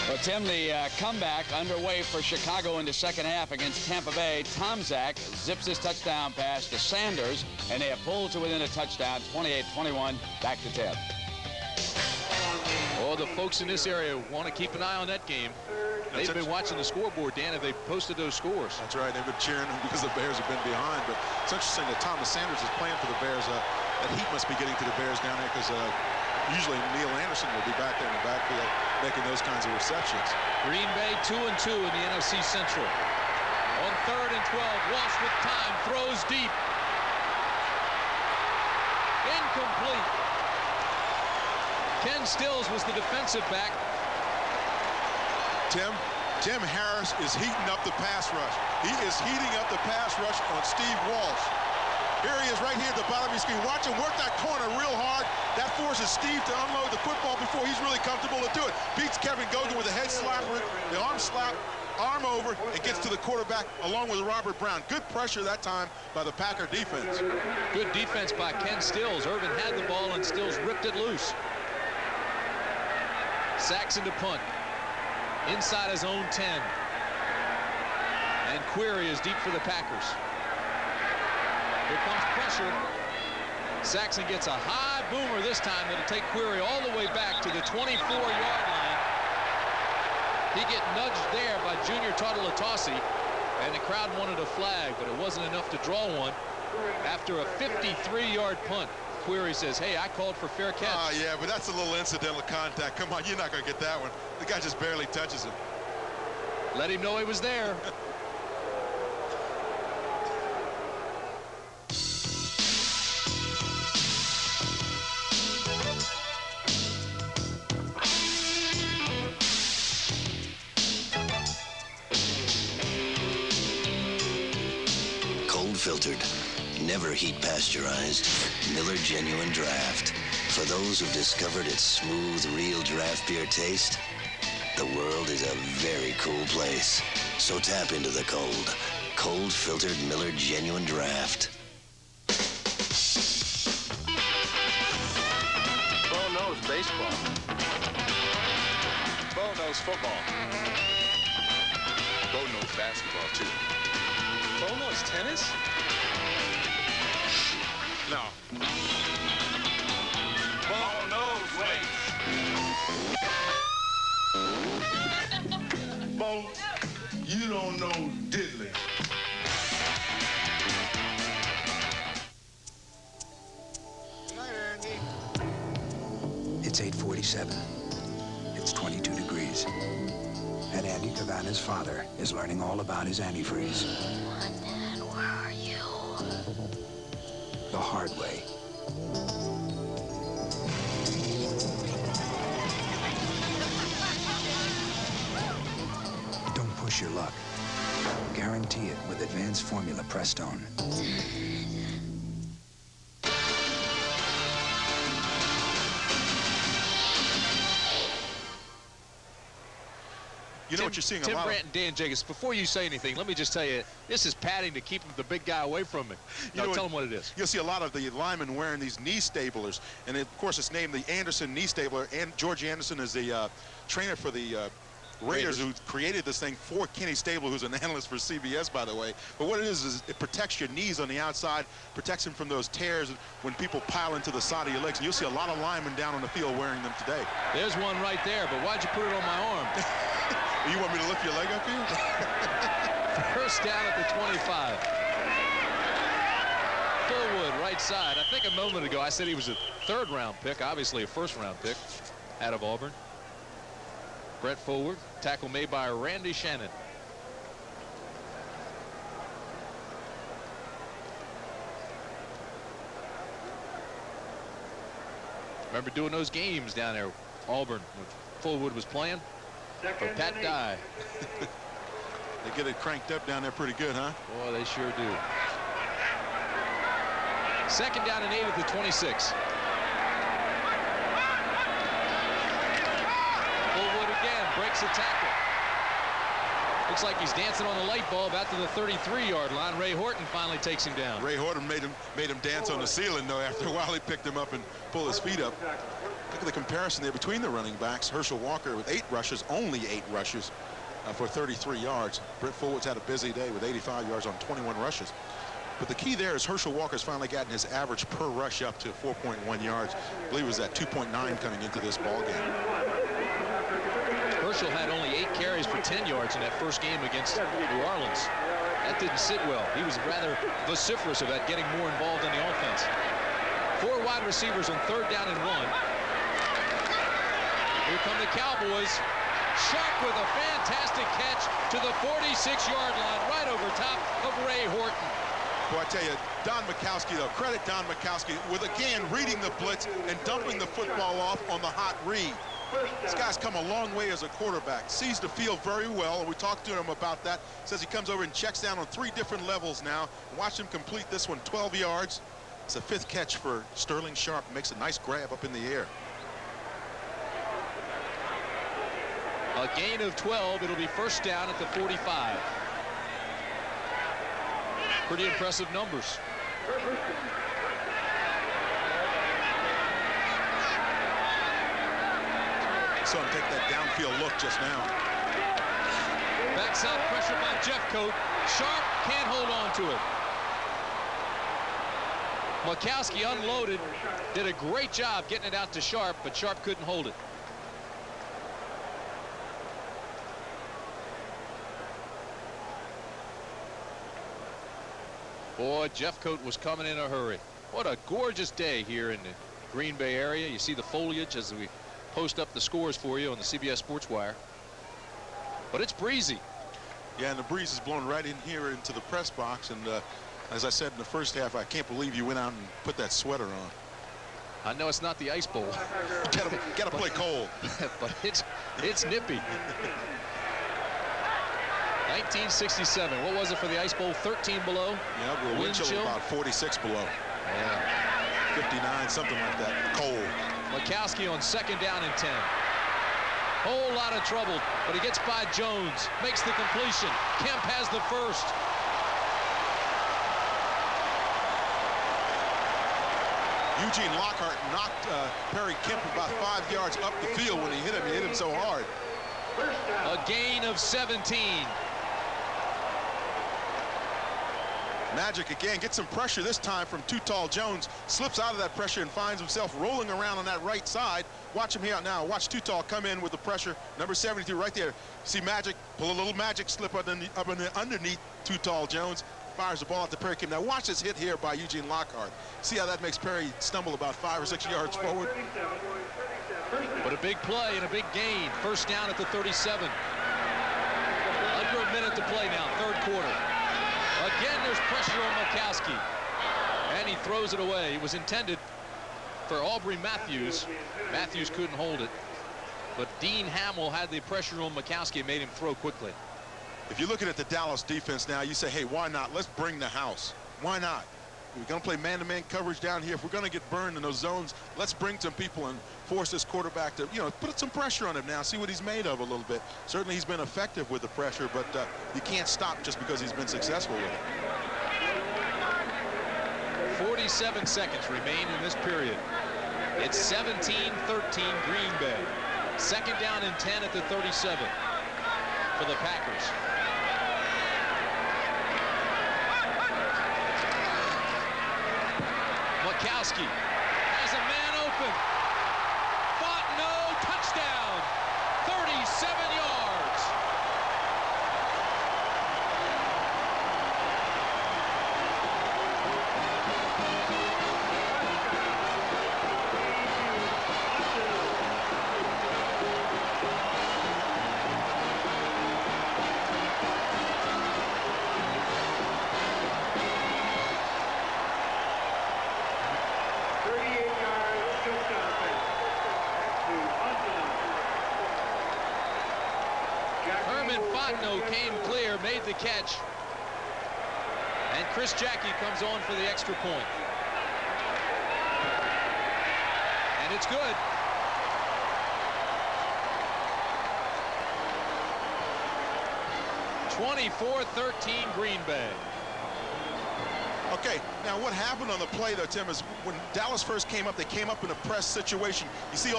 Well, Tim, the comeback underway for Chicago in the second half against Tampa Bay. Tomczak zips his touchdown pass to Sanders, and they have pulled to within a touchdown, 28-21, back to Tim. Oh, the folks in this area want to keep an eye on that game. They've been watching the scoreboard, Dan, and they've posted those scores. That's right. They've been cheering because the Bears have been behind. But it's interesting that Thomas Sanders is playing for the Bears. That heat must be getting to the Bears down there because usually Neil Anderson will be back there in the backfield making those kinds of receptions. Green Bay 2-2 in the NFC Central. On 3rd and 12, Walsh with time, throws deep. Incomplete. Ken Stills was the defensive back. Tim Harris is heating up the pass rush. He is heating up the pass rush on Steve Walsh. Here he is right here at the bottom of your screen. Watch him work that corner real hard. That forces Steve to unload the football before he's really comfortable to do it. Beats Kevin Gogan with a head slapper, the arm slap, arm over, and gets to the quarterback along with Robert Brown. Good pressure that time by the Packer defense. Good defense by Ken Stills. Irvin had the ball and Stills ripped it loose. Saxon to punt. Inside his own 10. And Query is deep for the Packers. Here comes pressure. Saxon gets a high boomer this time that'll take Query all the way back to the 24-yard line. He get nudged there by Junior Tartalatasi, and the crowd wanted a flag, but it wasn't enough to draw one after a 53-yard punt. query says, hey, I called for fair catch. Oh, yeah, but that's a little incidental contact. Come on, you're not going to get that one. The guy just barely touches him. Let him know he was there. Cold filtered, never heat pasteurized, Miller Genuine Draft. For those who've discovered its smooth, real draft beer taste, the world is a very cool place. So tap into the cold. Cold filtered Miller Genuine Draft. Bo knows baseball. Bo knows football. Bo knows basketball, too. Bo knows tennis? No. Bo knows weights. Bo, you don't know diddly. It's 8:47. It's 22 degrees. And Andy Cavana's father is learning all about his antifreeze. Dad, where are you? The hard way. Don't push your luck. Guarantee it with advanced formula Prestone. You know what you're seeing Tim a lot Brandt and Dan Jacobs, before you say anything, let me just tell you, this is padding to keep the big guy away from me. Now, tell him what it is. You'll see a lot of the linemen wearing these knee stablers, and of course it's named the Anderson knee stabler. And George Anderson is the trainer for the Raiders, who created this thing for Kenny Stabler, who's an analyst for CBS, by the way. But what it is it protects your knees on the outside, protects them from those tears when people pile into the side of your legs. And you'll see a lot of linemen down on the field wearing them today. There's one right there, but why'd you put it on my arm? You want me to lift your leg up here? First down at the 25. Fullwood, right side. I think a moment ago I said he was a third-round pick, obviously a first-round pick out of Auburn. Brett Fullwood, tackle made by Randy Shannon. Remember doing those games down there, Auburn, when Fullwood was playing? For Pat Dye. They get it cranked up down there pretty good, huh? Boy, they sure do. Second down and 8 at the 26. Fullwood again breaks a tackle. Looks like he's dancing on the light bulb out to the 33-yard line. Ray Horton finally takes him down. Ray Horton made him dance on the ceiling, though. After a while, he picked him up and pulled his feet up. Look at the comparison there between the running backs. Herschel Walker with 8 rushes, only 8 rushes for 33 yards. Brett Fullwood's had a busy day with 85 yards on 21 rushes. But the key there is Herschel Walker's finally gotten his average per rush up to 4.1 yards. I believe it was at 2.9 coming into this ball game. Herschel had only 8 carries for 10 yards in that first game against New Orleans. That didn't sit well. He was rather vociferous about getting more involved in the offense. 4 wide receivers on third down and 1. Here come the Cowboys. Sharp with a fantastic catch to the 46-yard line, right over top of Ray Horton. Boy, I tell you, Don Mikowski, though, credit Don Mikowski with, again, reading the blitz and dumping the football off on the hot read. This guy's come a long way as a quarterback, sees the field very well, and we talked to him about that. Says he comes over and checks down on 3 different levels now. Watch him complete this one, 12 yards. It's a 5th catch for Sterling Sharp. Makes a nice grab up in the air. A gain of 12. It'll be first down at the 45. Pretty impressive numbers. Saw him take that downfield look just now. Backside pressure by Jeffcoat. Sharp can't hold on to it. Mikowski unloaded, did a great job getting it out to Sharp, but Sharp couldn't hold it. Boy, Jeffcoat was coming in a hurry. What a gorgeous day here in the Green Bay area. You see the foliage as we post up the scores for you on the CBS Sports Wire. But it's breezy. Yeah, and the breeze is blowing right in here into the press box. And as I said in the first half, I can't believe you went out and put that sweater on. I know it's not the Ice Bowl. Gotta play cold. But it's nippy. 1967. What was it for the Ice Bowl? 13 below. Yeah, we're wind chill about 46 below. Yeah. 59, something like that. Cold. Makowski on 2nd down and 10. Whole lot of trouble, but he gets by Jones, makes the completion. Kemp has the first. Eugene Lockhart knocked Perry Kemp about 5 yards up the field when he hit him. He hit him so hard. A gain of 17. Magic again gets some pressure this time from Too Tall Jones. Slips out of that pressure and finds himself rolling around on that right side. Watch him here now. Watch Too Tall come in with the pressure. Number 72 right there. See Magic pull a little Magic slip underneath Too Tall Jones. Fires the ball out to Perry Kemp. Now watch this hit here by Eugene Lockhart. See how that makes Perry stumble about 5 or 6 yards forward. But a big play and a big gain. 1st down at the 37. Under a minute to play now, 3rd quarter. Again, there's pressure on Makowski. And he throws it away. It was intended for Aubrey Matthews. Matthews couldn't hold it. But Dean Hamill had the pressure on Makowski and made him throw quickly. If you're looking at the Dallas defense now, you say, hey, why not? Let's bring the house. Why not? We're going to play man-to-man coverage down here. If we're going to get burned in those zones, let's bring some people and force this quarterback to, put some pressure on him now, see what he's made of a little bit. Certainly he's been effective with the pressure, but you can't stop just because he's been successful with it. 47 seconds remain in this period. It's 17-13 Green Bay. 2nd down and 10 at the 37 for the Packers. Makowski has a man open. Fontenot, touchdown. 37 yards. Came clear, made the catch, and Chris Jackie comes on for the extra point, and it's good. (24-13) Green Bay. Okay, now what happened on the play though, Tim, is when Dallas first came up, they came up in a press situation. You see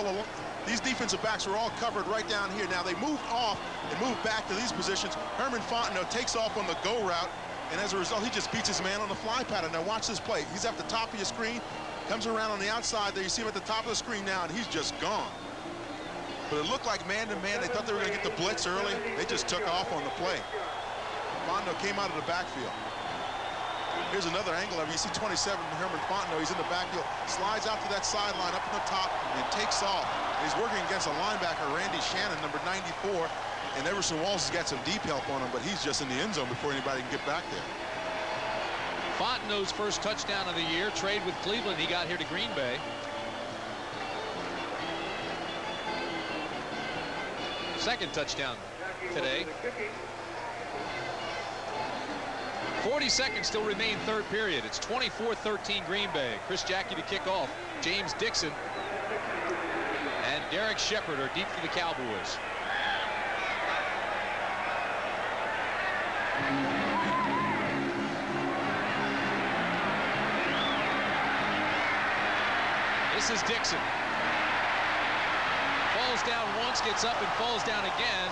these defensive backs were all covered right down here. Now they moved off and moved back to these positions. Herman Fontenot takes off on the go route, and as a result, he just beats his man on the fly pattern. Now watch this play. He's at the top of your screen, comes around on the outside there. You see him at the top of the screen now, and he's just gone. But it looked like man-to-man. They thought they were going to get the blitz early. They just took off on the play. Fontenot came out of the backfield. Here's another angle of it. You see 27, Herman Fontenot. He's in the backfield, slides out to that sideline up in the top, and takes off. He's working against a linebacker, Randy Shannon, number 94. And Everson Walls has got some deep help on him, but he's just in the end zone before anybody can get back there. Fontenot's first touchdown of the year. Trade with Cleveland. He got here to Green Bay. Second touchdown today. 40 seconds still remain, 3rd period. It's 24-13 Green Bay. Chris Jackie to kick off. James Dixon and Derek Shepard are deep for the Cowboys. This is Dixon. Falls down once, gets up and falls down again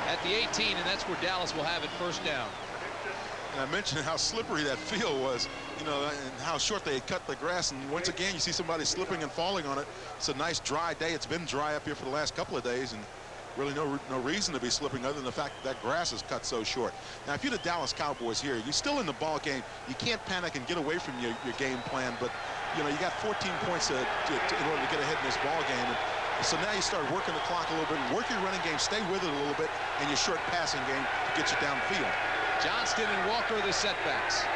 at the 18, and that's where Dallas will have it, 1st down. And I mentioned how slippery that field was, and how short they had cut the grass. And once again, you see somebody slipping and falling on it. It's a nice dry day. It's been dry up here for the last couple of days, and Really no reason to be slipping other than the fact that grass is cut so short. Now, if you're the Dallas Cowboys here, you're still in the ball game. You can't panic and get away from your game plan, but, you know, you got 14 points in order to get ahead in this ball game. And so now you start working the clock a little bit, work your running game, stay with it a little bit, and your short passing game to get you downfield. Johnston and Walker are the setbacks.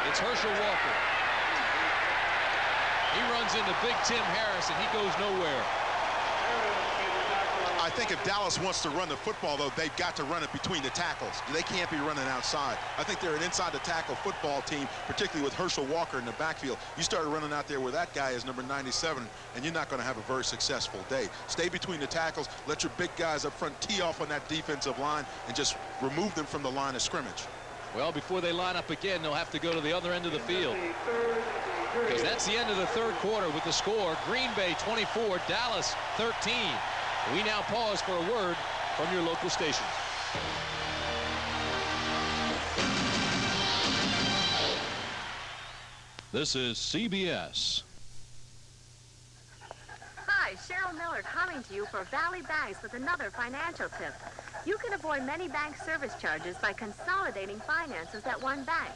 It's Herschel Walker. He runs into big Tim Harris, and he goes nowhere. I think if Dallas wants to run the football, though, they've got to run it between the tackles. They can't be running outside. I think they're an inside-the-tackle football team, particularly with Herschel Walker in the backfield. You start running out there where that guy is number 97, and you're not going to have a very successful day. Stay between the tackles. Let your big guys up front tee off on that defensive line and just remove them from the line of scrimmage. Well, before they line up again, they'll have to go to the other end of the field. Because that's the end of the third quarter with the score, Green Bay 24, Dallas 13. We now pause for a word from your local stations. This is CBS. Hi, Cheryl Miller coming to you for Valley Banks with another financial tip. You can avoid many bank service charges by consolidating finances at one bank.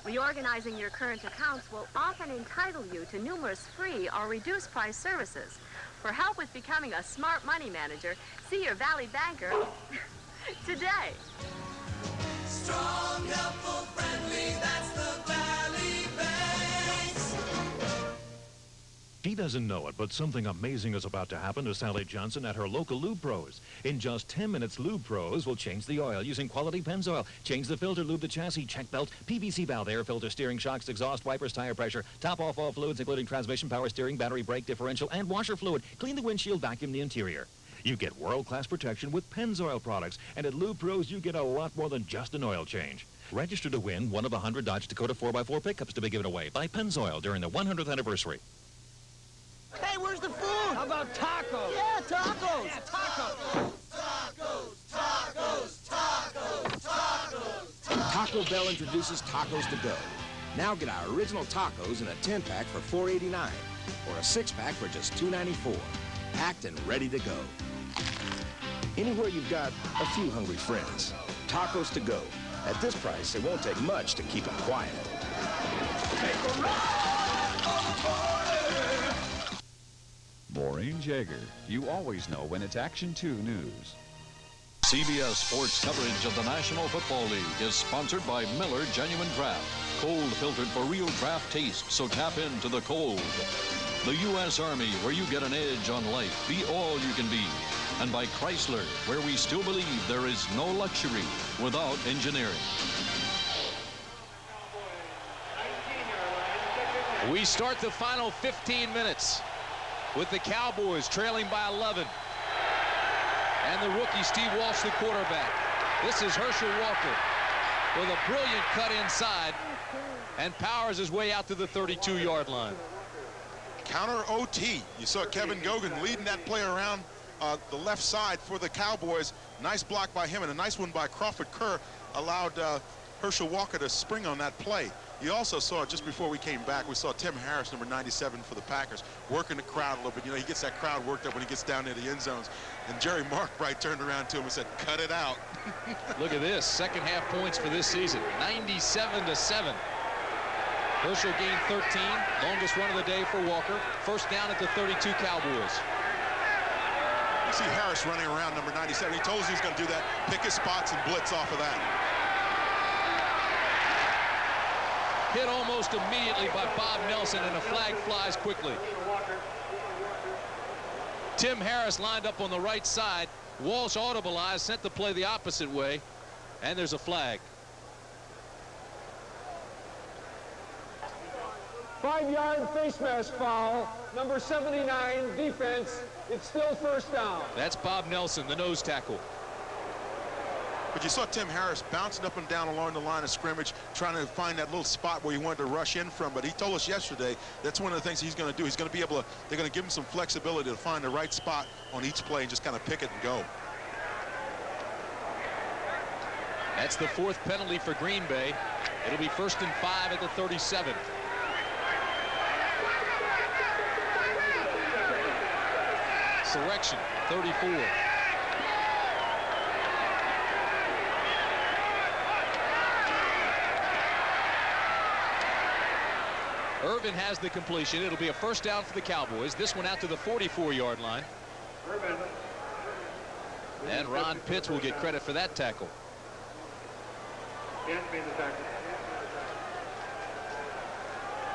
Reorganizing your current accounts will often entitle you to numerous free or reduced price services. For help with becoming a smart money manager, see your Valley banker today. Strong, helpful, friendly, that's the Valley Banks. She doesn't know it, but something amazing is about to happen to Sally Johnson at her local Lube Pros. In just 10 minutes, Lube Pros will change the oil using quality Pennzoil. Change the filter, lube the chassis, check belt, PVC valve, air filter, steering shocks, exhaust wipers, tire pressure, top off all fluids, including transmission, power steering, battery, brake, differential, and washer fluid. Clean the windshield, vacuum the interior. You get world-class protection with Pennzoil products. And at Lube Pros, you get a lot more than just an oil change. Register to win one of 100 Dodge Dakota 4x4 pickups to be given away by Pennzoil during the 100th anniversary. Hey, where's the food? How about tacos? Yeah, tacos. Yeah, tacos. Taco Bell introduces tacos to go. Now get our original tacos in a 10-pack for $4.89 or a 6-pack for just $2.94. Packed and ready to go. Anywhere you've got a few hungry friends. Tacos to go. At this price, it won't take much to keep them quiet. Maureen Jaeger. You always know when it's Action 2 news. CBS Sports coverage of the National Football League is sponsored by Miller Genuine Draft. Cold filtered for real draft taste, so tap into the cold. The U.S. Army, where you get an edge on life. Be all you can be. And by Chrysler, where we still believe there is no luxury without engineering. We start the final 15 minutes with the Cowboys trailing by 11. And the rookie Steve Walsh, the quarterback. This is Herschel Walker with a brilliant cut inside and powers his way out to the 32-yard line. Counter OT. You saw Kevin Gogan leading that play around the left side for the Cowboys. Nice block by him and a nice one by Crawford Kerr allowed Herschel Walker to spring on that play. You also saw, just before we came back, we saw Tim Harris, number 97 for the Packers, working the crowd a little bit. You know, he gets that crowd worked up when he gets down near the end zones. And Jerry Markbright turned around to him and said, cut it out. Look at this, second half points for this season, 97-7. Herschel gained 13, longest run of the day for Walker. First down at the 32 Cowboys. You see Harris running around number 97. He told us he was going to do that, pick his spots and blitz off of that. Hit almost immediately by Bob Nelson, and a flag flies quickly. Tim Harris lined up on the right side. Walsh audibleized, sent the play the opposite way, and there's a flag. 5-yard face mask foul, number 79, defense. It's still first down. That's Bob Nelson, the nose tackle. But you saw Tim Harris bouncing up and down along the line of scrimmage, trying to find that little spot where he wanted to rush in from. But he told us yesterday that's one of the things he's going to do. He's going to be able to, they're going to give him some flexibility to find the right spot on each play and just kind of pick it and go. That's the fourth penalty for Green Bay. It'll be 1st and 5 at the 37. Correction. 34. Irvin has the completion. It'll be a first down for the Cowboys. This one out to the 44-yard line. And Ron Pitts will get credit for that tackle.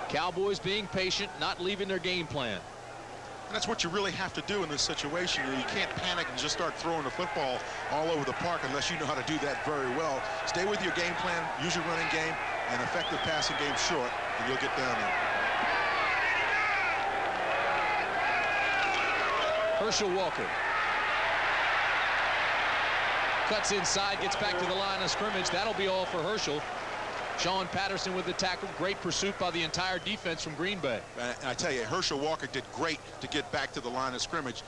Cowboys being patient, not leaving their game plan. And that's what you really have to do in this situation. You can't panic and just start throwing the football all over the park unless you know how to do that very well. Stay with your game plan, use your running game, and effective passing game short, and you'll get down there. Herschel Walker cuts inside, gets back to the line of scrimmage. That'll be all for Herschel. Sean Patterson with the tackle. Great pursuit by the entire defense from Green Bay. And I tell you, Herschel Walker did great to get back to the line of scrimmage.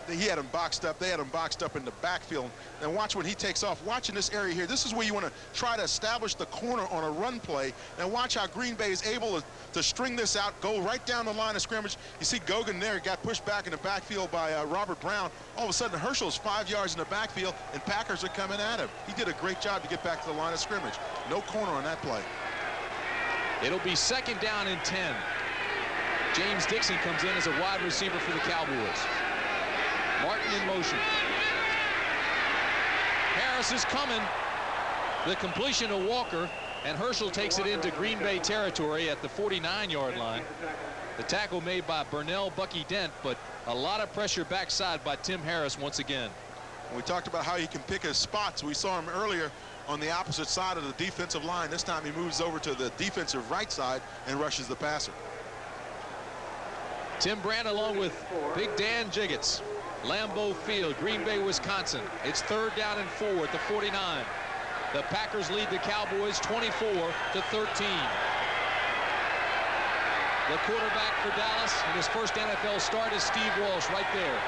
He had him boxed up. They had him boxed up in the backfield. And watch when he takes off. Watch in this area here. This is where you want to try to establish the corner on a run play. And watch how Green Bay is able to string this out, go right down the line of scrimmage. You see Gogan there got pushed back in the backfield by Robert Brown. All of a sudden, Herschel's 5 yards in the backfield, and Packers are coming at him. He did a great job to get back to the line of scrimmage. No corner on that play. It'll be second down and 10. James Dixon comes in as a wide receiver for the Cowboys. Martin in motion. Harris is coming. The completion to Walker, and Herschel takes it into Green Bay territory at the 49-yard line. The tackle made by Burnell Bucky Dent, but a lot of pressure backside by Tim Harris once again. We talked about how he can pick his spots. We saw him earlier on the opposite side of the defensive line. This time he moves over to the defensive right side and rushes the passer. Tim Brand along with Big Dan Jiggets. Lambeau Field, Green Bay, Wisconsin. It's third down and 4 at the 49. The Packers lead the Cowboys 24-13. The quarterback for Dallas in his first NFL start is Steve Walsh right there.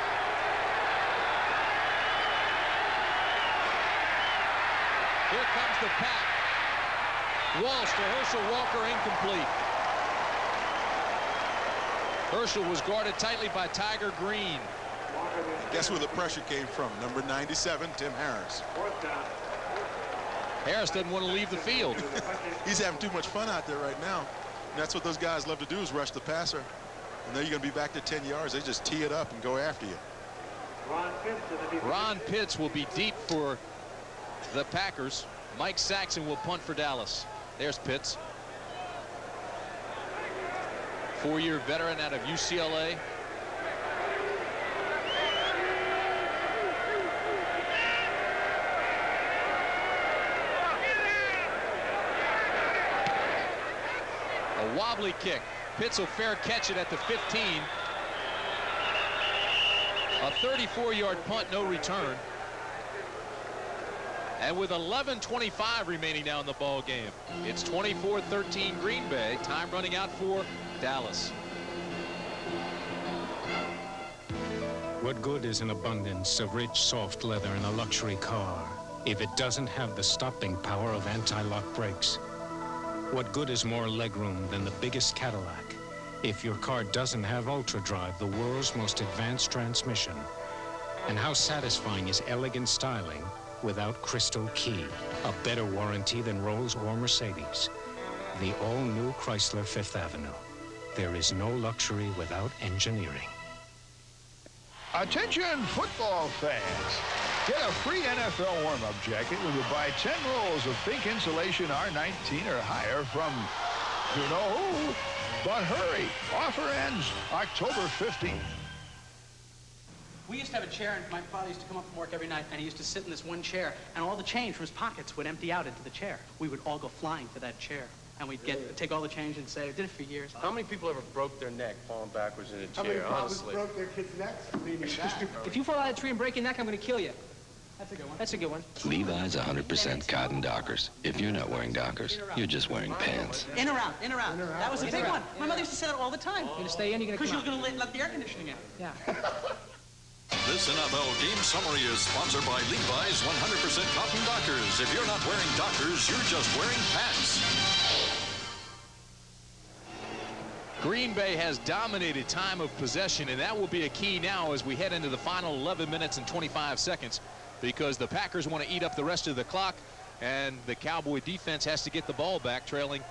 Here comes the pack. Walsh to Herschel Walker, incomplete. Herschel was guarded tightly by Tiger Green. Guess where the pressure came from? Number 97, Tim Harris. Harris doesn't want to leave the field. He's having too much fun out there right now. And that's what those guys love to do, is rush the passer. And then you're going to be back to 10 yards. They just tee it up and go after you. Ron Pitts will be deep for the Packers. Mike Saxon will punt for Dallas. There's Pitts. 4-year veteran out of UCLA. A wobbly kick. Pitts will fair catch it at the 15. A 34-yard punt, no return. And with 11:25 remaining now in the ball game, it's 24-13 Green Bay. Time running out for Dallas. What good is an abundance of rich, soft leather in a luxury car if it doesn't have the stopping power of anti-lock brakes? What good is more legroom than the biggest Cadillac if your car doesn't have Ultra Drive, the world's most advanced transmission? And how satisfying is elegant styling without Crystal Key, a better warranty than Rolls or Mercedes? The all-new Chrysler Fifth Avenue. There is no luxury without engineering. Attention football fans. Get a free NFL warm-up jacket when you buy 10 rolls of pink insulation R19 or higher from, you know who. But hurry, offer ends October 15th. We used to have a chair, and my father used to come up from work every night, and he used to sit in this one chair, and all the change from his pockets would empty out into the chair. We would all go flying to that chair, and we'd take all the change and say, I did it for years. How many people ever broke their neck falling backwards in a How many chair, fathers honestly? broke their kids' necks leaning back? If you fall out of a tree and break your neck, I'm going to kill you. That's a good one. That's a good one. Levi's 100% cotton Dockers. If you're not wearing Dockers, you're just wearing pants. In or out, in or out. That was a big one. My mother used to say that all the time. You're going to stay in, you're going to come out. Because she was going to let the air conditioning in. Yeah. This NFL game summary is sponsored by Levi's 100% Cotton Dockers. If you're not wearing Dockers, you're just wearing pants. Green Bay has dominated time of possession, and that will be a key now as we head into the final 11 minutes and 25 seconds, because the Packers want to eat up the rest of the clock, and the Cowboy defense has to get the ball back, trailing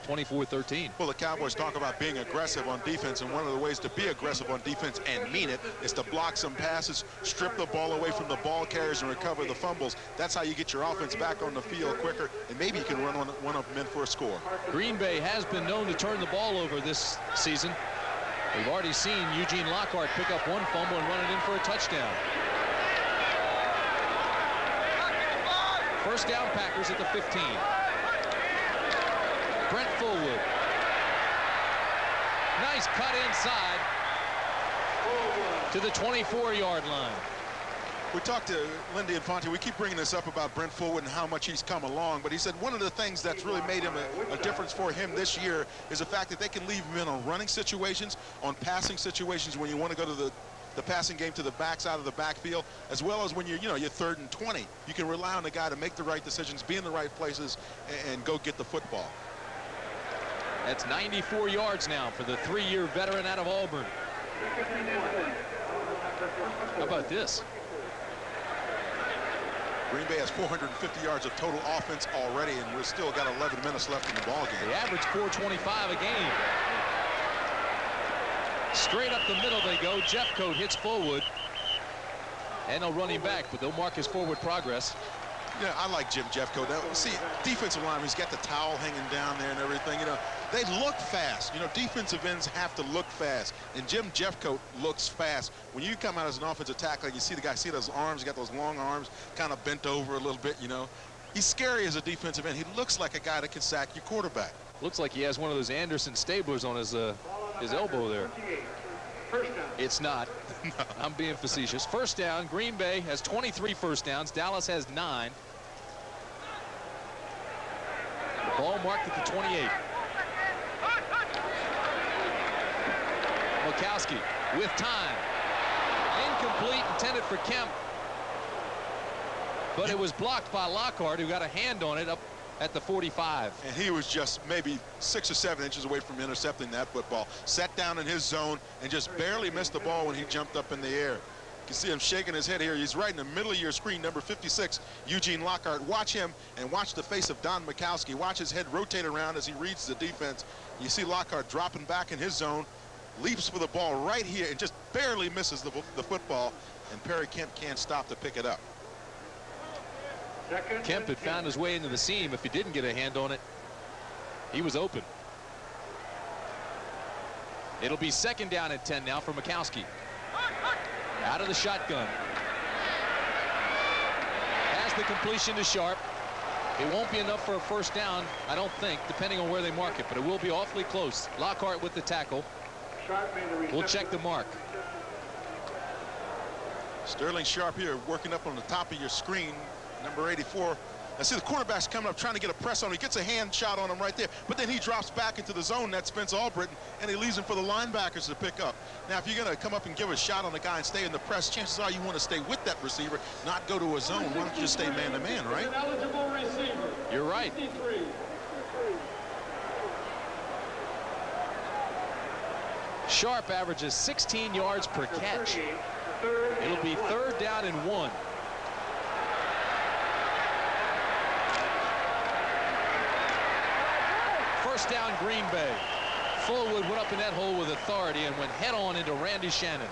24-13. Well, the Cowboys talk about being aggressive on defense, and one of the ways to be aggressive on defense and mean it is to block some passes, strip the ball away from the ball carriers, and recover the fumbles. That's how you get your offense back on the field quicker, and maybe you can run one of them in for a score. Green Bay has been known to turn the ball over this season. We've already seen Eugene Lockhart pick up one fumble and run it in for a touchdown. First down, Packers at the 15. Brent Fullwood. Nice cut inside to the 24-yard line. We talked to Lindy Infante. We keep bringing this up about Brent Fullwood and how much he's come along, but he said one of the things that's really made him a difference for him this year is the fact that they can leave him in on running situations, on passing situations when you want to go to the passing game to the backside of the backfield, as well as when you're 3rd and 20. You can rely on the guy to make the right decisions, be in the right places, and go get the football. That's 94 yards now for the 3-year veteran out of Auburn. How about this? Green Bay has 450 yards of total offense already, and we've still got 11 minutes left in the ball game. They average 425 a game. Straight up the middle they go. Jeffcoat hits Fullwood, and they'll run him back, but they'll mark his forward progress. Yeah, I like Jim Jeffcoat. See, defensive line, he's got the towel hanging down there and everything. They look fast. Defensive ends have to look fast, and Jim Jeffcoat looks fast. When you come out as an offensive tackler, you see the guy, see those arms, he got those long arms, kind of bent over a little bit, He's scary as a defensive end. He looks like a guy that can sack your quarterback. Looks like he has one of those Anderson staplers on his elbow there. It's not. I'm being facetious. First down. Green Bay has 23 first downs. Dallas has 9. The ball marked at the 28. Mikowski with time. Incomplete, intended for Kemp. But it was blocked by Lockhart, who got a hand on it up at the 45. And he was just maybe 6 or 7 inches away from intercepting that football. Sat down in his zone and just barely missed the ball when he jumped up in the air. You can see him shaking his head here. He's right in the middle of your screen, number 56, Eugene Lockhart. Watch him and watch the face of Don Mikowski. Watch his head rotate around as he reads the defense. You see Lockhart dropping back in his zone, leaps for the ball right here and just barely misses the football, and Perry Kemp can't stop to pick it up. Kemp had found his way into the seam. If he didn't get a hand on it, he was open. It'll be 2nd down and 10 now for Mikowski. Out of the shotgun. Has the completion to Sharp. It won't be enough for a first down, I don't think, depending on where they mark it, but it will be awfully close. Lockhart with the tackle. We'll check the mark. Sterling Sharp here working up on the top of your screen, number 84. I see the quarterback's coming up trying to get a press on him. He gets a hand shot on him right there, but then he drops back into the zone. That's Vince Albritton, and he leaves him for the linebackers to pick up. Now, if you're going to come up and give a shot on the guy and stay in the press, chances are you want to stay with that receiver, not go to a zone. Why don't you just stay man-to-man, right? You're right. Sharp averages 16 yards per catch. It'll be 3rd down and 1. First down, Green Bay. Fullwood went up in that hole with authority and went head-on into Randy Shannon.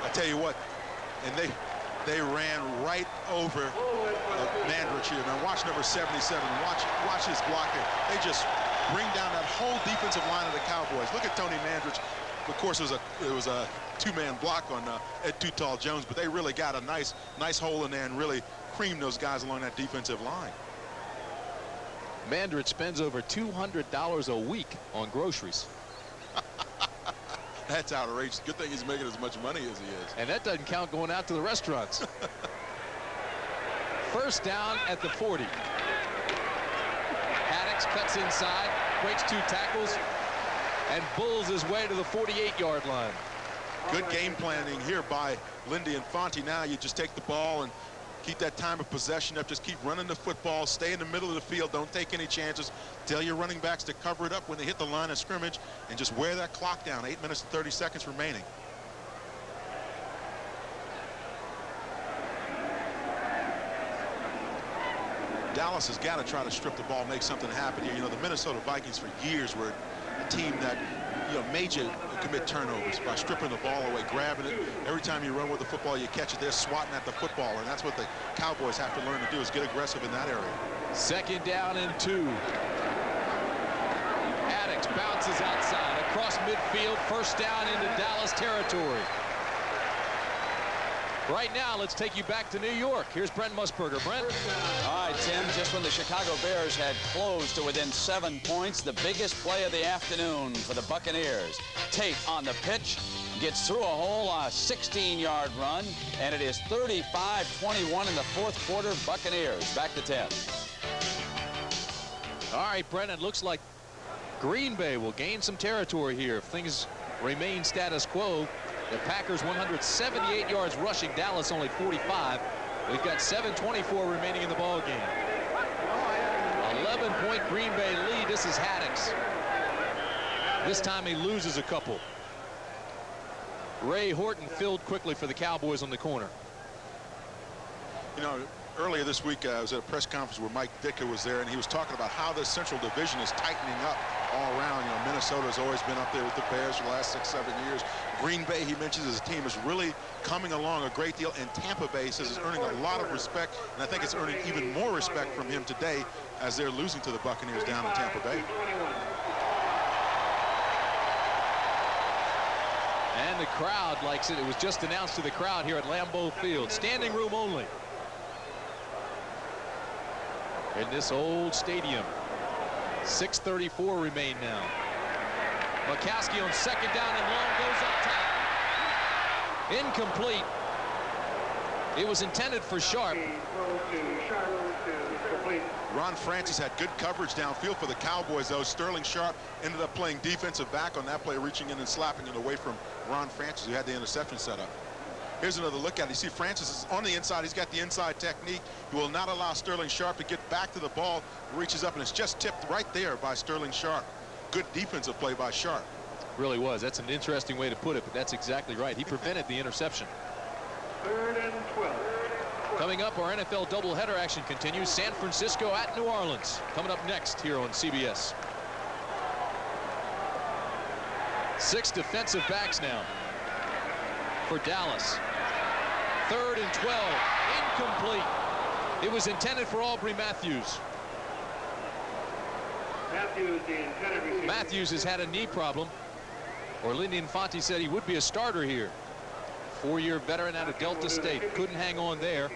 I tell you what, and they ran right over Mandrich here. Now watch number 77. Watch his blocking. They just bring down that whole defensive line of the Cowboys. Look at Tony Mandrich. Of course, it was a 2-man block on Ed Too Tall Jones, but they really got a nice hole in there and really creamed those guys along that defensive line. Mandrich spends over $200 a week on groceries. That's outrageous. Good thing he's making as much money as he is. And that doesn't count going out to the restaurants. First down at the 40. Haddix cuts inside, breaks 2 tackles, and bulls his way to the 48-yard line. Good game planning here by Lindy Infante. Now you just take the ball and Keep that time of possession up. Just keep running the football. Stay in the middle of the field. Don't take any chances. Tell your running backs to cover it up when they hit the line of scrimmage, and just wear that clock down. 8 minutes and 30 seconds remaining. Dallas has got to try to strip the ball, make something happen here. You know, the Minnesota Vikings for years were a team that, you know, made you commit turnovers by stripping the ball away, grabbing it. Every time you run with the football, you catch it. They're swatting at the football, and that's what the Cowboys have to learn to do, is get aggressive in that area. 2nd down and 2. Addicks bounces outside across midfield. 1st down into Dallas territory. Right now, let's take you back to New York. Here's Brent Musburger. Brent. All right, Tim, just when the Chicago Bears had closed to within 7 points, the biggest play of the afternoon for the Buccaneers. Tate on the pitch, gets through a hole on a 16-yard run, and it is 35-21 in the 4th quarter. Buccaneers back to 10. All right, Brent, it looks like Green Bay will gain some territory here if things remain status quo. The Packers 178 yards rushing, Dallas only 45. We've got 7:24 remaining in the ball game. 11-point Green Bay lead. This is Haddix. This time he loses a couple. Ray Horton filled quickly for the Cowboys on the corner. You know, earlier this week, I was at a press conference where Mike Ditka was there, and he was talking about how the Central Division is tightening up all around. You know, Minnesota's always been up there with the Bears for the last 6-7 years. Green Bay, he mentions, as a team is really coming along a great deal, and Tampa Bay says is earning a lot of respect, and I think it's earning even more respect from him today as they're losing to the Buccaneers down in Tampa Bay. And the crowd likes it. It was just announced to the crowd here at Lambeau Field. Standing room only. In this old stadium. 6:34 remain now. McCaskey on 2nd down and long goes up top. Incomplete. It was intended for Sharp. Ron Francis had good coverage downfield for the Cowboys, though. Sterling Sharp ended up playing defensive back on that play, reaching in and slapping it away from Ron Francis, who had the interception set up. Here's another look at it. You see Francis is on the inside. He's got the inside technique. He will not allow Sterling Sharp to get back to the ball. Reaches up, and it's just tipped right there by Sterling Sharp. Good defensive play by Sharp. Really was. That's an interesting way to put it, but that's exactly right. He prevented the interception. 3rd and 12. Coming up, our NFL doubleheader action continues. San Francisco at New Orleans. Coming up next here on CBS. 6 defensive backs now for Dallas. 3rd and 12. Incomplete. It was intended for Aubrey Matthews. Matthews has had a knee problem. Orlando Infante said he would be a starter here. 4-year veteran out of Delta State. Couldn't hang on there.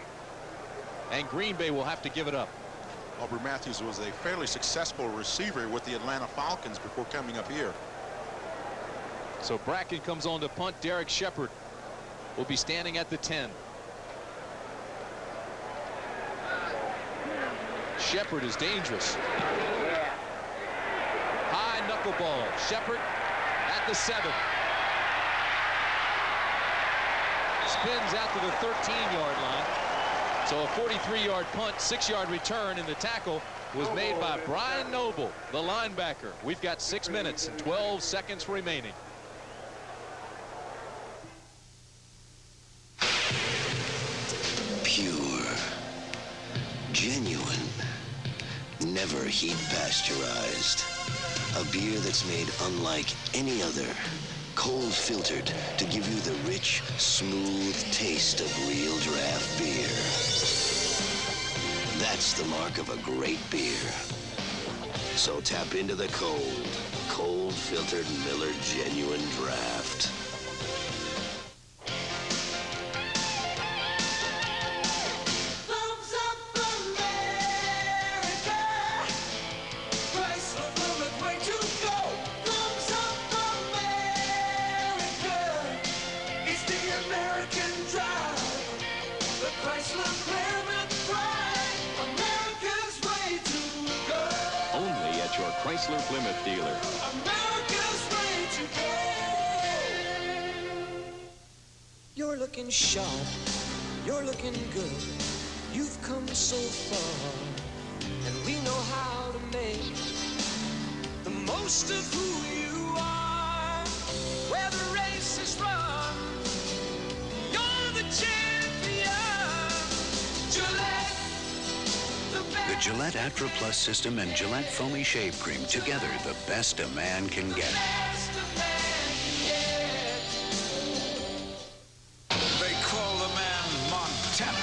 And Green Bay will have to give it up. Aubrey Matthews was a fairly successful receiver with the Atlanta Falcons before coming up here. So Bracken comes on to punt. Derek Shepard will be standing at the 10. Shepard is dangerous. High knuckleball. Shepard at the 7. Spins out to the 13-yard line. So a 43-yard punt, 6-yard return, and the tackle was made by Brian Noble, the linebacker. We've got 6 minutes and 12 seconds remaining. Pure, genuine, never heat pasteurized. A beer that's made unlike any other. Cold filtered to give you the rich, smooth taste of real draft beer. That's the mark of a great beer. So tap into the cold filtered Miller Genuine Draft. Chrysler Plymouth dealer. America's way to go. You're looking sharp. You're looking good. You've come so far, and we know how to make the most of who you are. Where the race is run, you're the champion. Gillette, The Gillette Atra Plus system and Gillette Foamy Shave Cream, together the best a man can get. They call the man Montana.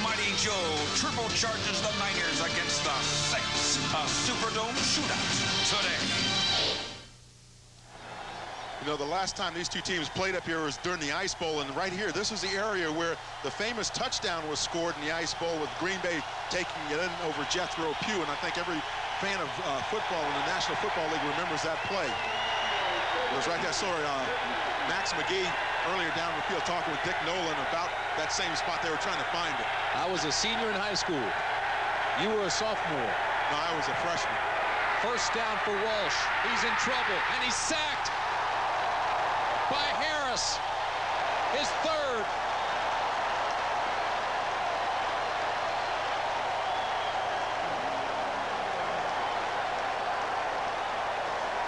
Mighty Joe turbocharges the Niners against the Saints. A Superdome shootout today. You know, the last time these two teams played up here was during the Ice Bowl, and right here, this is the area where the famous touchdown was scored in the Ice Bowl, with Green Bay taking it in over Jethro Pugh, and I think every fan of football in the National Football League remembers that play. It was right there. Sorry, Max McGee earlier down the field talking with Dick Nolan about that same spot. They were trying to find it. I was a senior in high school. You were a sophomore. No, I was a freshman. First down for Walsh. He's in trouble, and he's sacked by Harris. His third.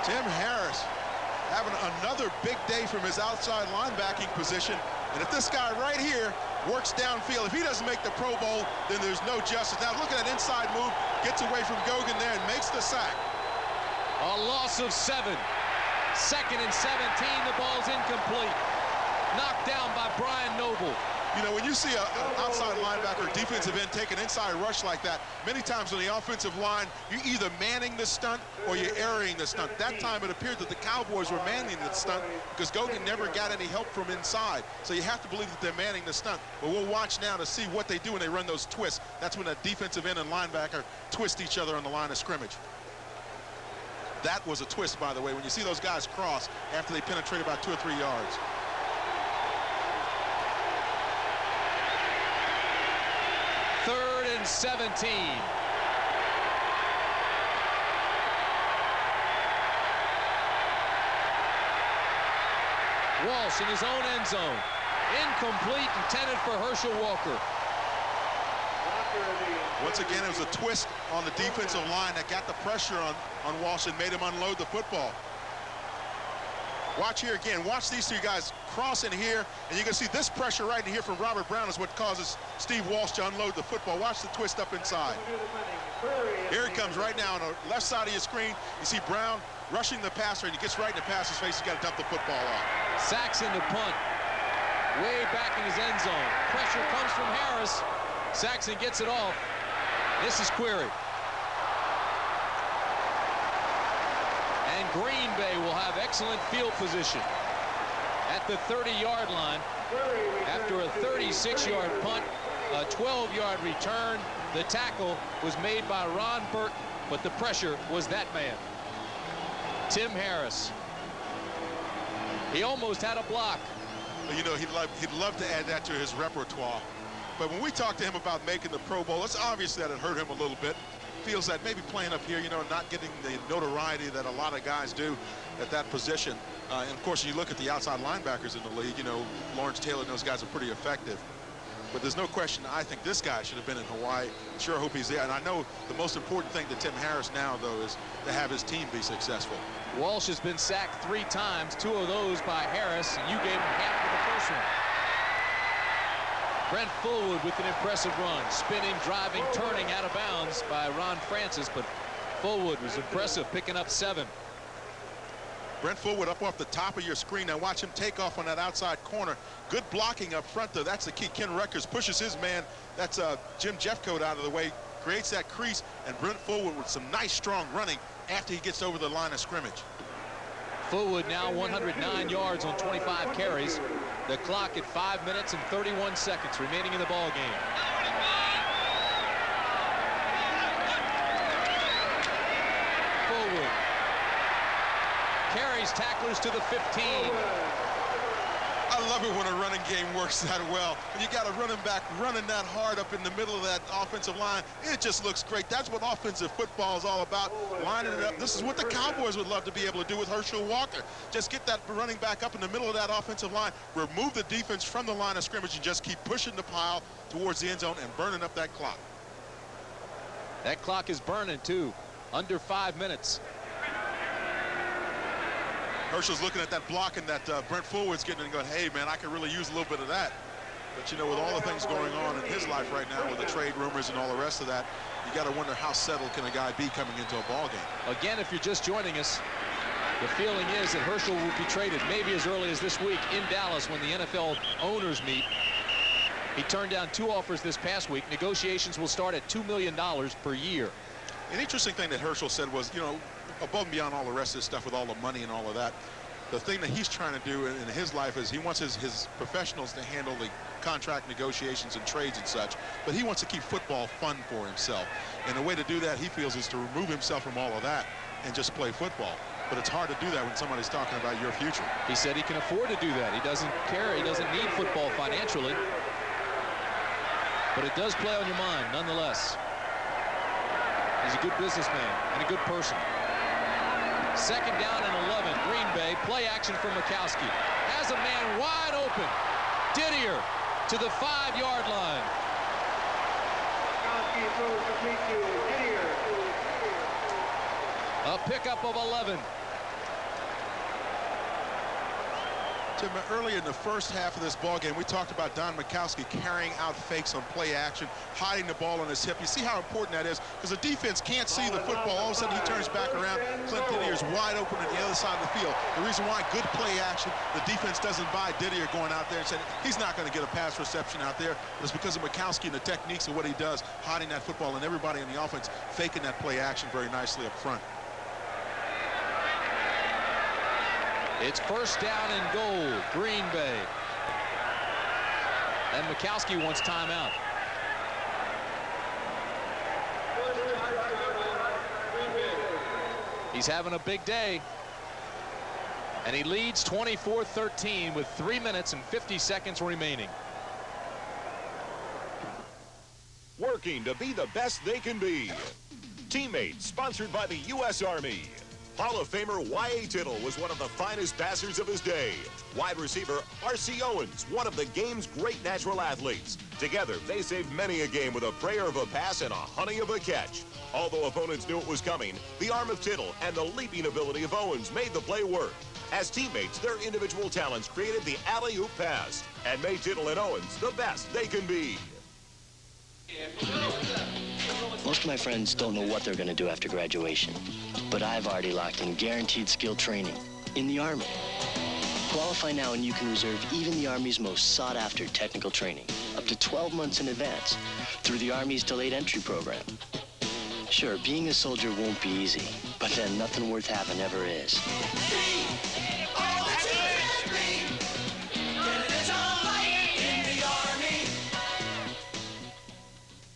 Tim Harris having another big day from his outside linebacking position. And if this guy right here works downfield, if he doesn't make the Pro Bowl, then there's no justice. Now look at that inside move, gets away from Gogan there and makes the sack. A loss of 7. Second and 17, the ball's incomplete. Knocked down by Brian Noble. You know, when you see an outside linebacker, defensive end take an inside rush like that, many times on the offensive line, you're either manning the stunt or you're airing the stunt. That time it appeared that the Cowboys were manning the stunt because Gogan never got any help from inside. So you have to believe that they're manning the stunt. But we'll watch now to see what they do when they run those twists. That's when a defensive end and linebacker twist each other on the line of scrimmage. That was a twist, by the way, when you see those guys cross after they penetrate about 2 or 3 yards. Third and 17. Walsh in his own end zone. Incomplete, intended for Herschel Walker. Once again, it was a twist on the defensive line that got the pressure on Walsh and made him unload the football. Watch here again. Watch these two guys cross in here, and you can see this pressure right in here from Robert Brown is what causes Steve Walsh to unload the football. Watch the twist up inside. Here he comes right now on the left side of your screen. You see Brown rushing the passer, and he gets right in the passer's face. He's got to dump the football off. Saxon to punt. Way back in his end zone. Pressure comes from Harris. Saxon gets it off. This is Query. And Green Bay will have excellent field position at the 30-yard line. After a 36-yard punt, a 12-yard return. The tackle was made by Ron Burton, but the pressure was that man, Tim Harris. He almost had a block. You know, he'd love to add that to his repertoire. But when we talked to him about making the Pro Bowl, it's obvious that it hurt him a little bit. Feels that maybe playing up here, you know, not getting the notoriety that a lot of guys do at that position. And of course, you look at the outside linebackers in the league, you know, Lawrence Taylor and those guys are pretty effective. But there's no question, I think this guy should have been in Hawaii. Sure hope he's there. And I know the most important thing to Tim Harris now, though, is to have his team be successful. Walsh has been sacked 3 times, 2 of those by Harris. You gave him half of the first one. Brent Fullwood with an impressive run. Spinning, driving, turning out of bounds by Ron Francis, but Fullwood was impressive, picking up 7. Brent Fullwood up off the top of your screen. Now watch him take off on that outside corner. Good blocking up front, though. That's the key. Ken Reckers pushes his man. That's Jim Jeffcoat out of the way, creates that crease, and Brent Fullwood with some nice, strong running after he gets over the line of scrimmage. Fullwood now 109 yards on 25 carries. The clock at 5 minutes and 31 seconds remaining in the ball game. Fullwood carries tacklers to the 15. I love it when a running game works that well. When you got a running back running that hard up in the middle of that offensive line, it just looks great. That's what offensive football is all about, lining it up. This is what the Cowboys would love to be able to do with Herschel Walker. Just get that running back up in the middle of that offensive line, remove the defense from the line of scrimmage, and just keep pushing the pile towards the end zone and burning up that clock. That clock is burning, too. Under 5 minutes. Herschel's looking at that block and that Brent Fullwood's getting and going, hey, man, I could really use a little bit of that. But, you know, with all the things going on in his life right now with the trade rumors and all the rest of that, you got to wonder how settled can a guy be coming into a ball game. Again, if you're just joining us, the feeling is that Herschel will be traded maybe as early as this week in Dallas when the NFL owners meet. He turned down 2 offers this past week. Negotiations will start at $2 million per year. An interesting thing that Herschel said was, you know, above and beyond all the rest of this stuff with all the money and all of that, the thing that he's trying to do in his life is he wants his professionals to handle the contract negotiations and trades and such, but he wants to keep football fun for himself. And the way to do that, he feels, is to remove himself from all of that and just play football. But it's hard to do that when somebody's talking about your future. He said he can afford to do that. He doesn't care. He doesn't need football financially. But it does play on your mind, nonetheless. He's a good businessman and a good person. 2nd down and 11. Green Bay. Play action from Mikowski. Has a man wide open. Didier to the 5-yard line. A pickup of 11. Tim, earlier in the first half of this ball game, we talked about Don Mikowski carrying out fakes on play action, hiding the ball on his hip. You see how important that is? Because the defense can't see the football. All of a sudden, he turns back around. Clint Didier's wide open on the other side of the field. The reason why good play action, the defense doesn't buy Didier going out there and saying he's not going to get a pass reception out there. It's because of Mikowski and the techniques of what he does, hiding that football, and everybody in the offense faking that play action very nicely up front. It's 1st down and goal, Green Bay. And Mikowski wants timeout. He's having a big day. And he leads 24-13 with 3 minutes and 50 seconds remaining. Working to be the best they can be. Teammates, sponsored by the U.S. Army. Hall of Famer Y.A. Tittle was one of the finest passers of his day. Wide receiver R.C. Owens, one of the game's great natural athletes. Together, they saved many a game with a prayer of a pass and a honey of a catch. Although opponents knew it was coming, the arm of Tittle and the leaping ability of Owens made the play work. As teammates, their individual talents created the alley-oop pass and made Tittle and Owens the best they can be. Most of my friends don't know what they're going to do after graduation, but I've already locked in guaranteed skill training in the Army. Qualify now and you can reserve even the Army's most sought-after technical training, up to 12 months in advance, through the Army's delayed entry program. Sure, being a soldier won't be easy, but then nothing worth having ever is.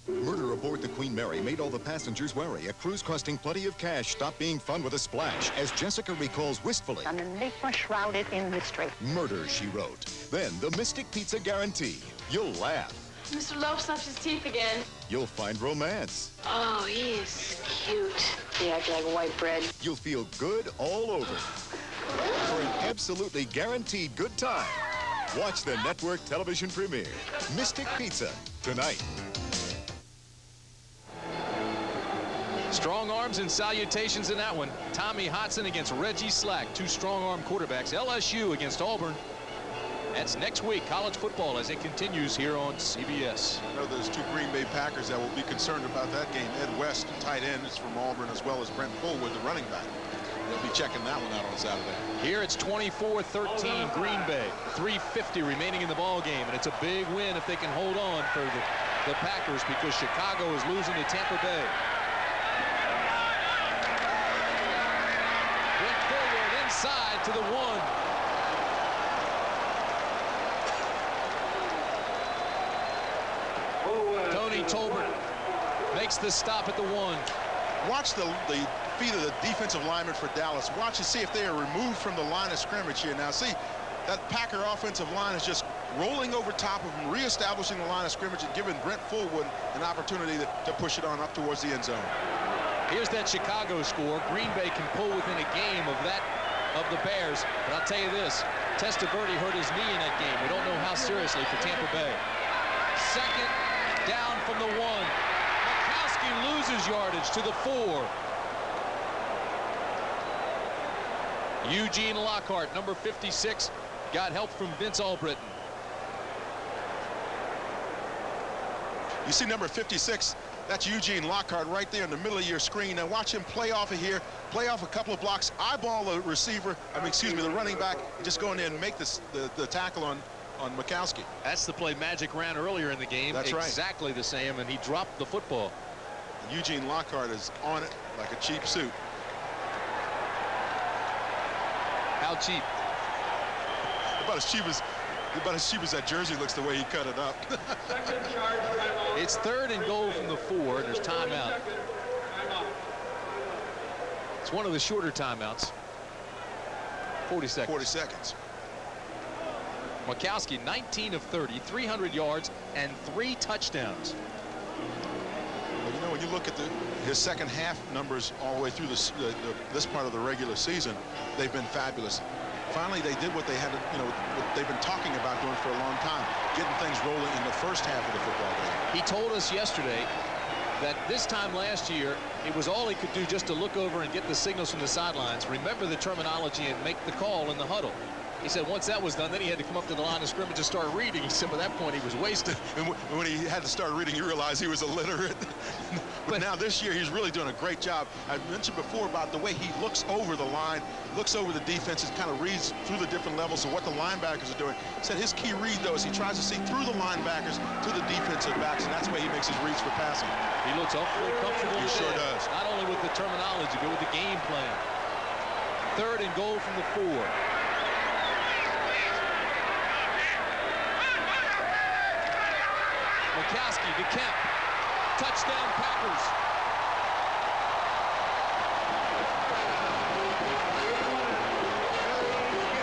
Murder aboard the Queen Mary made all the passengers wary. A cruise costing plenty of cash stopped being fun with a splash, as Jessica recalls wistfully. An enigma shrouded in mystery. Murder, she wrote. Then, the Mystic Pizza Guarantee. You'll laugh. Mr. Loaf snapped his teeth again. You'll find romance. Oh, he is cute. He acts like white bread. You'll feel good all over. For an absolutely guaranteed good time, watch the network television premiere, Mystic Pizza, tonight. Strong arms and salutations in that one. Tommy Hodson against Reggie Slack, 2 strong-arm quarterbacks. LSU against Auburn. That's next week, college football, as it continues here on CBS. I know there's 2 Green Bay Packers that will be concerned about that game. Ed West, tight end, is from Auburn, as well as Brent Fullwood, the running back. They'll be checking that one out on Saturday. Here it's 24-13 Green Bay. 3:50 remaining in the ball game, and it's a big win if they can hold on for the Packers, because Chicago is losing to Tampa Bay. Brent Fullwood inside to the 1. Tony Tolbert makes the stop at the 1. Watch the feet of the defensive lineman for Dallas. Watch and see if they are removed from the line of scrimmage here. Now, see, that Packer offensive line is just rolling over top of him, reestablishing the line of scrimmage and giving Brent Fullwood an opportunity to push it on up towards the end zone. Here's that Chicago score. Green Bay can pull within a game of the Bears. But I'll tell you this, Testaverde hurt his knee in that game. We don't know how seriously for Tampa Bay. Second down from the 1. Mikowski loses yardage to the 4. Eugene Lockhart, number 56, got help from Vince Albritton. You see number 56, that's Eugene Lockhart right there in the middle of your screen. Now watch him play off of here, play off a couple of blocks, eyeball the receiver, the running back, just go in there and make the tackle on Mikowski. That's the play Magic ran earlier in the game. That's right. Exactly the same, and he dropped the football. Eugene Lockhart is on it like a cheap suit. How cheap? About as cheap as that jersey looks the way he cut it up. It's 3rd and goal from the 4. There's timeout. It's one of the shorter timeouts. 40 seconds. 40 seconds. Mikowski, 19 of 30, 300 yards, and 3 touchdowns. Well, you know, when you look at his second half numbers all the way through this part of the regular season, they've been fabulous. Finally, they did what they had to, what they've been talking about doing for a long time, getting things rolling in the first half of the football game. He told us yesterday that this time last year, it was all he could do just to look over and get the signals from the sidelines, remember the terminology, and make the call in the huddle. He said once that was done, then he had to come up to the line of scrimmage and start reading. He said by that point he was wasted. And when he had to start reading, he realized he was illiterate. But now this year, he's really doing a great job. I mentioned before about the way he looks over the line, looks over the defense, and kind of reads through the different levels of what the linebackers are doing. He said his key read, though, is he tries to see through the linebackers to the defensive backs, and that's the way he makes his reads for passing. He looks awfully comfortable. He sure does. Not only with the terminology, but with the game plan. 3rd and goal from the 4. Mikowski to Kemp. Touchdown Packers.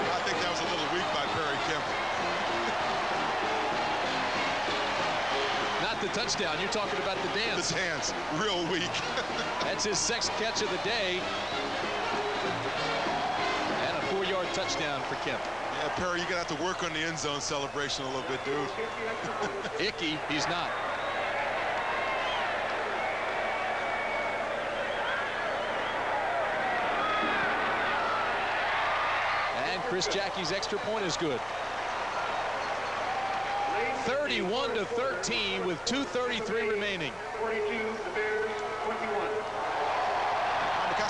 I think that was a little weak by Perry Kemp. Not the touchdown. You're talking about the dance. The dance. Real weak. That's his 6th catch of the day. And a 4-yard touchdown for Kemp. Yeah, Perry, you're going to have to work on the end zone celebration a little bit, dude. Icky, he's not. And Chris Jackie's extra point is good. 31-13 with 2:33 remaining. 42, the Bears, 21.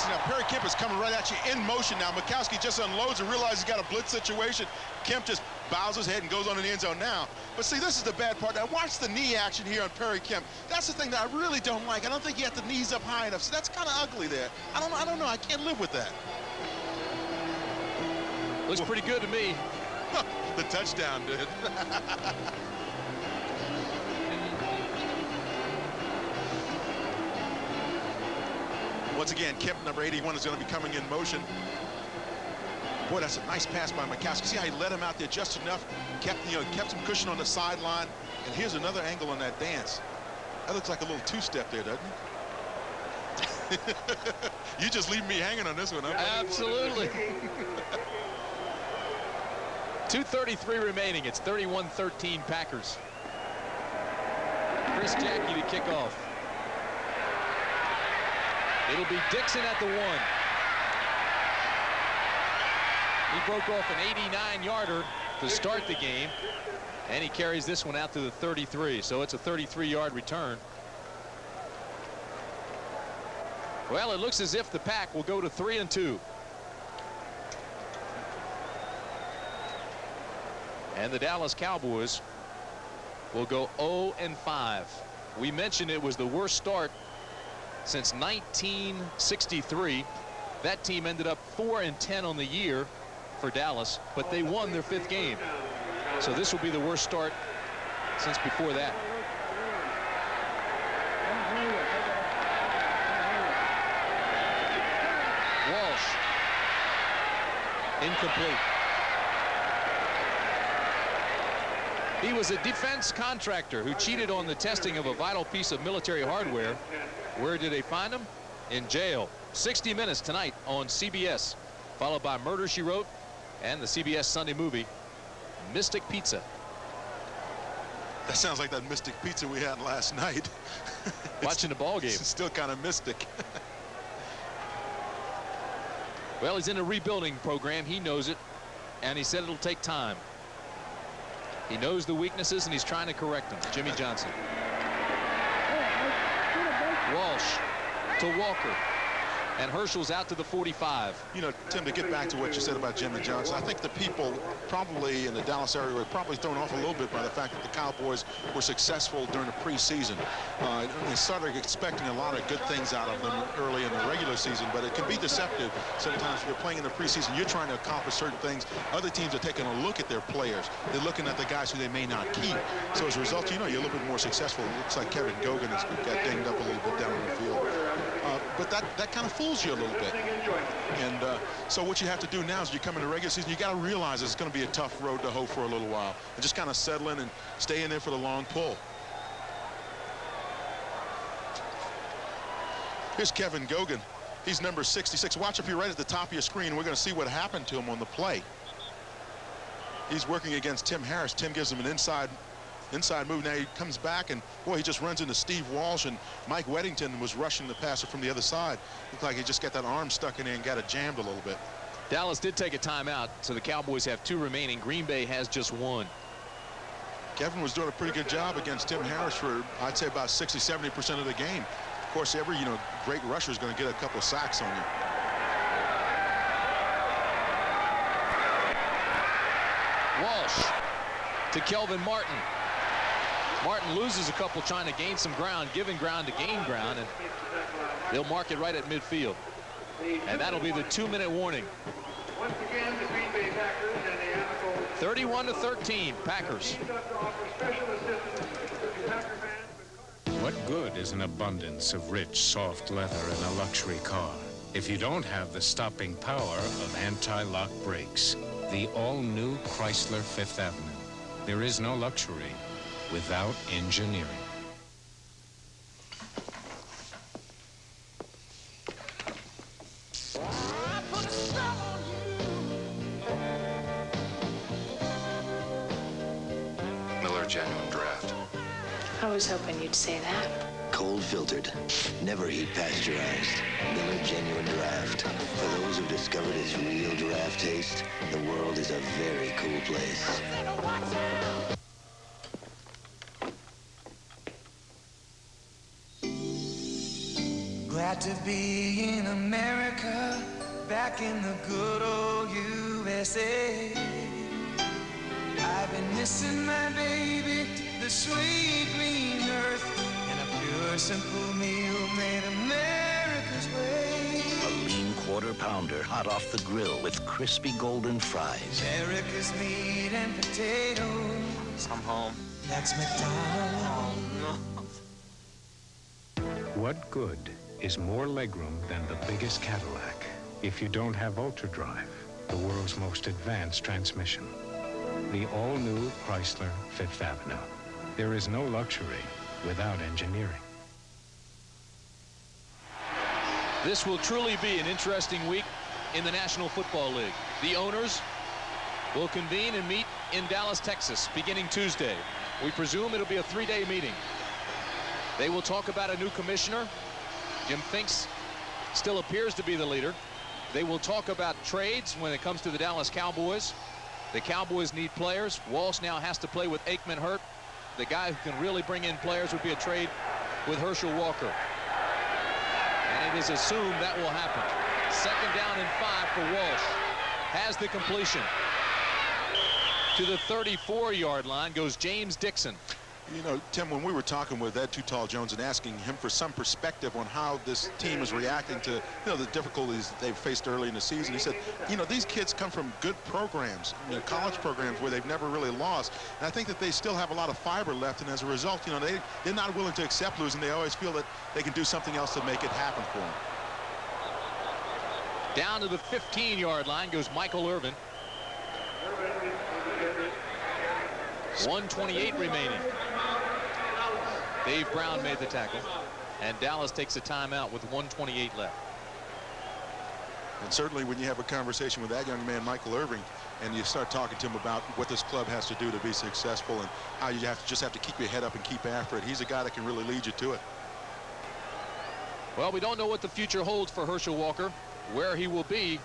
Now Perry Kemp is coming right at you in motion now. Mikowski just unloads and realizes he's got a blitz situation. Kemp just bows his head and goes on in the end zone now. But see, this is the bad part. Now watch the knee action here on Perry Kemp. That's the thing that I really don't like. I don't think he had the knees up high enough. So that's kind of ugly there. I don't know. I can't live with that. Looks pretty good to me. The touchdown did. Once again, Kemp, number 81, is going to be coming in motion. Boy, that's a nice pass by Mikowski. See how he let him out there just enough, kept some cushion on the sideline. And here's another angle on that dance. That looks like a little two-step there, doesn't it? You just leave me hanging on this one. Absolutely. 2:33 remaining. It's 31-13 Packers. Chris Jackie to kick off. It'll be Dixon at the 1. He broke off an 89-yarder to start the game, and he carries this one out to the 33, so it's a 33-yard return. Well, it looks as if the Pack will go to 3-2. And the Dallas Cowboys will go 0-5. We mentioned it was the worst start since 1963. That team ended up 4-10 on the year for Dallas, but they won their 5th game. So this will be the worst start since before that. Walsh. Incomplete. He was a defense contractor who cheated on the testing of a vital piece of military hardware. Where did they find him? In jail. 60 Minutes tonight on CBS, followed by Murder, She Wrote and the CBS Sunday movie Mystic Pizza. That sounds like that Mystic Pizza we had last night. Watching the ball game. It's still kind of mystic. Well, he's in a rebuilding program. He knows it, and he said it'll take time. He knows the weaknesses, and he's trying to correct them. Jimmy Johnson. Walsh to Walker. And Herschel's out to the 45. You know, Tim, to get back to what you said about Jimmy Johnson, I think the people probably in the Dallas area were probably thrown off a little bit by the fact that the Cowboys were successful during the preseason. They started expecting a lot of good things out of them early in the regular season, but it can be deceptive sometimes. If you're playing in the preseason, you're trying to accomplish certain things. Other teams are taking a look at their players. They're looking at the guys who they may not keep. So as a result, you know, you're a little bit more successful. It looks like Kevin Gogan has got dinged up a little bit down in the field. But that kind of fools you a little bit. And so what you have to do now is you come into the regular season, you got to realize it's going to be a tough road to hoe for a little while. And just kind of settle in and stay in there for the long pull. Here's Kevin Gogan. He's number 66. Watch up here right at the top of your screen. We're going to see what happened to him on the play. He's working against Tim Harris. Tim gives him an inside move. Now he comes back, and boy, he just runs into Steve Walsh, and Mike Weddington was rushing the passer from the other side. Looked like he just got that arm stuck in there and got it jammed a little bit. Dallas did take a timeout, so the Cowboys have 2 remaining. Green Bay has just 1. Kevin was doing a pretty good job against Tim Harris for, I'd say, about 60-70% of the game. Of course, every great rusher is going to get a couple of sacks on you. Walsh to Kelvin Martin. Martin loses a couple trying to gain some ground, giving ground to gain ground, and they'll mark it right at midfield. And that'll be the 2-minute warning. 31-13, Packers. What good is an abundance of rich, soft leather in a luxury car if you don't have the stopping power of anti-lock brakes? The all-new Chrysler Fifth Avenue. There is no luxury without engineering. Miller Genuine Draft. I was hoping you'd say that. Cold filtered, never heat pasteurized. Miller Genuine Draft. For those who've discovered its real draft taste, the world is a very cool place. Glad to be in America, back in the good old USA. I've been missing my baby, the sweet green earth, and a pure simple meal made America's way. A lean quarter pounder hot off the grill with crispy golden fries. America's meat and potatoes. I'm home. That's McDonald's. What good is more legroom than the biggest Cadillac if you don't have UltraDrive, the world's most advanced transmission? The all-new Chrysler Fifth Avenue. There is no luxury without engineering. This will truly be an interesting week in the National Football League. The owners will convene and meet in Dallas, Texas, beginning Tuesday. We presume it'll be a 3-day meeting. They will talk about a new commissioner. Jim Finks still appears to be the leader. They will talk about trades when it comes to the Dallas Cowboys. The Cowboys need players. Walsh now has to play with Aikman hurt. The guy who can really bring in players would be a trade with Herschel Walker. And it is assumed that will happen. 2nd down and 5 for Walsh. Has the completion. To the 34-yard line goes James Dixon. You know, Tim, when we were talking with Ed Too Tall Jones and asking him for some perspective on how this team is reacting to, the difficulties that they've faced early in the season, he said, these kids come from good programs, college programs where they've never really lost. And I think that they still have a lot of fiber left, and as a result, they're not willing to accept losing. They always feel that they can do something else to make it happen for them. Down to the 15-yard line goes Michael Irvin. 1:28 remaining. Dave Brown made the tackle, and Dallas takes a timeout with 1:28 left. And certainly when you have a conversation with that young man, Michael Irving, and you start talking to him about what this club has to do to be successful and how you just have to keep your head up and keep after it, he's a guy that can really lead you to it. Well, we don't know what the future holds for Herschel Walker, where he will be,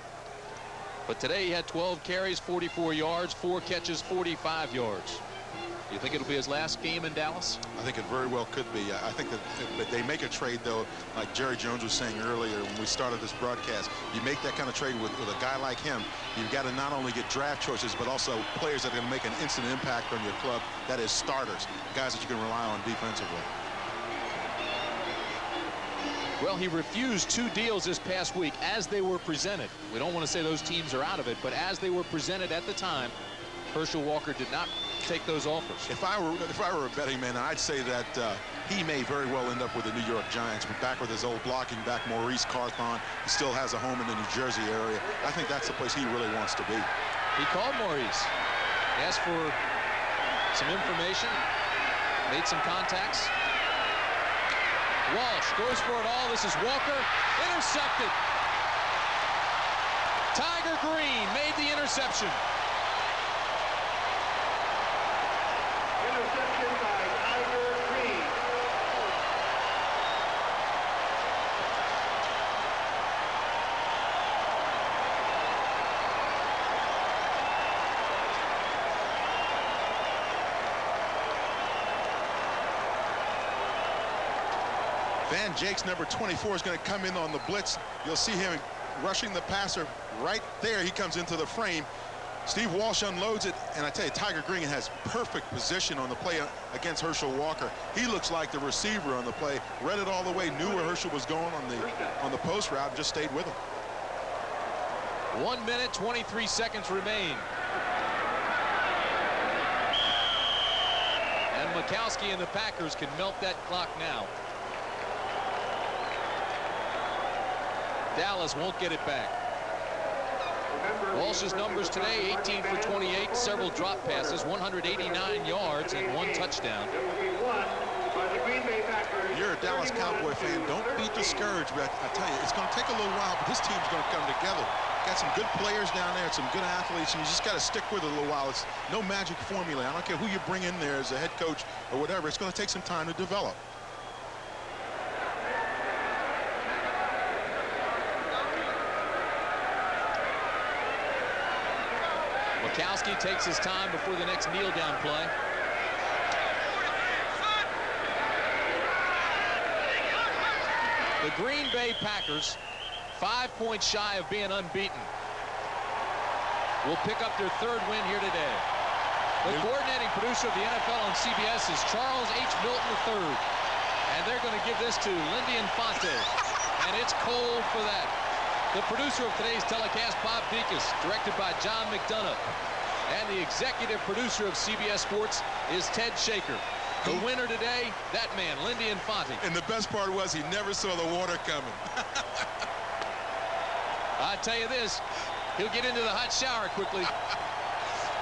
but today he had 12 carries, 44 yards, 4 catches, 45 yards. You think it'll be his last game in Dallas? I think it very well could be. I think that they make a trade, though, like Jerry Jones was saying earlier when we started this broadcast. You make that kind of trade with a guy like him, you've got to not only get draft choices, but also players that are going to make an instant impact on your club. That is starters, guys that you can rely on defensively. Well, he refused 2 deals this past week as they were presented. We don't want to say those teams are out of it, but as they were presented at the time, Herschel Walker did not take those offers. If I were a betting man, I'd say that he may very well end up with the New York Giants, but back with his old blocking back Maurice Carthon. He still has a home in the New Jersey area. I think that's the place he really wants to be. He called Maurice, asked for some information, made some contacts. Walsh goes for it all. This is Walker, intercepted. Tiger Green made the interception. Interception by Tiger Green. Van Jakes, number 24, is going to come in on the blitz. You'll see him rushing the passer right there. He comes into the frame. Steve Walsh unloads it, and I tell you, Tiger Green has perfect position on the play against Herschel Walker. He looks like the receiver on the play. Read it all the way, knew where Herschel was going on the post route, and just stayed with him. 1 minute, 23 seconds remain. And Mikowski and the Packers can melt that clock now. Dallas won't get it back. Walsh's numbers today, 18 for 28, several drop passes, 189 yards, and 1 touchdown. You're a Dallas Cowboy fan. Don't be discouraged, but I tell you, it's going to take a little while, but this team's going to come together. Got some good players down there, some good athletes, and you just got to stick with it a little while. It's no magic formula. I don't care who you bring in there as a head coach or whatever. It's going to take some time to develop. Mikowski takes his time before the next kneel-down play. The Green Bay Packers, 5 points shy of being unbeaten, will pick up their 3rd win here today. The coordinating producer of the NFL on CBS is Charles H. Milton III, and they're going to give this to Lindy Infante, and it's cold for that. The producer of today's telecast, Bob Dekas, directed by John McDonough. And the executive producer of CBS Sports is Ted Shaker. The winner today, that man, Lindy Infante. And the best part was he never saw the water coming. I tell you this, he'll get into the hot shower quickly.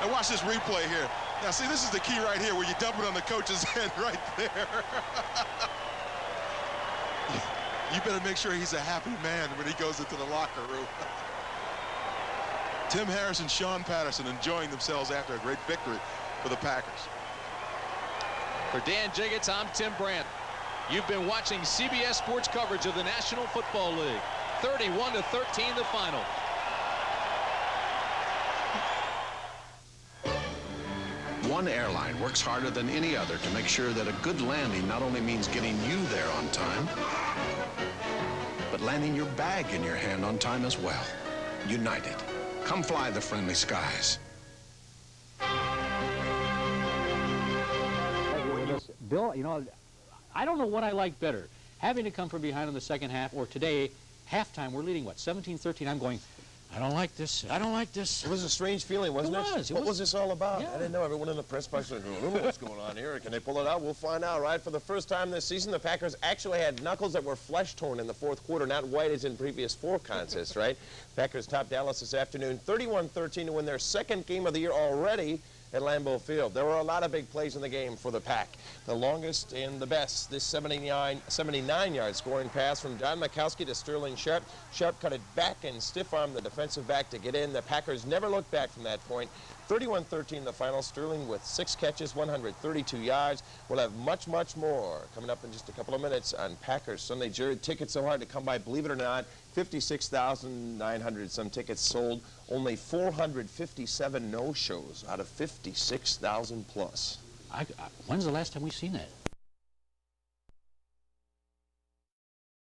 Now watch this replay here. Now see, this is the key right here where you dump it on the coach's head right there. You better make sure he's a happy man when he goes into the locker room. Tim Harris and Sean Patterson enjoying themselves after a great victory for the Packers. For Dan Jiggets, I'm Tim Brandt. You've been watching CBS Sports coverage of the National Football League. 31-13 the final. One airline works harder than any other to make sure that a good landing not only means getting you there on time, but landing your bag in your hand on time as well. United. Come fly the friendly skies. Bill, you know, I don't know what I like better. Having to come from behind in the second half, or today, halftime, we're leading, what, 17-13. I'm going, I don't like this. I don't like this. It was a strange feeling, wasn't it? What was this all about? Yeah. I didn't know. Everyone in the press box was going, I don't know what's going on here. Can they pull it out? We'll find out, right? For the first time this season, the Packers actually had knuckles that were flesh-torn in the 4th quarter, not white as in previous 4 contests, right? Packers topped Dallas this afternoon 31-13 to win their 2nd game of the year already at Lambeau Field. There were a lot of big plays in the game for the Pack. The longest and the best, this 79-yard scoring pass from Don Mikowski to Sterling Sharp. Sharp cut it back and stiff-armed the defensive back to get in. The Packers never looked back from that point. 31-13 the final. Sterling with 6 catches, 132 yards. We'll have much, much more coming up in just a couple of minutes on Packers Sunday. Jared, tickets so hard to come by, believe it or not. 56,900 some tickets sold. Only 457 no-shows out of 56,000 plus. When's the last time we've seen that?